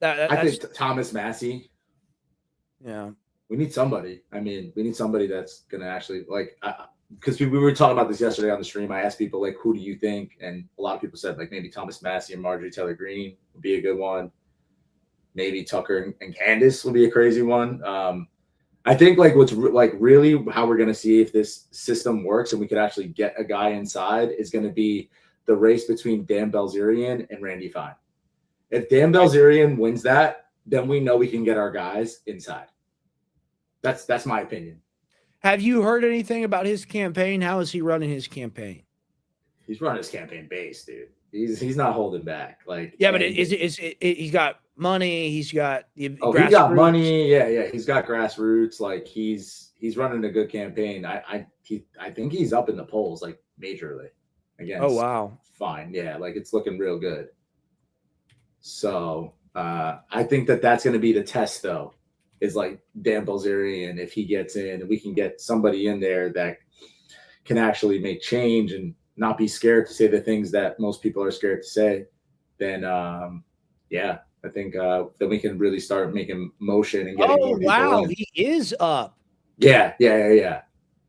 I think Thomas Massey. Yeah, we need somebody. I mean, we need somebody that's gonna actually, like, because we were talking about this yesterday on the stream. I asked people, like, who do you think? And a lot of people said, like, maybe Thomas Massey and Marjorie Taylor Greene would be a good one. Maybe Tucker and Candace would be a crazy one. I think, like, what's really how we're gonna see if this system works and we could actually get a guy inside is gonna be the race between Dan Bilzerian and Randy Fine. If Dan Bilzerian wins that, then we know we can get our guys inside. That's my opinion. Have you heard anything about his campaign? How is he running his campaign? He's running his campaign base, dude. He's not holding back. Like, yeah, but he's got money. He's got he got money. Yeah. He's got grassroots. Like he's running a good campaign. I think he's up in the polls like majorly. Against, oh wow, fine. Yeah, like it's looking real good. So I think that's going to be the test, though, is like Dan Bilzerian, if he gets in and we can get somebody in there that can actually make change and not be scared to say the things that most people are scared to say, then yeah, I think then we can really start making motion and getting more people in. He is up. Yeah.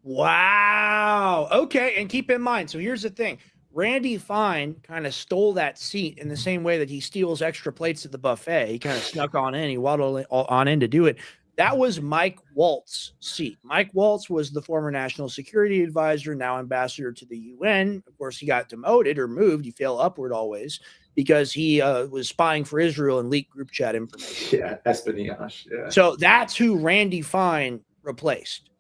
Wow. Okay. And keep in mind, so here's the thing. Randy Fine kind of stole that seat in the same way that he steals extra plates at the buffet. He kind of snuck on in. He waddled on in to do it. That was Mike Waltz's seat. Mike Waltz was the former national security advisor, now ambassador to the UN. Of course, he got demoted or moved. He fell upward always because he was spying for Israel and leaked group chat information. Yeah, espionage. Yeah. So that's who Randy Fine replaced.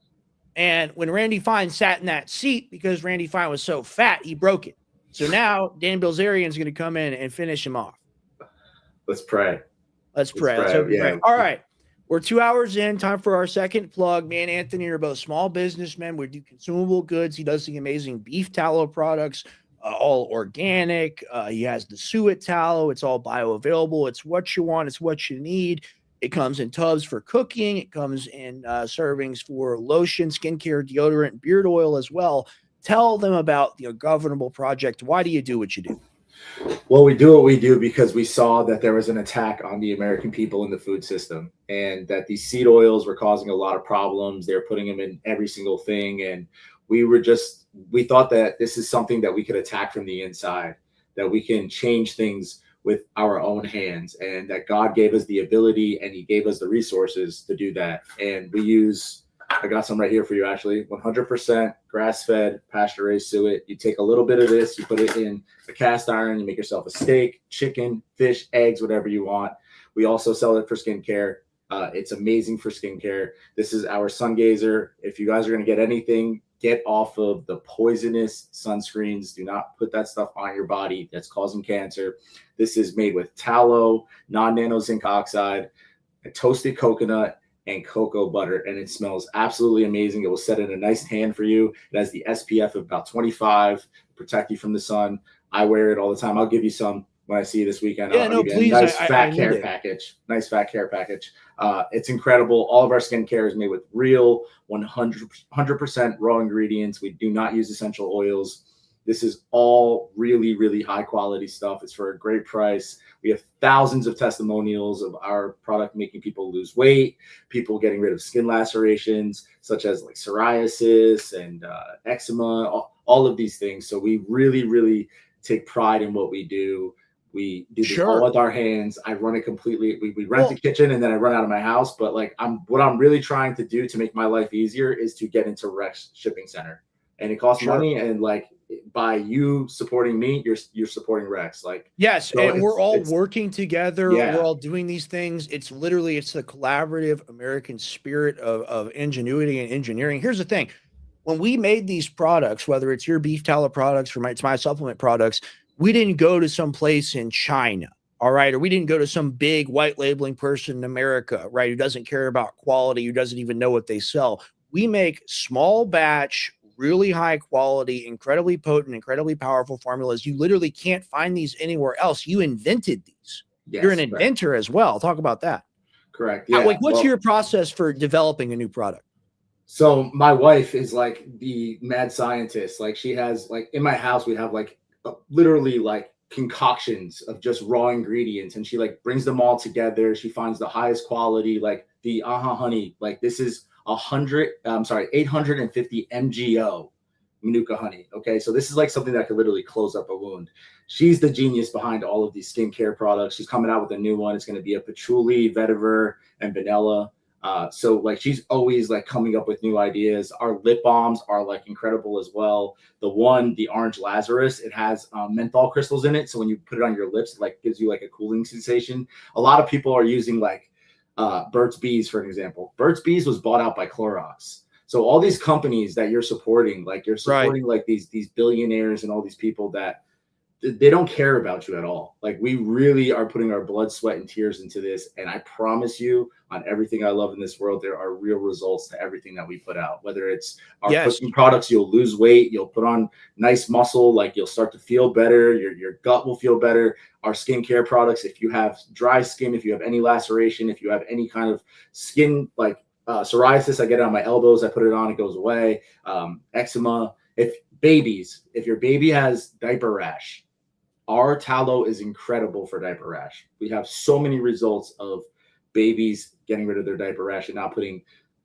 And when Randy Fine sat in that seat, because Randy Fine was so fat, he broke it. So now Dan Bilzerian is going to come in and finish him off. Let's pray. Let's pray. All right. We're 2 hours in. Time for our second plug. Me and Anthony are both small businessmen. We do consumable goods. He does the amazing beef tallow products, all organic. He has the suet tallow. It's all bioavailable. It's what you want. It's what you need. It comes in tubs for cooking. It comes in servings for lotion, skincare, deodorant, beard oil as well. Tell them about the Ungovernable Project. Why do you do what you do? Well, we do what we do because we saw that there was an attack on the American people in the food system, and that these seed oils were causing a lot of problems. They're putting them in every single thing. And we thought that this is something that we could attack from the inside, that we can change things with our own hands, and that God gave us the ability and he gave us the resources to do that. And we use, I got some right here for you, actually, 100% grass-fed, pasture-raised suet. You take a little bit of this, you put it in a cast iron, you make yourself a steak, chicken, fish, eggs, whatever you want. We also sell it for skincare. It's amazing for skincare. This is our sun gazer. If you guys are going to get anything, get off of the poisonous sunscreens. Do not put that stuff on your body. That's causing cancer. This is made with tallow, non-nano zinc oxide, a toasted coconut, and cocoa butter, and it smells absolutely amazing. It will set in a nice tan for you. It has the SPF of about 25, protect you from the sun. I wear it all the time. I'll give you some when I see you this weekend. Yeah, no, please. Nice fat care package. Nice fat care package. It's incredible. All of our skincare is made with real 100% raw ingredients. We do not use essential oils. This is all really, really high quality stuff. It's for a great price. We have thousands of testimonials of our product making people lose weight, people getting rid of skin lacerations, such as like psoriasis and eczema, all of these things. So we really, really take pride in what we do. We do this all with our hands. I run it completely. We rent the kitchen and then I run out of my house. But like what I'm really trying to do to make my life easier is to get into Rex Shipping Center. And it costs money, and like by you supporting me, you're supporting Rex. Like yes, so and we're all working together. Yeah. We're all doing these things. It's the collaborative American spirit of ingenuity and engineering. Here's the thing: when we made these products, whether it's your beef tallow products or it's my supplement products, we didn't go to some place in China, all right, or we didn't go to some big white labeling person in America, right, who doesn't care about quality, who doesn't even know what they sell. We make small batch, really high quality, incredibly potent, incredibly powerful formulas. You literally can't find these anywhere else. You invented these. Yes, you're an inventor as well. Talk about that. Correct. Yeah. What's your process for developing a new product? So my wife is like the mad scientist. Like she has like in my house, we have like literally like concoctions of just raw ingredients, and she like brings them all together. She finds the highest quality, like the honey. Like this is 850 MGO Manuka honey. Okay, so this is like something that could literally close up a wound. She's the genius behind all of these skincare products. She's coming out with a new one. It's going to be a patchouli, vetiver, and vanilla. So like she's always like coming up with new ideas. Our lip balms are like incredible as well. The orange Lazarus, it has menthol crystals in it. So when you put it on your lips, it like gives you like a cooling sensation. A lot of people are using like Burt's Bees, for an example. Burt's Bees was bought out by Clorox. So all these companies that you're supporting, like you're supporting like these billionaires and all these people that they don't care about you at all. Like, we really are putting our blood, sweat, and tears into this. And I promise you, on everything I love in this world, there are real results to everything that we put out. Whether it's our cooking products, you'll lose weight, you'll put on nice muscle, like you'll start to feel better, your gut will feel better. Our skincare products, if you have dry skin, if you have any laceration, if you have any kind of skin like psoriasis, I get it on my elbows, I put it on, it goes away. Eczema. If your baby has diaper rash, our tallow is incredible for diaper rash. We have so many results of babies getting rid of their diaper rash and not putting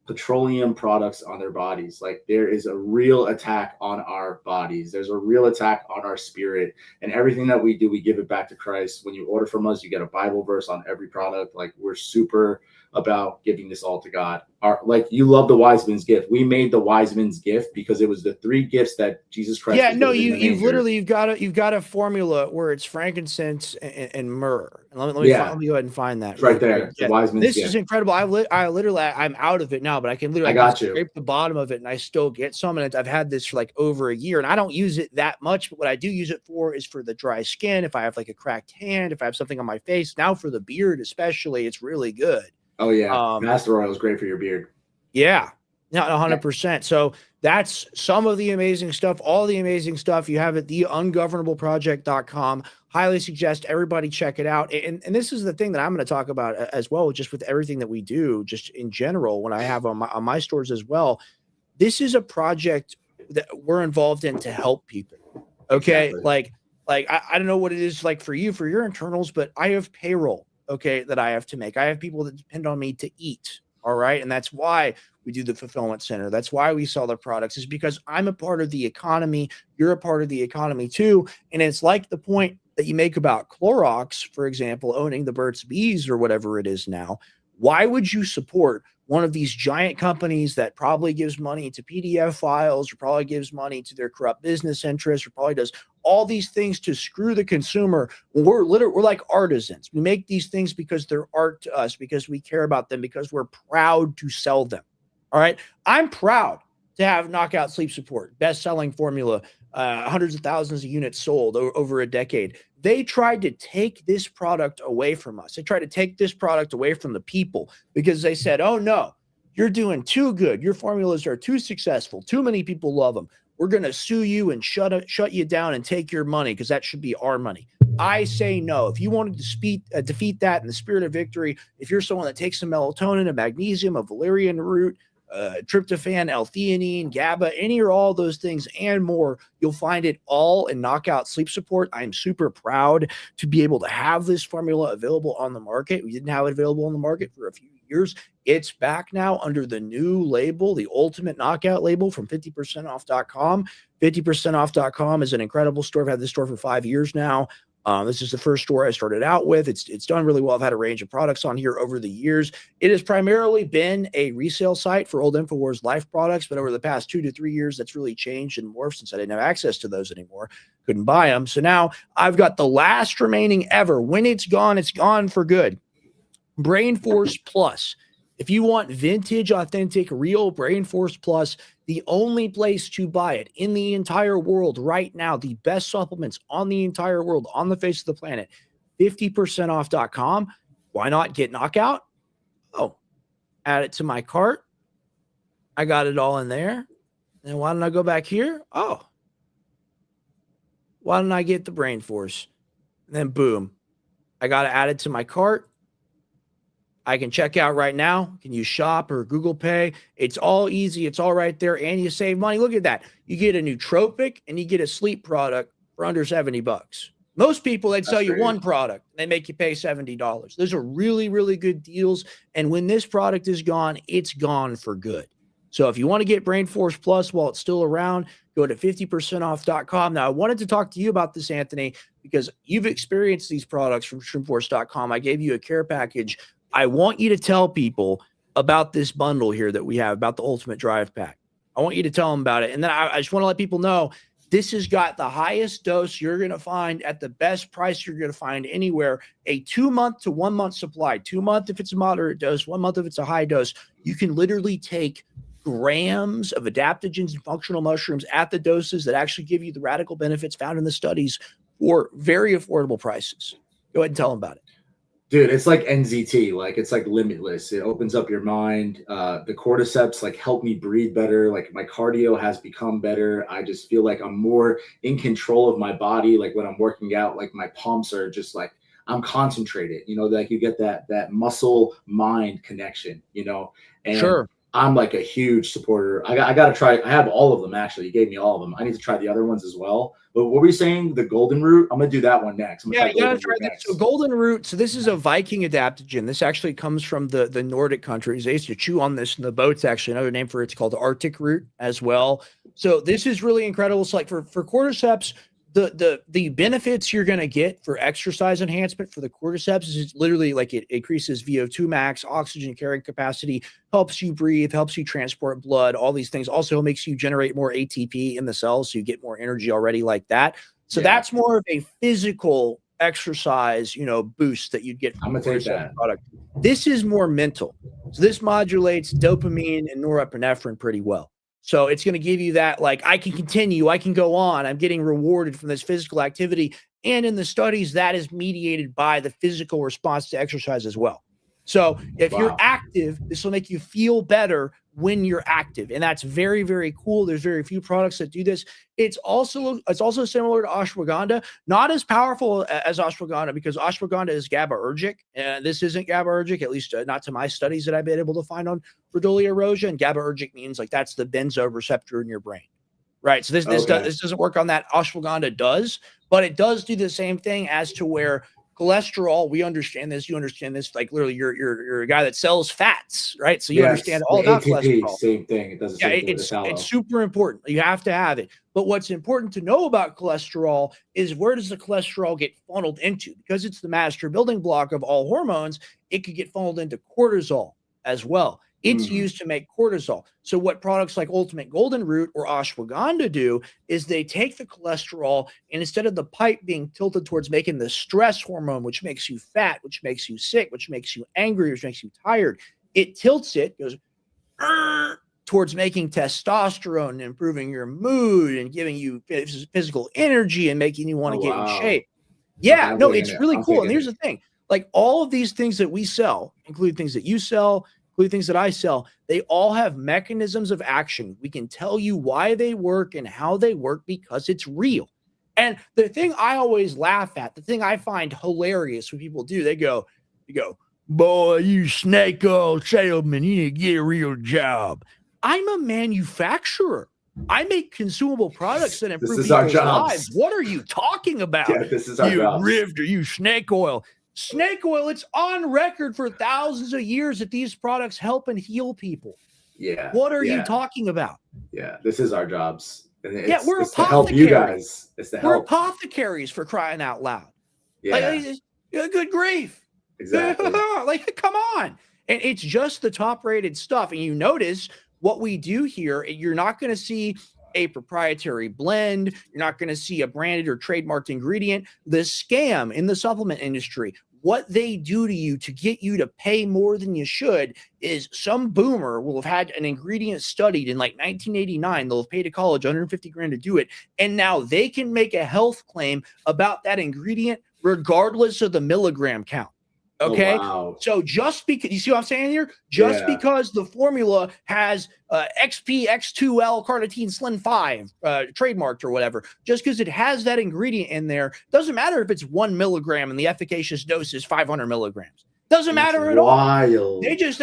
petroleum products on their bodies. Like, there is a real attack on our bodies. There's a real attack on our spirit, and everything that we do, we give it back to Christ. When you order from us, you get a Bible verse on every product. Like, we're super about giving this all to God. Like, you love the wise man's gift. We made the wise man's gift because it was the 3 gifts that Jesus Christ. Yeah, no, you've got a formula where it's frankincense and myrrh. And let me go ahead and find that. It's right there. Yeah. The wise man's This gift. is incredible. I'm out of it now, but I can literally scrape the bottom of it and I still get some. And I've had this for like over a year, and I don't use it that much. But what I do use it for is for the dry skin. If I have like a cracked hand, if I have something on my face, now for the beard especially, it's really good. Oh yeah, Master Oil is great for your beard. Yeah, not 100%. So that's some of the amazing stuff. All the amazing stuff you have at theungovernableproject.com. Highly suggest everybody check it out. And this is the thing that I'm going to talk about as well, just with everything that we do, just in general, when I have on my stores as well. This is a project that we're involved in to help people. Okay, exactly. like I don't know what it is like for you for your internals, but I have payroll. Okay, that I have to make. I have people that depend on me to eat. All right. And that's why we do the fulfillment center. That's why we sell the products, is because I'm a part of the economy. You're a part of the economy too. And it's like the point that you make about Clorox, for example, owning the Burt's Bees or whatever it is now. Why would you support one of these giant companies that probably gives money to PDF files, or probably gives money to their corrupt business interests, or probably does all these things to screw the consumer? We're like artisans. We make these things because they're art to us, because we care about them, because we're proud to sell them. All right. I'm proud to have Knockout Sleep Support, best-selling formula, hundreds of thousands of units sold over a decade. They tried to take this product away from us. They tried to take this product away from the people because they said, oh, no, you're doing too good. Your formulas are too successful. Too many people love them. We're going to sue you and shut you down and take your money because that should be our money. I say no. If you wanted to defeat that in the spirit of victory, if you're someone that takes some melatonin, a magnesium, a valerian root, tryptophan, L-theanine, GABA, any or all those things and more, you'll find it all in Knockout Sleep Support. I'm super proud to be able to have this formula available on the market. We didn't have it available on the market for a few years. It's back now under the new label, the Ultimate Knockout label from 50percentoff.com. 50percentoff.com is an incredible store. I've had this store for 5 years now. This is the first store I started out with. It's done really well. I've had a range of products on here over the years. It has primarily been a resale site for old InfoWars Life products, but over the past 2 to 3 years, that's really changed and morphed since I didn't have access to those anymore. Couldn't buy them. So now I've got the last remaining ever. When it's gone for good. Brain Force Plus. If you want vintage, authentic, real Brain Force Plus, the only place to buy it in the entire world right now, the best supplements on the entire world, on the face of the planet, 50percentoff.com. Why not get Knockout? Oh, add it to my cart. I got it all in there. And why don't I go back here? Oh, why don't I get the Brain Force? And then boom, I got to add it to my cart. I can check out right now. Can use Shop or Google Pay. It's all easy. It's all right there. And you save money. Look at that. You get a nootropic and you get a sleep product for under $70. Most people, they'd sell you one product. They make you pay $70. Those are really, really good deals. And when this product is gone, it's gone for good. So if you want to get Brain Force Plus while it's still around, go to 50percentoff.com. Now, I wanted to talk to you about this, Anthony, because you've experienced these products from shrimpforce.com. I gave you a care package. I want you to tell people about this bundle here that we have, about the Ultimate Drive Pack. I want you to tell them about it. And then I just want to let people know this has got the highest dose you're going to find at the best price you're going to find anywhere. A 2-month to 1 month supply. 2 months if it's a moderate dose, 1 month if it's a high dose. You can literally take grams of adaptogens and functional mushrooms at the doses that actually give you the radical benefits found in the studies for very affordable prices. Go ahead and tell them about it. Dude, it's like NZT, like it's like limitless. It opens up your mind. The cordyceps like help me breathe better. Like my cardio has become better. I just feel like I'm more in control of my body. Like when I'm working out, like my pumps are just like I'm concentrated. You know, like you get that muscle mind connection. You know, and Sure. I'm like a huge supporter. I got to try. I have all of them actually. You gave me all of them. I need to try the other ones as well. But what were you saying? The golden root? I'm gonna do that one next. Yeah, you gotta try that. So golden root. So this is a Viking adaptogen. This actually comes from the Nordic countries. They used to chew on this in the boats. Actually, another name for it's called Arctic root as well. So this is really incredible. It's like for cordyceps, the benefits you're going to get for exercise enhancement for the cordyceps is literally like it increases VO2 max, oxygen carrying capacity, helps you breathe, helps you transport blood, all these things. Also makes you generate more ATP in the cells, so you get more energy already like that. So that's more of a physical exercise, boost that you'd get from I'm gonna take that product. This is more mental. So this modulates dopamine and norepinephrine pretty well. So it's going to give you that, like, I can continue, I can go on, I'm getting rewarded from this physical activity. And in the studies, that is mediated by the physical response to exercise as well. So if you're active, this will make you feel better when you're active. And that's very, very cool. There's very few products that do this. It's also similar to ashwagandha, not as powerful as ashwagandha because ashwagandha is GABAergic. And this isn't GABAergic, at least not to my studies that I've been able to find on Rhodolia rosea. And GABAergic means like that's the benzo receptor in your brain. Right. So this doesn't work on that. Ashwagandha does, but it does do the same thing as to where cholesterol, we understand this, you understand this, like literally you're a guy that sells fats, right? So you understand all about ATP, cholesterol. same thing. It doesn't it's super important. You have to have it. But what's important to know about cholesterol is where does the cholesterol get funneled into? Because it's the master building block of all hormones, it could get funneled into cortisol as well. It's used to make cortisol. So what products like Ultimate Golden Root or ashwagandha do is they take the cholesterol and instead of the pipe being tilted towards making the stress hormone, which makes you fat, which makes you sick, which makes you angry, which makes you tired, it tilts it, goes towards making testosterone and improving your mood and giving you physical energy and making you want to get in shape. Yeah, no, it's really cool. And here's the thing, like all of these things that we sell, including things that you sell, things that I sell, they all have mechanisms of action. We can tell you why they work and how they work because it's real. And the thing I always laugh at, the thing I find hilarious when people do, they go, boy, you snake oil salesman, you need to get a real job. I'm a manufacturer. I make consumable products that improve people's lives. What are you talking about? Yeah, this is our job. Rivder, you snake oil. Snake oil, it's on record for thousands of years that these products help and heal people. Yeah. What are you talking about? Yeah, this is our jobs. And we're it's to help you guys. It's to help. We're apothecaries for crying out loud. Yeah. Good grief. Exactly. Like, come on. And it's just the top rated stuff. And you notice what we do here, you're not going to see a proprietary blend. You're not going to see a branded or trademarked ingredient. The scam in the supplement industry, what they do to you to get you to pay more than you should is some boomer will have had an ingredient studied in like 1989. They'll have paid a college $150,000 to do it. And now they can make a health claim about that ingredient regardless of the milligram count. Okay. Oh, wow. So just because you see what I'm saying here, just because the formula has XPX2L carnitine Slim 5 trademarked or whatever, just because it has that ingredient in there, doesn't matter if it's 1 milligram and the efficacious dose is 500 milligrams. Doesn't matter at all. They just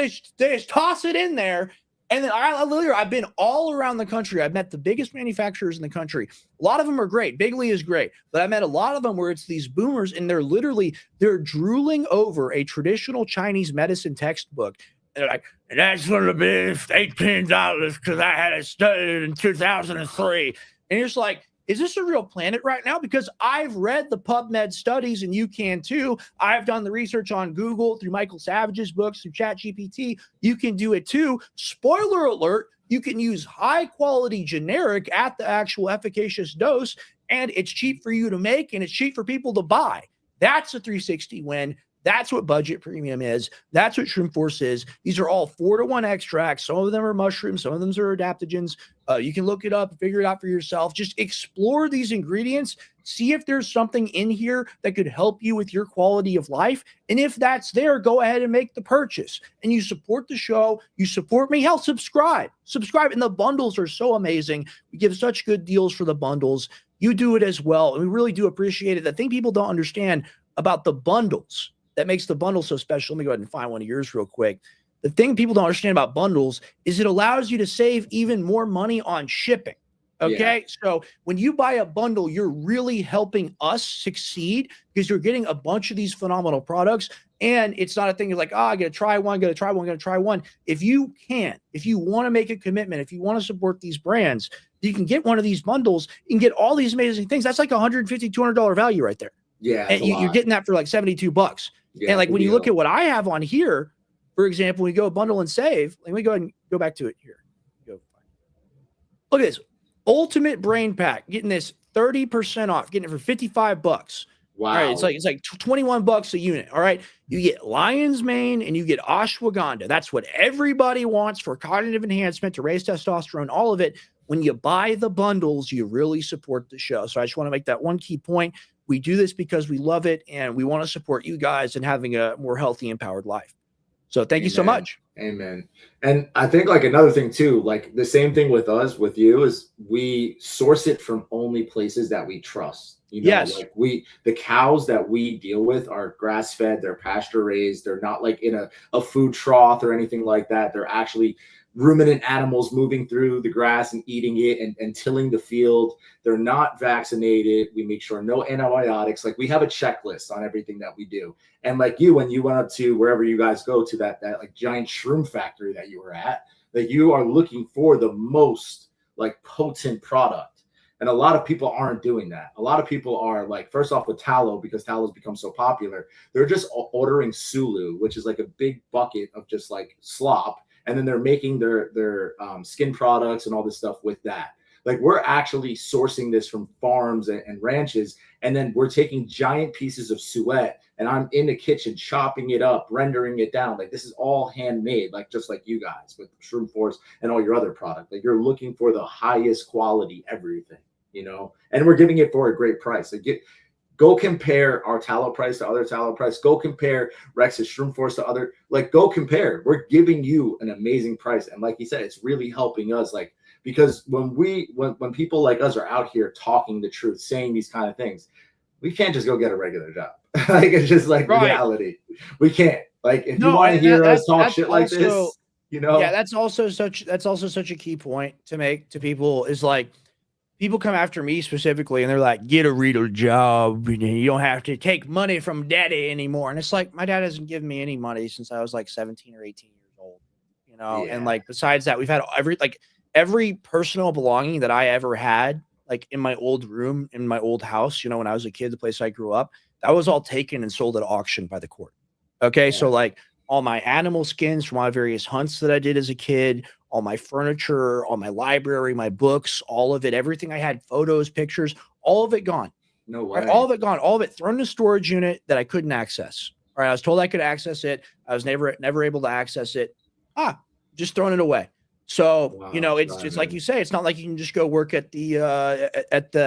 toss it in there. And then I've been all around the country. I've met the biggest manufacturers in the country. A lot of them are great. Bigley is great. But I met a lot of them where it's these boomers and they're drooling over a traditional Chinese medicine textbook. And they're like, that's going to be $18 because I had it studied in 2003. And you're just like, is this a real planet right now? Because I've read the PubMed studies and you can too. I've done the research on Google through Michael Savage's books, through ChatGPT. You can do it too. Spoiler alert, you can use high quality generic at the actual efficacious dose and it's cheap for you to make and it's cheap for people to buy. That's a 360 win. That's what Budget Premium is. That's what Shroom Force is. These are all 4-to-1 extracts. Some of them are mushrooms. Some of them are adaptogens. You can look it up, figure it out for yourself. Just explore these ingredients. See if there's something in here that could help you with your quality of life. And if that's there, go ahead and make the purchase. And you support the show. You support me. Hell, subscribe. Subscribe. And the bundles are so amazing. We give such good deals for the bundles. You do it as well. And we really do appreciate it. The thing people don't understand about the bundles that makes the bundle so special. Let me go ahead and find one of yours real quick. The thing people don't understand about bundles is it allows you to save even more money on shipping. Okay. Yeah. So when you buy a bundle, you're really helping us succeed because you're getting a bunch of these phenomenal products. And it's not a thing like, I got to try one, got to try one, got to try one. If you want to make a commitment, if you want to support these brands, you can get one of these bundles. You can get all these amazing things. That's like $150, $200 value right there. Yeah. And you're getting that for like $72. Yeah, and like when you look at what I have on here, for example, we go bundle and save. Let me go ahead and go back to it here. Look at this Ultimate Brain Pack, getting this 30% off, getting it for $55. Wow. All right, it's like $21 a unit. All right. You get lion's mane and you get ashwagandha. That's what everybody wants for cognitive enhancement, to raise testosterone, all of it. When you buy the bundles, you really support the show. So I just want to make that one key point. We do this because we love it and we want to support you guys in having a more healthy, empowered life. So thank you so much. Amen. And I think like another thing too, like the same thing with us, with you, is we source it from only places that we trust. You know, yes. Like the cows that we deal with are grass fed, they're pasture raised. They're not like in a food trough or anything like that. They're actually ruminant animals moving through the grass and eating it and tilling the field. They're not vaccinated. We make sure no antibiotics. Like we have a checklist on everything that we do. And like you, when you went up to wherever you guys go to that like giant shroom factory that you were at, that you are looking for the most like potent product. And a lot of people aren't doing that. A lot of people are like, first off with tallow, because tallow's become so popular, they're just ordering Sulu, which is like a big bucket of just like slop. And then they're making their skin products and all this stuff with that. Like we're actually sourcing this from farms and ranches, and then we're taking giant pieces of suet, and I'm in the kitchen chopping it up, rendering it down. Like this is all handmade, like just like you guys with Shroom Force and all your other product. Like you're looking for the highest quality everything, you know, and we're giving it for a great price. Like go compare our tallow price to other tallow price. Go compare Rex's Shroom Force to other, like go compare. We're giving you an amazing price. And like you said, it's really helping us. Like, because when people like us are out here talking the truth, saying these kind of things, we can't just go get a regular job. Like it's just like reality. We can't. Like if you want to hear us talk shit like this, you know. Yeah, that's also such a key point to make to people is like, people come after me specifically and they're like, get a real job. You don't have to take money from daddy anymore. And it's like, my dad hasn't given me any money since I was like 17 or 18 years old, you know? Yeah. And like, besides that, we've had every personal belonging that I ever had, like in my old room, in my old house, you know, when I was a kid, the place I grew up, that was all taken and sold at auction by the court. Okay. Yeah. So like all my animal skins from my various hunts that I did as a kid, all my furniture, all my library, my books, all of it, everything I had, photos, pictures, all of it gone. No way. Right? All of it gone. All of it thrown in a storage unit that I couldn't access. All right. I was told I could access it. I was never able to access it. Just throwing it away. So, wow, you know, it's like you say, it's not like you can just go work at the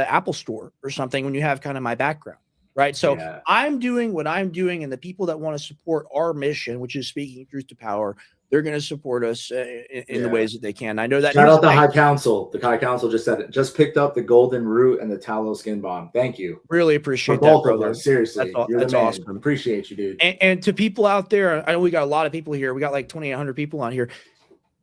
Apple store or something when you have kind of my background. Right. So yeah. I'm doing what I'm doing, and the people that want to support our mission, which is speaking truth to power, they're going to support us in the ways that they can. I know that. Shout out the High Council. The High Council just said it. Just picked up the golden root and the tallow skin bomb. Thank you. Really appreciate both that, of brother. us. Seriously, that's awesome. Appreciate you, dude. And to people out there, I know we got a lot of people here. We got like 2,800 people on here.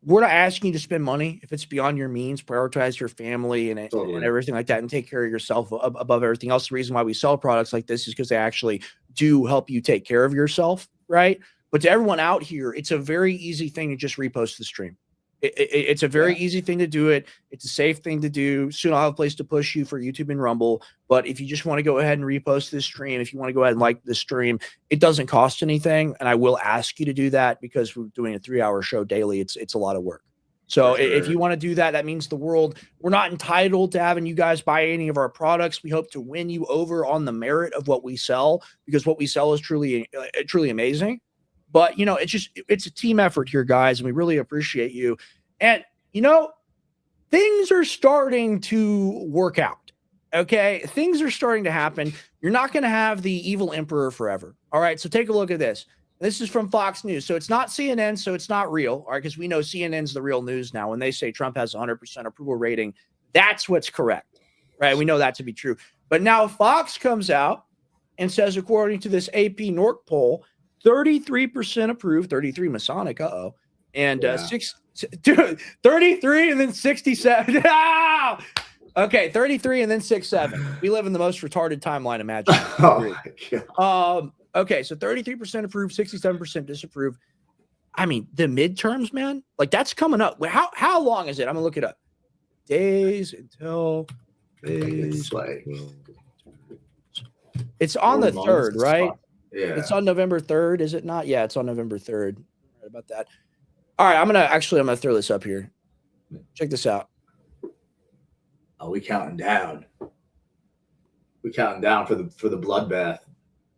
We're not asking you to spend money if it's beyond your means. Prioritize your family and everything like that, and take care of yourself above everything else. The reason why we sell products like this is because they actually do help you take care of yourself, right? But to everyone out here, it's a very easy thing to just repost the stream. It's a very easy thing to do it. It's a safe thing to do. Soon I'll have a place to push you for YouTube and Rumble. But if you just want to go ahead and repost this stream, if you want to go ahead and like this stream, it doesn't cost anything. And I will ask you to do that because we're doing a 3-hour show daily. It's a lot of work. So if you want to do that, that means the world. We're not entitled to having you guys buy any of our products. We hope to win you over on the merit of what we sell, because what we sell is truly amazing. But, you know, it's a team effort here, guys, and we really appreciate you. And, you know, things are starting to work out. Okay, things are starting to happen. You're not going to have the evil emperor forever. All right, so take a look at this. This is from Fox News. So it's not CNN, so it's not real. All right, because we know CNN's the real news now. When they say Trump has 100% approval rating, that's what's correct. Right? We know that to be true. But now Fox comes out and says, according to this AP North poll, 33% approved, 33 Masonic, and 33 and then 67. Okay, 33 and then 67. We live in the most retarded timeline imaginable. Oh my God. Okay, so 33% approved, 67% disapprove. I mean, the midterms, man, like that's coming up. How long is it? I'm gonna look it up. Days until It's like it's on the 3rd, right? Yeah, it's on November 3rd, is it not? Yeah, it's on November 3rd. Right about that. All right, I'm gonna throw this up here. Check this out. Oh, we counting down. We counting down for the bloodbath.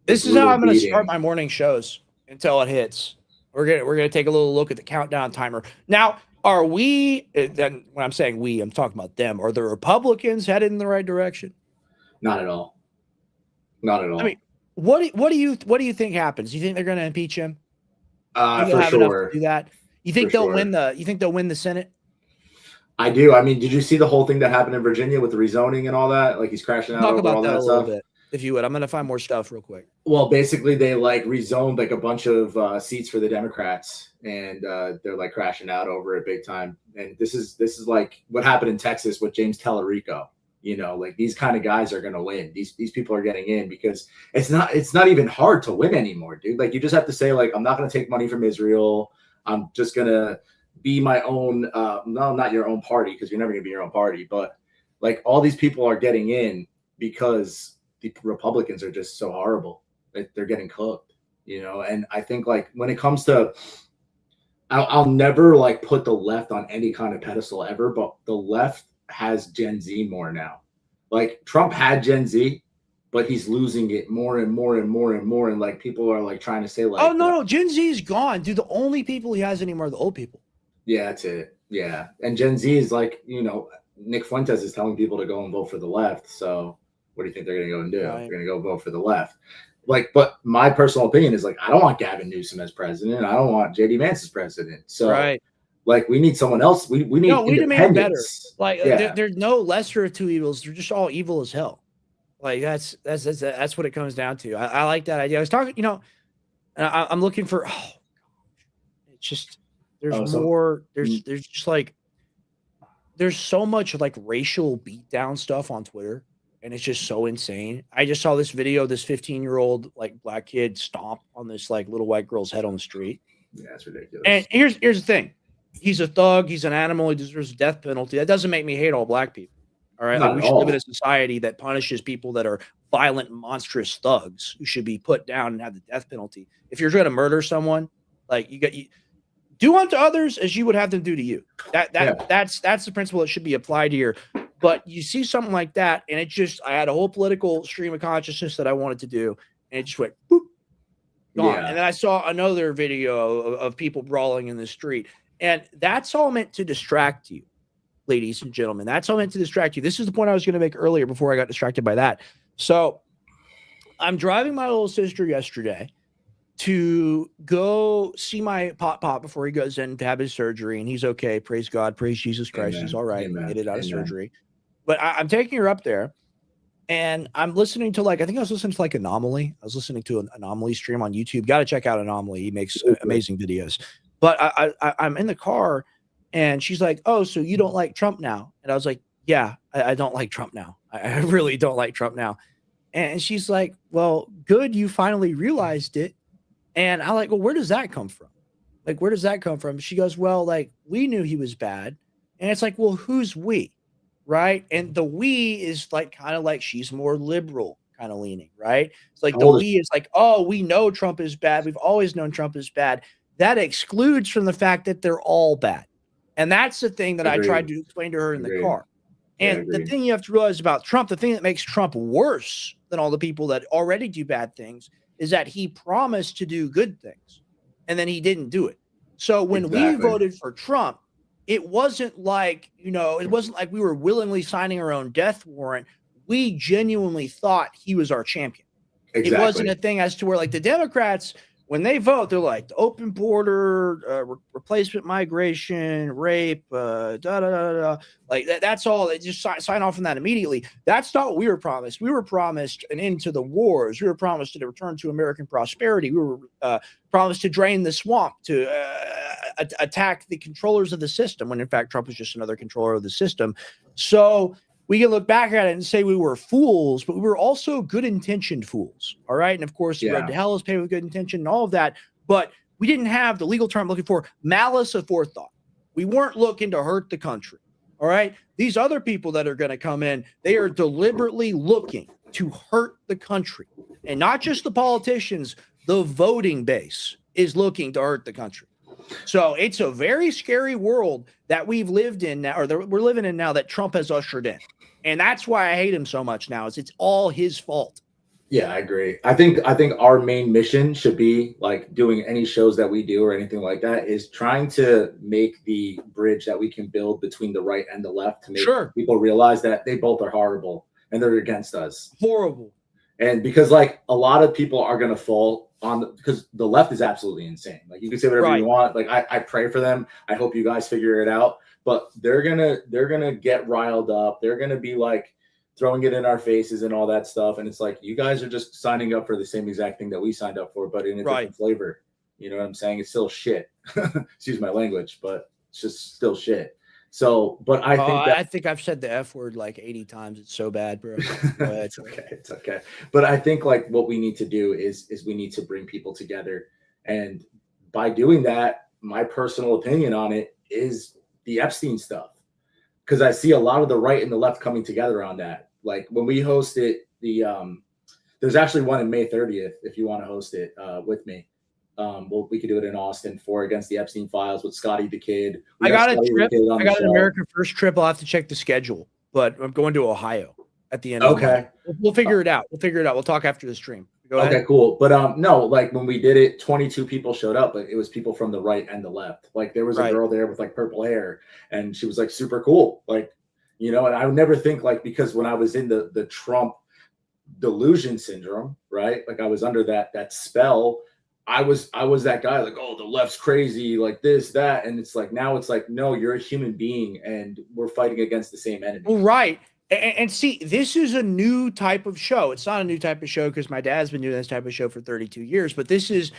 This is how I'm going to start my morning shows until it hits. We're gonna take a little look at the countdown timer. Now, are we? Then when I'm saying we, I'm talking about them. Are the Republicans headed in the right direction? Not at all. Not at all. I mean, what do you think happens? You think they're going to impeach him? For sure. Do that. You think they'll win the? You think they'll win the Senate? I do. I mean, did you see the whole thing that happened in Virginia with the rezoning and all that? Like he's crashing out. Talk about all that a stuff. little bit, if you would. I'm going to find more stuff real quick. Well, basically, they like rezoned like a bunch of seats for the Democrats, and they're like crashing out over it big time. And this is like what happened in Texas with James Tallarico. You know, like these kind of guys are going to win. These people are getting in because it's not even hard to win anymore, dude. Like you just have to say like, I'm not going to take money from Israel. I'm just going to be my own. No, not your own party, because you're never going to be your own party. But like all these people are getting in because the Republicans are just so horrible. They're getting cooked, you know. And I think like when it comes to, I'll never like put the left on any kind of pedestal ever, but the left has Gen Z more now. Like Trump had Gen Z, but he's losing it more and more and more and more. And like people are like trying to say like, oh no, Gen Z is gone, dude. The only people he has anymore are the old people. Yeah, that's it. Yeah, and Gen Z is like, you know, Nick Fuentes is telling people to go and vote for the left. So what do you think they're going to go and do? Right. They're going to go vote for the left. Like, but my personal opinion is like, I don't want Gavin Newsom as president. I don't want JD Vance as president. So right. Like we need someone else. We need we demand better. Like yeah. there's no lesser of two evils. They're just all evil as hell. Like that's what it comes down to. I like that idea. I was talking, you know, and I'm looking for. Oh gosh, it's just there's more. There's just like there's so much like racial beatdown stuff on Twitter, and it's just so insane. I just saw this video. This 15-year-old like black kid stomp on this like little white girl's head on the street. Yeah, it's ridiculous. And here's the thing. He's a thug. He's an animal. He deserves a death penalty. That doesn't make me hate all black people. All right. Like we should live in a society that punishes people that are violent, monstrous thugs who should be put down and have the death penalty. If you're trying to murder someone, like you do unto others as you would have them do to you. That's the principle that should be applied here. But you see something like that, and it just I had a whole political stream of consciousness that I wanted to do, and it just went boop, gone. Yeah. And then I saw another video of people brawling in the street. And that's all meant to distract you, ladies and gentlemen. That's all meant to distract you. This is the point I was going to make earlier before I got distracted by that. So I'm driving my little sister yesterday to go see my pop before he goes in to have his surgery. And he's okay. Praise God. Praise Jesus Christ. Amen. He's all right. Amen. Made it out of Amen. surgery. But I'm taking her up there. And I'm listening to I think I was listening to Anomaly. I was listening to an Anomaly stream on YouTube. Got to check out Anomaly. He makes amazing videos. But I'm in the car, and she's like, "Oh, so you don't like Trump now?" And I was like, "Yeah, I don't like Trump now. I really don't like Trump now." And she's like, "Well, good, you finally realized it." And I'm like, "Well, where does that come from? Like, where does that come from?" She goes, "Well, like we knew he was bad." And it's like, "Well, who's we?" Right? And the we is like kind of like she's more liberal kind of leaning, right? It's like the we is like, "Oh, we know Trump is bad. We've always known Trump is bad." That excludes from the fact that they're all bad. And that's the thing that I tried to explain to her in the car. And the thing you have to realize about Trump, the thing that makes Trump worse than all the people that already do bad things, is that he promised to do good things and then he didn't do it. So when we voted for Trump, it wasn't like, it wasn't like we were willingly signing our own death warrant. We genuinely thought he was our champion. It wasn't a thing as to where, like, the Democrats, when they vote, they're like the open border, replacement migration, rape, like that's all. They just sign off on that immediately. That's not what we were promised. We were promised an end to the wars. We were promised a return to American prosperity. We were promised to drain the swamp, to attack the controllers of the system, when in fact Trump was just another controller of the system. So we can look back at it and say we were fools, but we were also good-intentioned fools, all right? And, of course, the road to hell is paved with good intention and all of that, but we didn't have the legal term I'm looking for, malice aforethought. We weren't looking to hurt the country, all right? These other people that are going to come in, they are deliberately looking to hurt the country. And not just the politicians, the voting base is looking to hurt the country. So it's a very scary world that we've lived in now, or that we're living in now, that Trump has ushered in. And that's why I hate him so much now, is it's all his fault. Yeah, I agree. I think our main mission should be, like, doing any shows that we do or anything like that, is trying to make the bridge that we can build between the right and the left to make people realize that they both are horrible and they're against us. Horrible. And because, like, a lot of people are going to fall on because the left is absolutely insane. Like, you can say whatever you want. Like, I pray for them. I hope you guys figure it out. But they're gonna get riled up. They're gonna be like throwing it in our faces and all that stuff. And it's like, you guys are just signing up for the same exact thing that we signed up for, but in a different flavor. You know what I'm saying? It's still shit. Excuse my language, but it's just still shit. So, but I think I've said the F word like 80 times. It's so bad, bro. It's okay. It's okay. But I think, like, what we need to do is we need to bring people together. And by doing that, my personal opinion on it is the Epstein stuff, because I see a lot of the right and the left coming together on that. Like, when we hosted there's actually one in May 30th, if you want to host it with me. We could do it in Austin for Against the Epstein Files with Scotty the Kid. I got a trip. I got an America First trip. I'll have to check the schedule, but I'm going to Ohio at the end of the month. We'll figure it out. We'll talk after the stream. Go ahead. Okay, cool. But no, like, when we did it, 22 people showed up, but it was people from the right and the left. Like, there was a girl there with, like, purple hair, and she was, like, super cool. Like, and I would never think, like, because when I was in the Trump delusion syndrome, right? Like, I was under that spell. I was that guy, like, oh, the left's crazy, like this, that. And it's like, now it's like, no, you're a human being and we're fighting against the same enemy. Right. And see, this is a new type of show. It's not a new type of show because my dad's been doing this type of show for 32 years, but this is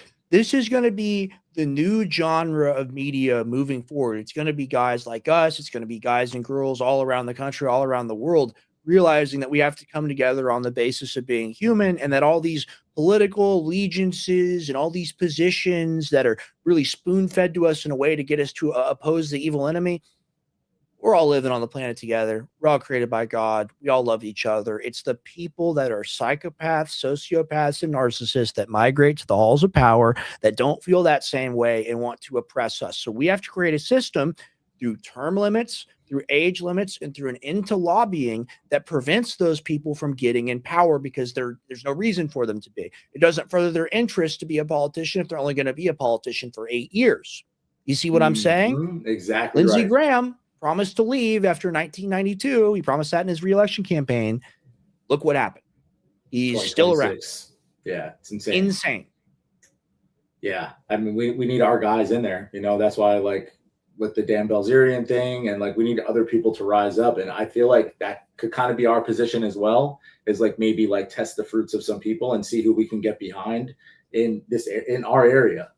going to be the new genre of media moving forward. It's going to be guys like us. It's going to be guys and girls all around the country, all around the world, realizing that we have to come together on the basis of being human, and that all these political allegiances and all these positions that are really spoon-fed to us in a way to get us to oppose the evil enemy, we're all living on the planet together. We're all created by God. We all love each other. It's the people that are psychopaths, sociopaths, and narcissists that migrate to the halls of power that don't feel that same way and want to oppress us. So we have to create a system through term limits, through age limits, and through an end to lobbying that prevents those people from getting in power, because there's no reason for them to be. It doesn't further their interest to be a politician if they're only going to be a politician for 8 years. You see what I'm saying? Exactly. Lindsey Graham promised to leave after 1992. He promised that in his reelection campaign. Look what happened. He's still around. Yeah, it's insane. Insane. Yeah, I mean, we need our guys in there. That's why, like, with the Dan Bilzerian thing, and, like, we need other people to rise up. And I feel like that could kind of be our position as well, is, like, maybe, like, test the fruits of some people and see who we can get behind in our area.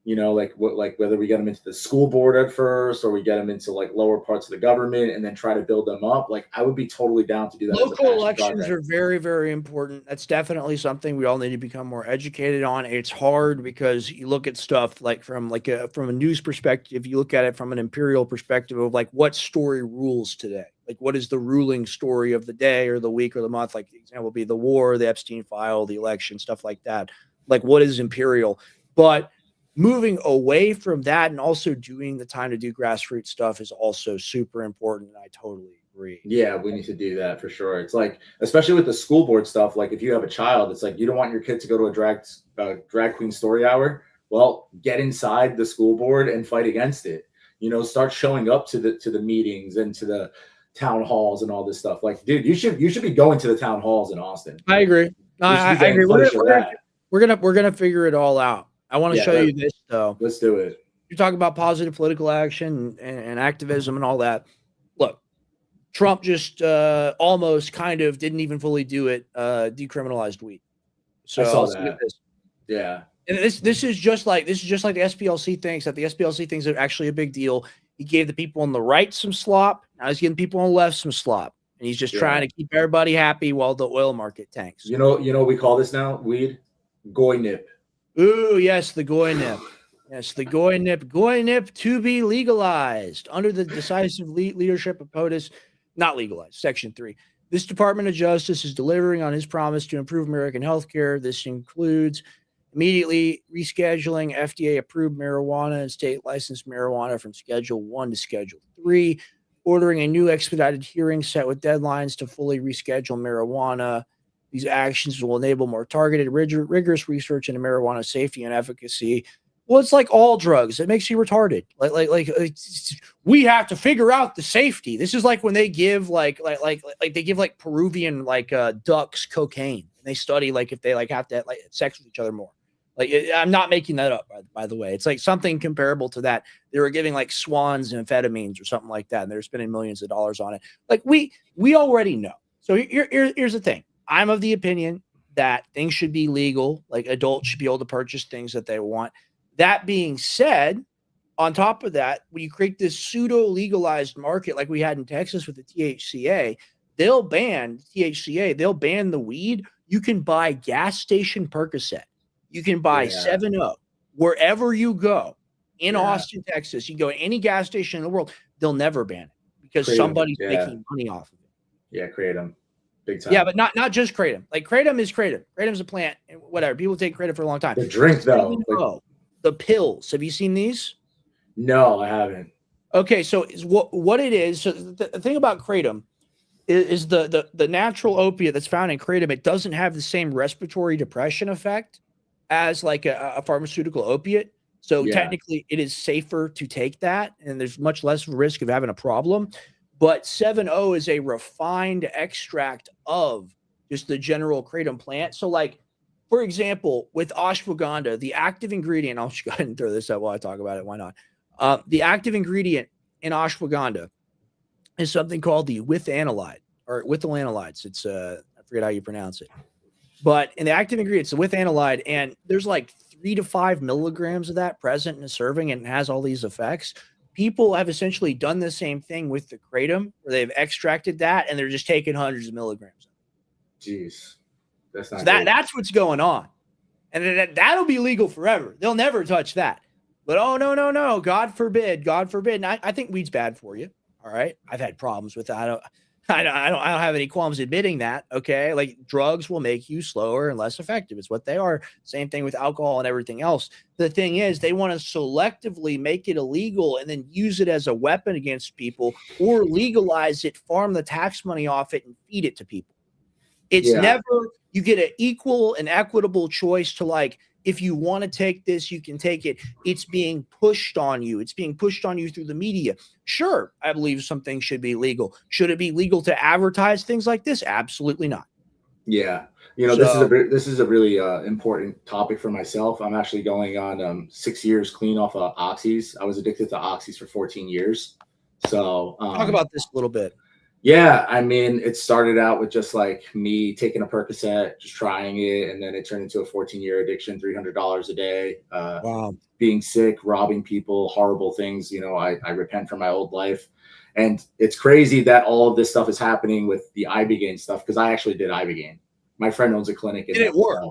Like whether we get them into the school board at first, or we get them into, like, lower parts of the government and then try to build them up. Like, I would be totally down to do that. Local elections are very, very important. That's definitely something we all need to become more educated on. It's hard because you look at stuff like from a news perspective, you look at it from an imperial perspective of, like, what story rules today? Like, what is the ruling story of the day or the week or the month? Like, the example would be the war, the Epstein file, the election, stuff like that. Like, what is imperial? But moving away from that and also doing the time to do grassroots stuff is also super important. And I totally agree. Yeah, we need to do that for sure. It's like, especially with the school board stuff, like if you have a child, it's like you don't want your kid to go to a drag queen story hour. Well, get inside the school board and fight against it. You know, start showing up to the meetings and to the town halls and all this stuff. Like, dude, you should be going to the town halls in Austin. I agree. No, I agree. We're gonna figure it all out. I want to show you this though. Let's do it. You're talking about positive political action and activism and all that. Look, Trump just almost kind of didn't even fully do it. Decriminalized weed. So I saw that. Yeah. And this is just like the SPLC thinks that the SPLC thinks are actually a big deal. He gave the people on the right some slop. Now he's giving people on the left some slop. And he's just trying to keep everybody happy while the oil market tanks. You know what we call this now? Weed? Goy nip. Ooh, yes, the goy nip. Yes, the goy nip. Goy nip to be legalized under the decisive leadership of POTUS. Not legalized, Section 3. This Department of Justice is delivering on his promise to improve American healthcare. This includes immediately rescheduling FDA-approved marijuana and state-licensed marijuana from Schedule 1 to Schedule 3, ordering a new expedited hearing set with deadlines to fully reschedule marijuana. These actions will enable more targeted, rigorous research into marijuana safety and efficacy. Well, it's like all drugs. It makes you retarded. Like we have to figure out the safety. This is like when they give like they give like Peruvian ducks cocaine. And they study like if they like have to like sex with each other more. Like I'm not making that up, by the way. It's like something comparable to that. They were giving like swans amphetamines or something like that, and they're spending millions of dollars on it. Like we already know. So here's the thing. I'm of the opinion that things should be legal. Like adults should be able to purchase things that they want. That being said, on top of that, when you create this pseudo legalized market like we had in Texas with the THCA, they'll ban THCA. They'll ban the weed. You can buy gas station Percocet. You can buy 7-0 wherever you go in Austin, Texas. You go to any gas station in the world, they'll never ban it because somebody's making money off of it. Yeah, Kratom. Big time. Yeah, but not just Kratom. Like Kratom is Kratom. Kratom's a plant and whatever. People take Kratom for a long time. The drink though. The pills. Have you seen these? No, I haven't. Okay, so what it is, so the thing about Kratom is the natural opiate that's found in Kratom, it doesn't have the same respiratory depression effect as like a pharmaceutical opiate. So technically it is safer to take that and there's much less risk of having a problem. But 7-0 is a refined extract of just the general Kratom plant. So like, for example, with ashwagandha, the active ingredient, I'll just go ahead and throw this out while I talk about it. Why not? The active ingredient in ashwagandha is something called the withanolide or withanolides. It's I forget how you pronounce it. But in the active ingredients, the withanolide, and there's like 3 to 5 milligrams of that present in a serving, and it has all these effects. People have essentially done the same thing with the Kratom, where they've extracted that and they're just taking hundreds of milligrams. Jeez, that's not. So that's what's going on, and that'll be legal forever. They'll never touch that. But oh no, God forbid. And I think weed's bad for you. All right, I've had problems with that. I don't have any qualms admitting that. Okay. Like drugs will make you slower and less effective. It's what they are. Same thing with alcohol and everything else. The thing is they want to selectively make it illegal and then use it as a weapon against people or legalize it, farm the tax money off it and feed it to people. It's never, you get an equal and equitable choice to like, if you want to take this, you can take it. It's being pushed on you. It's being pushed on you through the media. Sure, I believe some things should be legal. Should it be legal to advertise things like this? Absolutely not. Yeah. You know, this is a really important topic for myself. I'm actually going on 6 years clean off of oxys. I was addicted to oxys for 14 years. So talk about this a little bit. Yeah, I mean, it started out with just like me taking a Percocet, just trying it, and then it turned into a 14-year addiction, $300 a day. Wow. Being sick, robbing people, horrible things. You know, I repent from my old life. And it's crazy that all of this stuff is happening with the Ibogaine stuff, because I actually did Ibogaine. My friend owns a clinic. Did it work?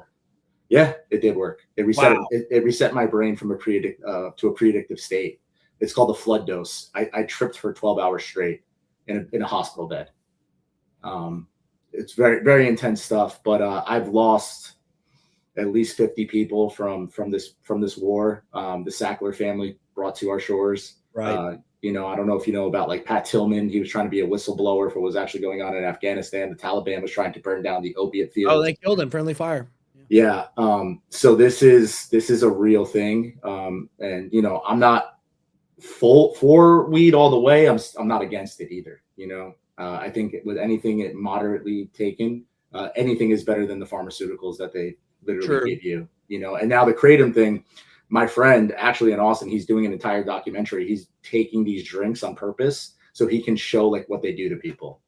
Yeah, it did work. It reset it reset my brain from to a pre-addictive state. It's called the flood dose. I tripped for 12 hours straight in a hospital bed. It's very, very intense stuff, but I've lost at least 50 people from this war. The Sackler family brought to our shores. Right. You know, I don't know if you know about like Pat Tillman. He was trying to be a whistleblower for what was actually going on in Afghanistan. The Taliban was trying to burn down the opiate field. Oh, they killed him. Friendly fire. Yeah. So this is a real thing. And you know, I'm not for weed all the way. I'm not against it either. You know, I think with anything it moderately taken, anything is better than the pharmaceuticals that they literally give you. You know, and now the kratom thing. My friend actually in Austin, he's doing an entire documentary. He's taking these drinks on purpose so he can show like what they do to people.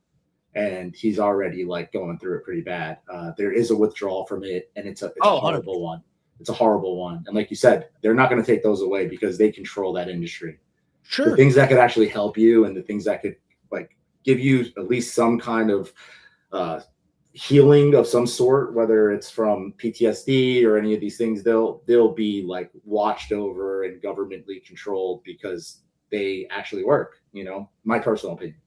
And he's already like going through it pretty bad. There is a withdrawal from it, and it's a horrible one. It's a horrible one. And like you said, they're not going to take those away because they control that industry. Sure. The things that could actually help you and the things that could like give you at least some kind of healing of some sort, whether it's from PTSD or any of these things, they'll be like watched over and governmentally controlled because they actually work, you know, my personal opinion.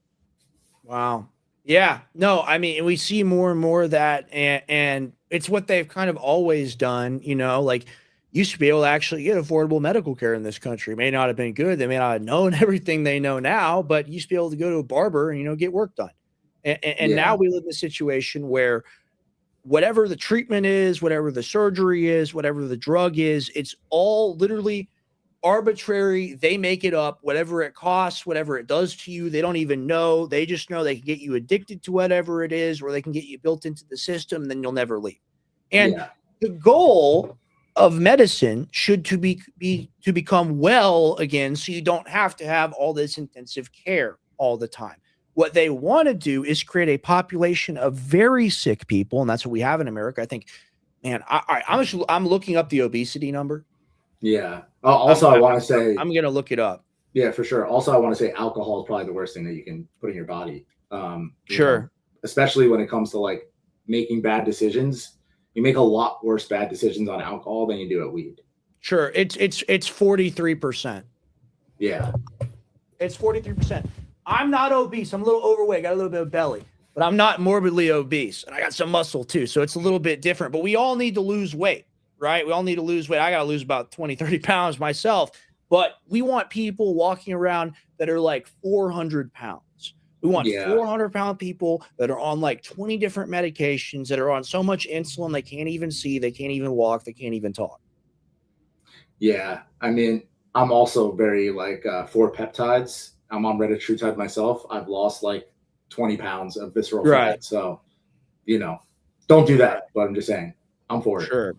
Wow. Yeah. No, I mean, we see more and more of that, and it's what they've kind of always done, you know, like used to be able to actually get affordable medical care in this country. It may not have been good. They may not have known everything they know now, but you used to be able to go to a barber and, you know, get work done. And now we live in a situation where whatever the treatment is, whatever the surgery is, whatever the drug is, it's all literally arbitrary. They make it up, whatever it costs, whatever it does to you. They don't even know. They just know they can get you addicted to whatever it is, or they can get you built into the system, and then you'll never leave. And the goal of medicine should be to become well again, so you don't have to have all this intensive care all the time. What they want to do is create a population of very sick people, and that's what we have in America. I think, man, I'm looking up the obesity number. Yeah. Also, I want to say I'm going to look it up. Yeah, for sure. Also, I want to say alcohol is probably the worst thing that you can put in your body. Sure. Know, especially when it comes to like making bad decisions. You make a lot worse bad decisions on alcohol than you do at weed. Sure. It's 43%. Yeah. It's 43%. I'm not obese. I'm a little overweight. Got a little bit of belly, but I'm not morbidly obese, and I got some muscle too. So it's a little bit different, but we all need to lose weight, right? We all need to lose weight. I got to lose about 20, 30 pounds myself, but we want people walking around that are like 400 pounds. We want 400-pound people that are on like 20 different medications, that are on so much insulin they can't even see, they can't even walk, they can't even talk. Yeah. I mean, I'm also very like for peptides. I'm on retatrutide myself. I've lost like 20 pounds of visceral fat. So, you know, don't do that. But I'm just saying, I'm for it. Sure.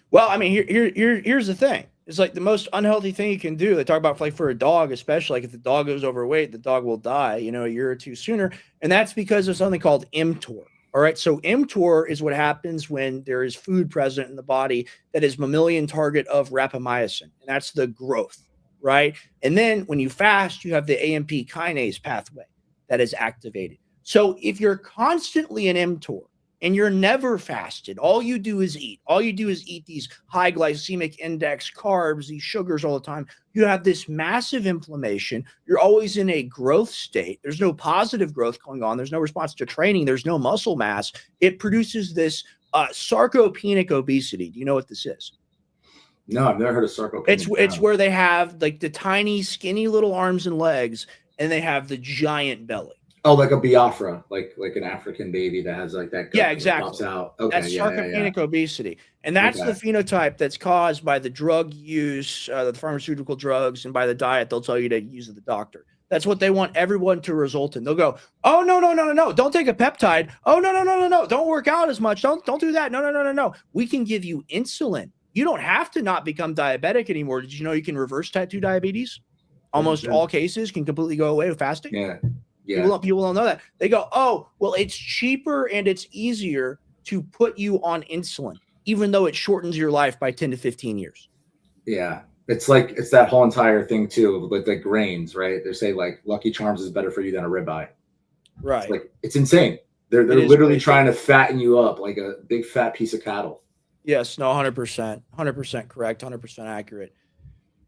Well, I mean, here's the thing. It's like the most unhealthy thing you can do. They talk about like for a dog, especially like if the dog goes overweight, the dog will die, you know, a year or two sooner. And that's because of something called mTOR. All right. So mTOR is what happens when there is food present in the body that is mammalian target of rapamycin. And that's the growth. Right. And then when you fast, you have the AMP kinase pathway that is activated. So if you're constantly in mTOR and you're never fasted, all you do is eat. All you do is eat these high glycemic index carbs, these sugars all the time. You have this massive inflammation. You're always in a growth state. There's no positive growth going on. There's no response to training. There's no muscle mass. It produces this sarcopenic obesity. Do you know what this is? No, I've never heard of sarcopenia. It's where they have like the tiny, skinny little arms and legs, and they have the giant belly. Oh, like a Biafra, like an African baby that has like that. Yeah, exactly. Pops out. Okay, that's sarcopenic obesity, and that's the phenotype that's caused by the drug use, the pharmaceutical drugs, and by the diet they'll tell you to use at the doctor. That's what they want everyone to result in. They'll go, oh no, don't take a peptide. Oh no, don't work out as much. Don't do that. No. We can give you insulin. You don't have to not become diabetic anymore. Did you know you can reverse type 2 diabetes? Almost all cases can completely go away with fasting. Yeah. People don't know that. They go, oh, well, it's cheaper and it's easier to put you on insulin, even though it shortens your life by 10 to 15 years. Yeah. It's that whole entire thing too, with like grains, right? They say like Lucky Charms is better for you than a ribeye. Right. It's insane. They're literally trying to fatten you up like a big fat piece of cattle. Yes, no, 100%, 100% correct, 100% accurate.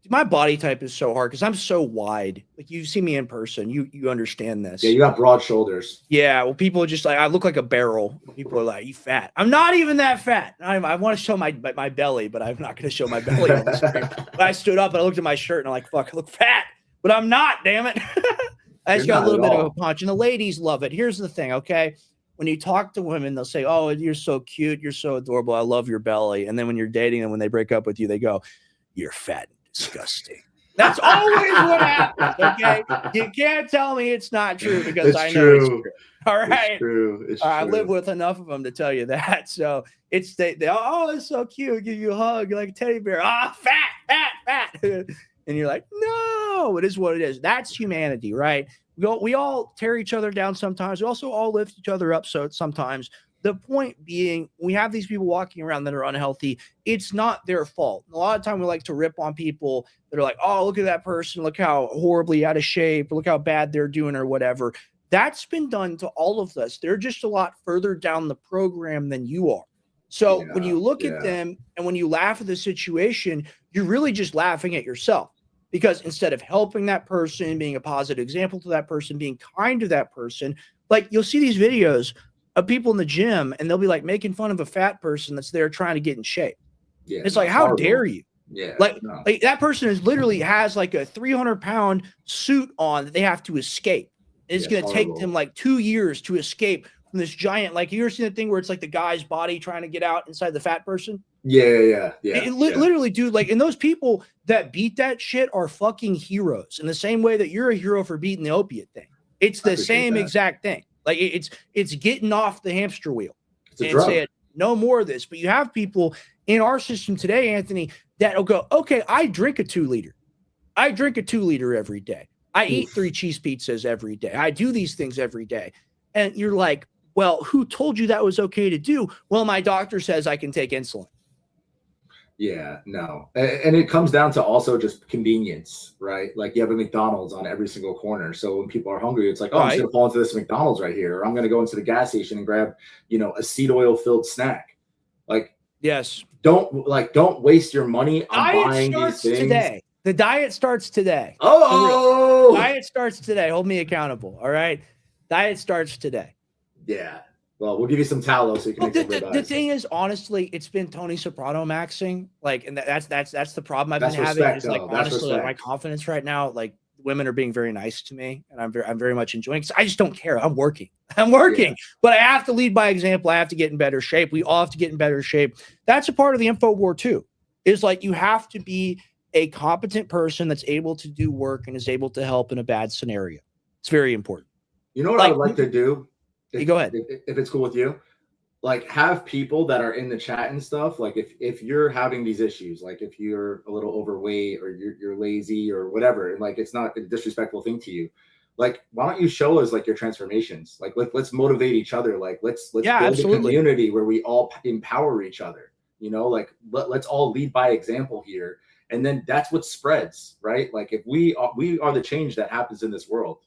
My body type is so hard because I'm so wide. Like you see me in person, you understand this. Yeah, you got broad shoulders. Yeah, well, people are just like, I look like a barrel. People are like, you fat. I'm not even that fat. I want to show my belly, but I'm not going to show my belly on the screen. But I stood up and I looked at my shirt and I'm like, fuck, I look fat, but I'm not, damn it. I just got a little bit of a punch, and the ladies love it. Here's the thing, okay? When you talk to women, they'll say, oh, you're so cute. You're so adorable. I love your belly. And then when you're dating them, when they break up with you, they go, you're fat and disgusting. That's always what happens, okay? You can't tell me it's not true because I know it's true. All right. It's true. It's true. I live with enough of them to tell you that. So it's oh, it's so cute. Give you a hug like a teddy bear. Ah, fat. And you're like, no, it is what it is. That's humanity, right? We all tear each other down sometimes. We also all lift each other up. So sometimes the point being, we have these people walking around that are unhealthy. It's not their fault. A lot of time we like to rip on people that are like, oh, look at that person. Look how horribly out of shape. Look how bad they're doing or whatever. That's been done to all of us. They're just a lot further down the program than you are. So when you look at them and when you laugh at the situation, you're really just laughing at yourself. Because instead of helping that person, being a positive example to that person, being kind to that person, like you'll see these videos of people in the gym and they'll be like making fun of a fat person that's there trying to get in shape. Yeah, it's like, how dare you? Yeah. Like that person is literally has like a 300-pound suit on that they have to escape. It's going to take them like 2 years to escape from this giant, like you ever seen the thing where it's like the guy's body trying to get out inside the fat person? Yeah. Literally, dude, like, and those people that beat that shit are fucking heroes in the same way that you're a hero for beating the opiate thing. It's the same exact thing. Like it's getting off the hamster wheel and saying no more of this. But you have people in our system today, Anthony, that'll go, okay, I drink a 2-liter. I drink a 2-liter every day. I eat 3 cheese pizzas every day. I do these things every day. And you're like, well, who told you that was okay to do? Well, my doctor says I can take insulin. Yeah, no. And it comes down to also just convenience, right? Like you have a McDonald's on every single corner. So when people are hungry, it's like, oh, I'm just going to fall into this McDonald's right here. Or I'm going to go into the gas station and grab, a seed oil filled snack. Like, yes. Don't waste your money on buying these things. Today. The diet starts today. Oh, diet starts today. Hold me accountable. All right. Diet starts today. Yeah. Well, we'll give you some tallow so you can make the thing is, honestly, it's been Tony Soprano maxing. Like, and that's the problem I've been having. It's like, honestly, like, my confidence right now, like women are being very nice to me, and I'm very much enjoying it. I just don't care. I'm working, but I have to lead by example. I have to get in better shape. We all have to get in better shape. That's a part of the info war too. Is like you have to be a competent person that's able to do work and is able to help in a bad scenario. It's very important. You know what I would like to do? Go ahead. If it's cool with you, like have people that are in the chat and stuff. Like if you're having these issues, like if you're a little overweight or you're lazy or whatever, and like it's not a disrespectful thing to you, like why don't you show us like your transformations? Like let's motivate each other. Like let's build a community where we all empower each other. Like let's all lead by example here. And then that's what spreads, right? Like if we are the change that happens in this world,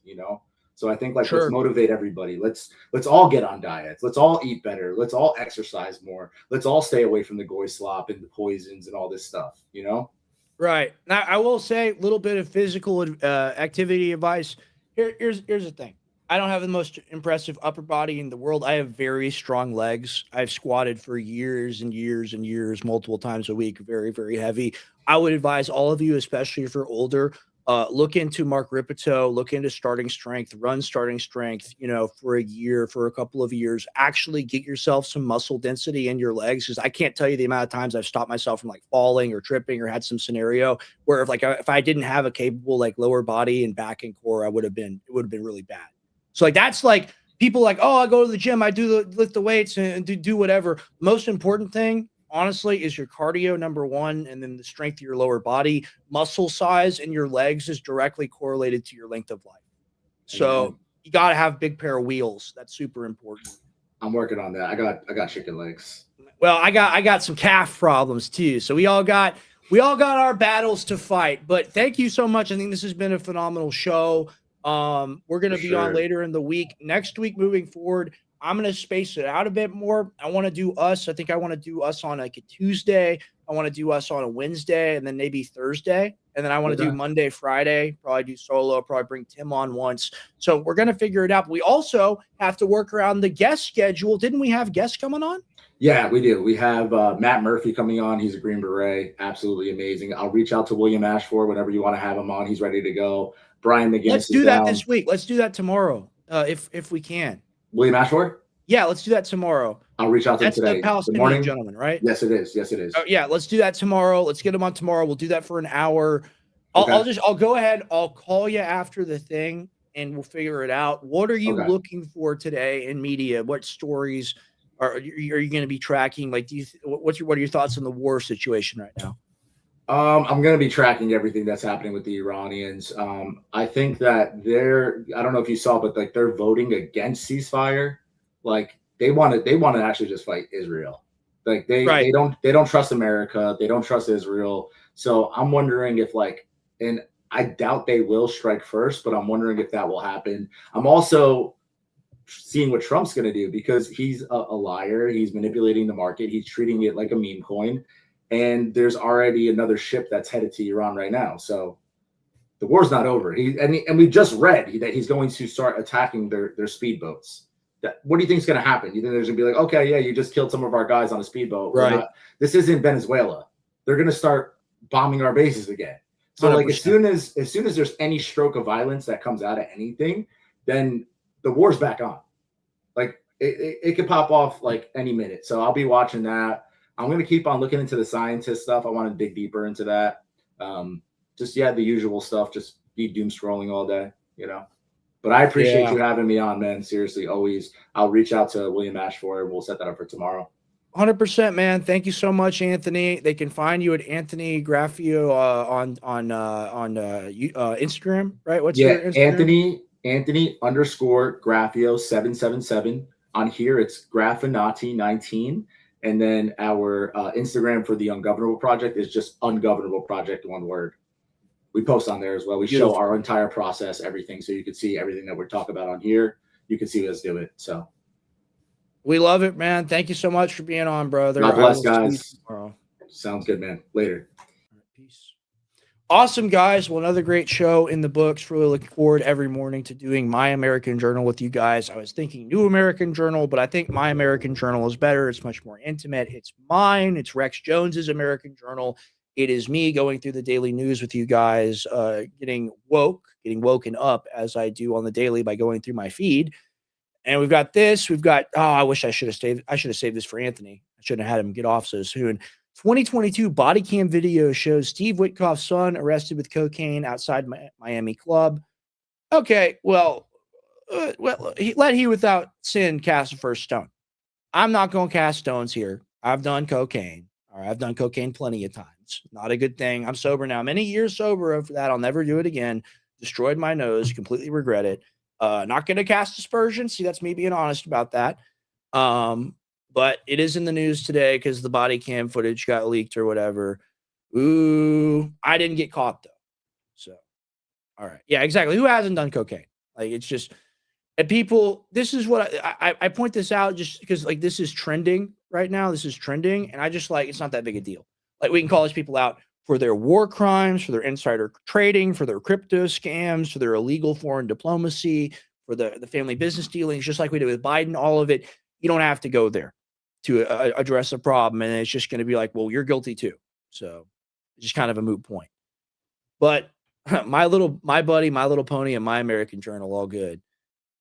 So I think let's motivate everybody. Let's all get on diets. Let's all eat better. Let's all exercise more. Let's all stay away from the goy slop and the poisons and all this stuff, Right. Now I will say a little bit of physical activity advice. Here's the thing. I don't have the most impressive upper body in the world. I have very strong legs. I've squatted for years and years and years, multiple times a week, very, very heavy. I would advise all of you, especially if you're older, look into Mark Ripito, look into starting strength, run starting strength, for a year, for a couple of years, actually get yourself some muscle density in your legs. Cause I can't tell you the amount of times I've stopped myself from like falling or tripping or had some scenario where if I didn't have a capable like lower body and back and core, it would have been really bad. So like, that's like people like, oh, I go to the gym, I lift the weights and do whatever. Most important thing, honestly, is your cardio, number one, and then the strength of your lower body. Muscle size in your legs is directly correlated to your length of life. So you got to have a big pair of wheels. That's super important. I'm working on that. I got chicken legs. Well, I got some calf problems too. So we all got our battles to fight. But thank you so much. I think this has been a phenomenal show. We're going to be on later in the week. Next week, moving forward, I'm going to space it out a bit more. I want to do us. I think I want to do us on like a Tuesday. I want to do us on a Wednesday and then maybe Thursday. And then I want to Okay. do Monday, Friday, probably do solo, probably bring Tim on once. So we're going to figure it out. But we also have to work around the guest schedule. Didn't we have guests coming on? Yeah, we do. We have Matt Murphy coming on. He's a Green Beret. Absolutely amazing. I'll reach out to William Ashford whenever you want to have him on. He's ready to go. Brian McGinnis Let's do that this week. Let's do that tomorrow, if we can. William Ashford? Yeah, let's do that tomorrow. I'll reach out to him That's today. the Palestinian morning? gentleman, right? Yes, it is. Yes, it is. Oh, yeah, let's do that tomorrow. Let's get him on tomorrow. We'll do that for an hour. I'll go ahead. I'll call you after the thing and we'll figure it out. What are you looking for today in media? What stories are you going to be tracking? Like, what are your thoughts on the war situation right now? I'm going to be tracking everything that's happening with the Iranians. I think that I don't know if you saw, but like they're voting against ceasefire. Like they want to actually just fight Israel. Like they don't trust America. They don't trust Israel. So I'm wondering if and I doubt they will strike first, but I'm wondering if that will happen. I'm also seeing what Trump's going to do because he's a liar. He's manipulating the market. He's treating it like a meme coin. And there's already another ship that's headed to Iran right now. So the war's not over. And we just read that he's going to start attacking their speedboats. What do you think is going to happen? You think there's going to be like, okay, yeah, you just killed some of our guys on a speedboat. Right. This isn't Venezuela. They're going to start bombing our bases again. So 100%. as soon as there's any stroke of violence that comes out of anything, then the war's back on. Like it could pop off like any minute. So I'll be watching that. I'm going to keep on looking into the scientist stuff. I want to dig deeper into that. The usual stuff, just be doom scrolling all day, But I appreciate you having me on, man. Seriously, always. I'll reach out to William Ashford and we'll set that up for tomorrow. 100%, man. Thank you so much, Anthony. They can find you at Anthony Graffio on Instagram, right? What's your Instagram? Anthony_Graffio 777. On here, it's Graffinati 19. And then our Instagram for the Ungovernable Project is just Ungovernable Project, one word. We post on there as well. We show our entire process, everything. So you can see everything that we're talking about on here. You can see us do it. So we love it, man. Thank you so much for being on, brother. God bless, guys. Sounds good, man. Later. Peace. Awesome, guys. Well, another great show in the books. Really looking forward every morning to doing My American Journal with you guys. I was thinking New American Journal, but I think My American Journal is better. It's much more intimate. It's mine. It's Rex Jones's American Journal. It is me going through the daily news with you guys, getting woken up as I do on the daily by going through my feed. And we've got this. I wish I should have saved this for Anthony. I shouldn't have had him get off so soon. 2022 body cam video shows Steve Witkoff's son arrested with cocaine outside Miami club. Okay, well, let he without sin cast the first stone. I'm not going to cast stones here. I've done cocaine. All right, I've done cocaine plenty of times. Not a good thing. I'm sober now. Many years sober after that. I'll never do it again. Destroyed my nose. Completely regret it. Not going to cast aspersions. See, that's me being honest about that. But it is in the news today because the body cam footage got leaked or whatever. Ooh, I didn't get caught though. So, all right. Yeah, exactly. Who hasn't done cocaine? Like, it's just, and people, this is what I point this out just because like this is trending right now. This is trending. And I just it's not that big a deal. Like we can call these people out for their war crimes, for their insider trading, for their crypto scams, for their illegal foreign diplomacy, for the family business dealings, just like we did with Biden, all of it. You don't have to go there to address a problem. And it's just going to be like, well, you're guilty too. So it's just kind of a moot point. But my little pony and My American Journal, all good.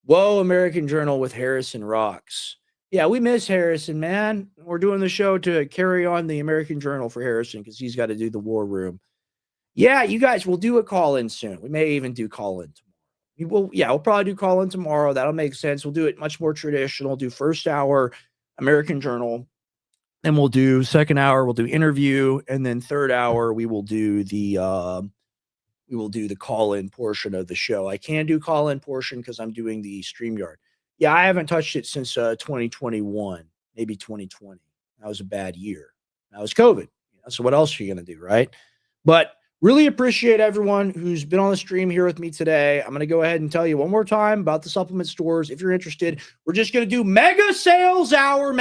Whoa, American Journal with Harrison rocks. Yeah, we miss Harrison, man. We're doing the show to carry on the American Journal for Harrison because he's got to do the war room. Yeah, you guys will do a call-in soon. We may even do call-in tomorrow. We'll probably do call-in tomorrow. That'll make sense. We'll do it much more traditional. Do first hour American Journal. Then we'll do second hour. We'll do interview. And then third hour, we will do the call-in portion of the show. I can do call-in portion because I'm doing the StreamYard. Yeah, I haven't touched it since 2021, maybe 2020. That was a bad year. That was COVID. So what else are you going to do, right? But really appreciate everyone who's been on the stream here with me today. I'm going to go ahead and tell you one more time about the supplement stores. If you're interested, we're just going to do mega sales hour.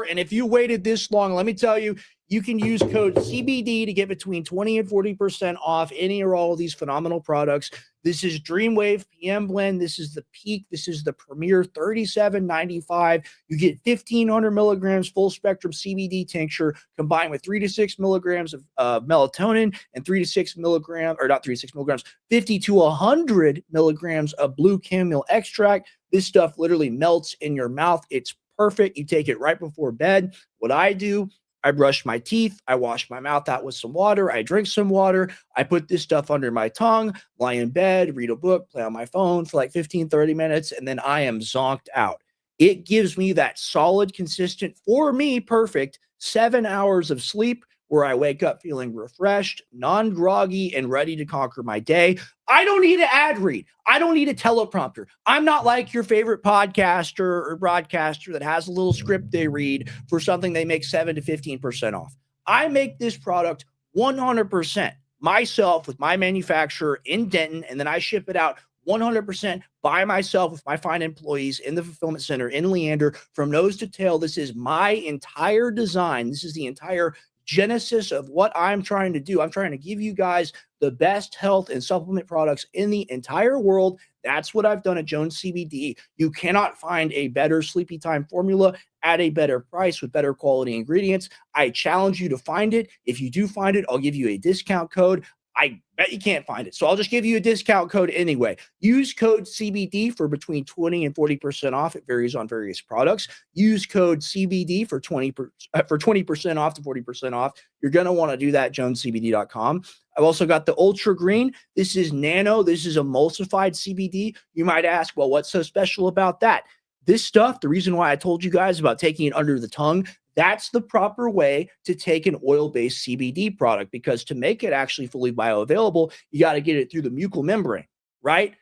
And if you waited this long, let me tell you, You can use code CBD to get between 20 and 40% off any or all of these phenomenal products. This is Dreamwave PM Blend. This is the Peak. This is the Premier, $37.95. You get 1,500 milligrams full spectrum CBD tincture combined with 3 to 6 milligrams of melatonin and 3 to 6 milligrams, or not 3 to 6 milligrams, 50 to 100 milligrams of blue chamomile extract. This stuff literally melts in your mouth. It's perfect. You take it right before bed. What I do, I brush my teeth. I wash my mouth out with some water. I drink some water. I put this stuff under my tongue, lie in bed, read a book, play on my phone for like 15, 30 minutes, and then I am zonked out. It gives me that solid, consistent, for me, perfect 7 hours of sleep where I wake up feeling refreshed, non-groggy, and ready to conquer my day. I don't need an ad read. I don't need a teleprompter. I'm not like your favorite podcaster or broadcaster that has a little script they read for something they make 7 to 15% off. I make this product 100% myself with my manufacturer in Denton, and then I ship it out 100% by myself with my fine employees in the fulfillment center in Leander from nose to tail. This is my entire design. This is the entire genesis of what I'm trying to do. I'm trying to give you guys the best health and supplement products in the entire world. That's what I've done at Jones CBD. You cannot find a better sleepy time formula at a better price with better quality ingredients. I challenge you to find it. If you do find it, I'll give you a discount code. I bet you can't find it. So I'll just give you a discount code anyway. Use code CBD for between 20 and 40% off. It varies on various products. Use code CBD for 20% off to 40% off. You're going to want to do that, jonescbd.com. I've also got the Ultra Green. This is nano. This is emulsified CBD. You might ask, well, what's so special about that? This stuff, the reason why I told you guys about taking it under the tongue, that's the proper way to take an oil-based CBD product, because to make it actually fully bioavailable, you got to get it through the mucal membrane, right?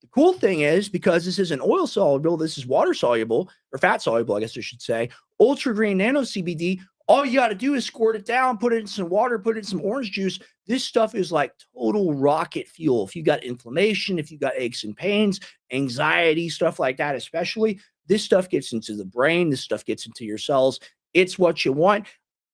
The cool thing is, because this isn't oil soluble, this is water soluble, or fat soluble, I guess I should say. Ultra Green Nano CBD, all you got to do is squirt it down, put it in some water, put it in some orange juice. This stuff is like total rocket fuel. If you got inflammation, if you got aches and pains, anxiety, stuff like that, especially, this stuff gets into the brain. This stuff gets into your cells. It's what you want.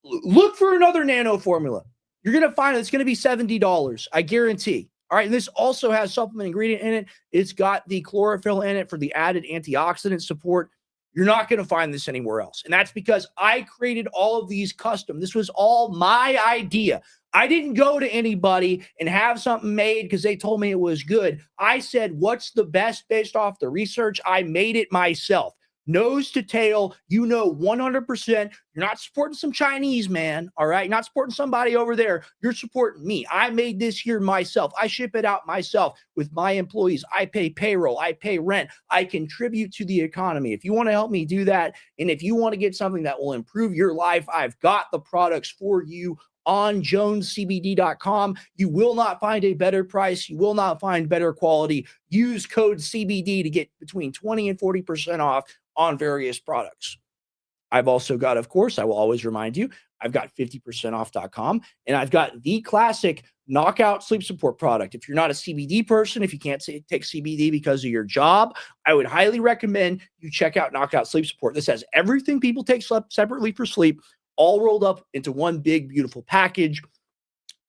Look for another nano formula. You're going to find it's going to be $70. I guarantee. All right. And this also has supplement ingredient in it. It's got the chlorophyll in it for the added antioxidant support. You're not going to find this anywhere else. And that's because I created all of these custom. This was all my idea. I didn't go to anybody and have something made because they told me it was good. I said, what's the best based off the research? I made it myself. Nose to tail, 100%. You're not supporting some Chinese man, all right? You're not supporting somebody over there. You're supporting me. I made this here myself. I ship it out myself with my employees. I pay payroll. I pay rent. I contribute to the economy. If you want to help me do that, and if you want to get something that will improve your life, I've got the products for you on jonescbd.com. You will not find a better price. You will not find better quality. Use code CBD to get between 20 and 40% off on various products. I've also got, of course, I will always remind you, I've got 50%off.com, and I've got the classic knockout sleep support product. If you're not a CBD person, if you can't take CBD because of your job, I would highly recommend you check out Knockout Sleep Support. This has everything people take separately for sleep, all rolled up into one big, beautiful package.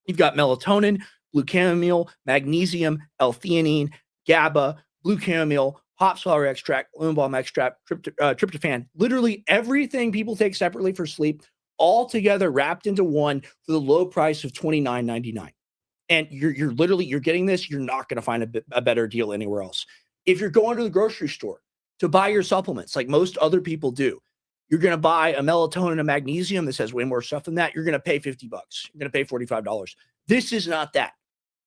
You've got melatonin, blue chamomile, magnesium, L-theanine, GABA, blue chamomile, hop flower extract, lemon balm extract, tryptophan, literally everything people take separately for sleep, all together wrapped into one for the low price of $29.99. And you're getting this. You're not going to find a better deal anywhere else. If you're going to the grocery store to buy your supplements, like most other people do, you're going to buy a melatonin and a magnesium. This has way more stuff than that. You're going to pay $50. You're going to pay $45. This is not that.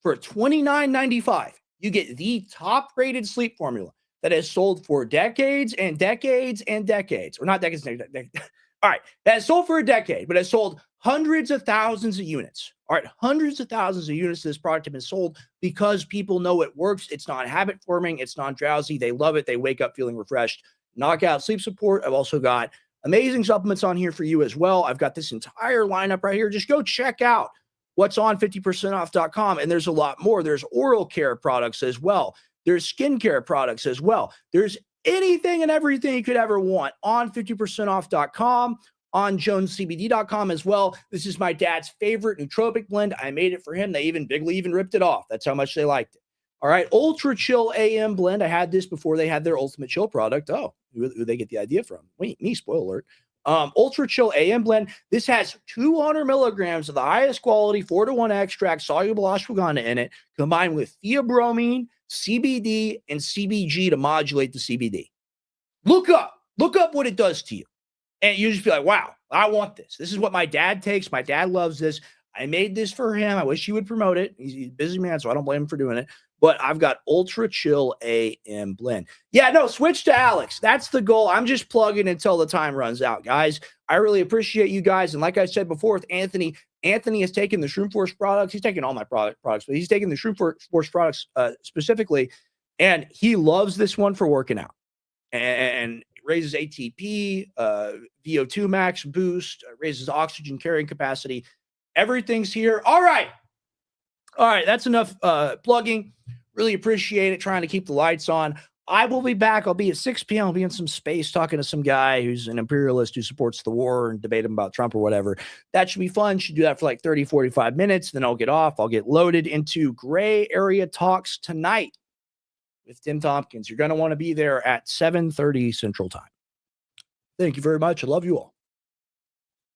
For $29.95, you get the top-rated sleep formula that has sold for decades and decades and decades, or not decades. All right, that has sold for a decade, but has sold hundreds of thousands of units. All right, hundreds of thousands of units of this product have been sold because people know it works. It's not habit forming. It's non-drowsy. They love it. They wake up feeling refreshed. Knockout Sleep Support. I've also got amazing supplements on here for you as well. I've got this entire lineup right here. Just go check out what's on 50percentoff.com, and there's a lot more. There's oral care products as well. There's skincare products as well. There's anything and everything you could ever want on 50percentoff.com, on jonescbd.com as well. This is my dad's favorite nootropic blend. I made it for him. Big Lee even ripped it off. That's how much they liked it. All right, Ultra Chill AM blend. I had this before they had their Ultimate Chill product. Oh, who they get the idea from? Wait, me, spoiler alert. Ultra Chill AM blend. This has 200 milligrams of the highest quality 4-to-1 extract soluble ashwagandha in it, combined with theobromine, CBD, and CBG to modulate the CBD. Look up what it does to you. And you just be like, wow, I want this. This is what my dad takes. My dad loves this. I made this for him. I wish he would promote it. He's a busy man, so I don't blame him for doing it. But I've got Ultra Chill AM blend. Yeah, no, switch to Alex. That's the goal. I'm just plugging until the time runs out, guys. I really appreciate you guys. And like I said before with Anthony has taken the Shroom Force products. He's taken all my products, but he's taken the Shroom Force products specifically. And he loves this one for working out. And raises ATP, VO2 max boost, raises oxygen carrying capacity. Everything's here. All right. That's enough plugging. Really appreciate it. Trying to keep the lights on. I will be back. I'll be at 6 p.m. I'll be in some space talking to some guy who's an imperialist who supports the war and debate him about Trump or whatever. That should be fun. Should do that for like 30, 45 minutes. Then I'll get off. I'll get loaded into Gray Area Talks tonight with Tim Tompkins. You're going to want to be there at 7:30 Central Time. Thank you very much. I love you all.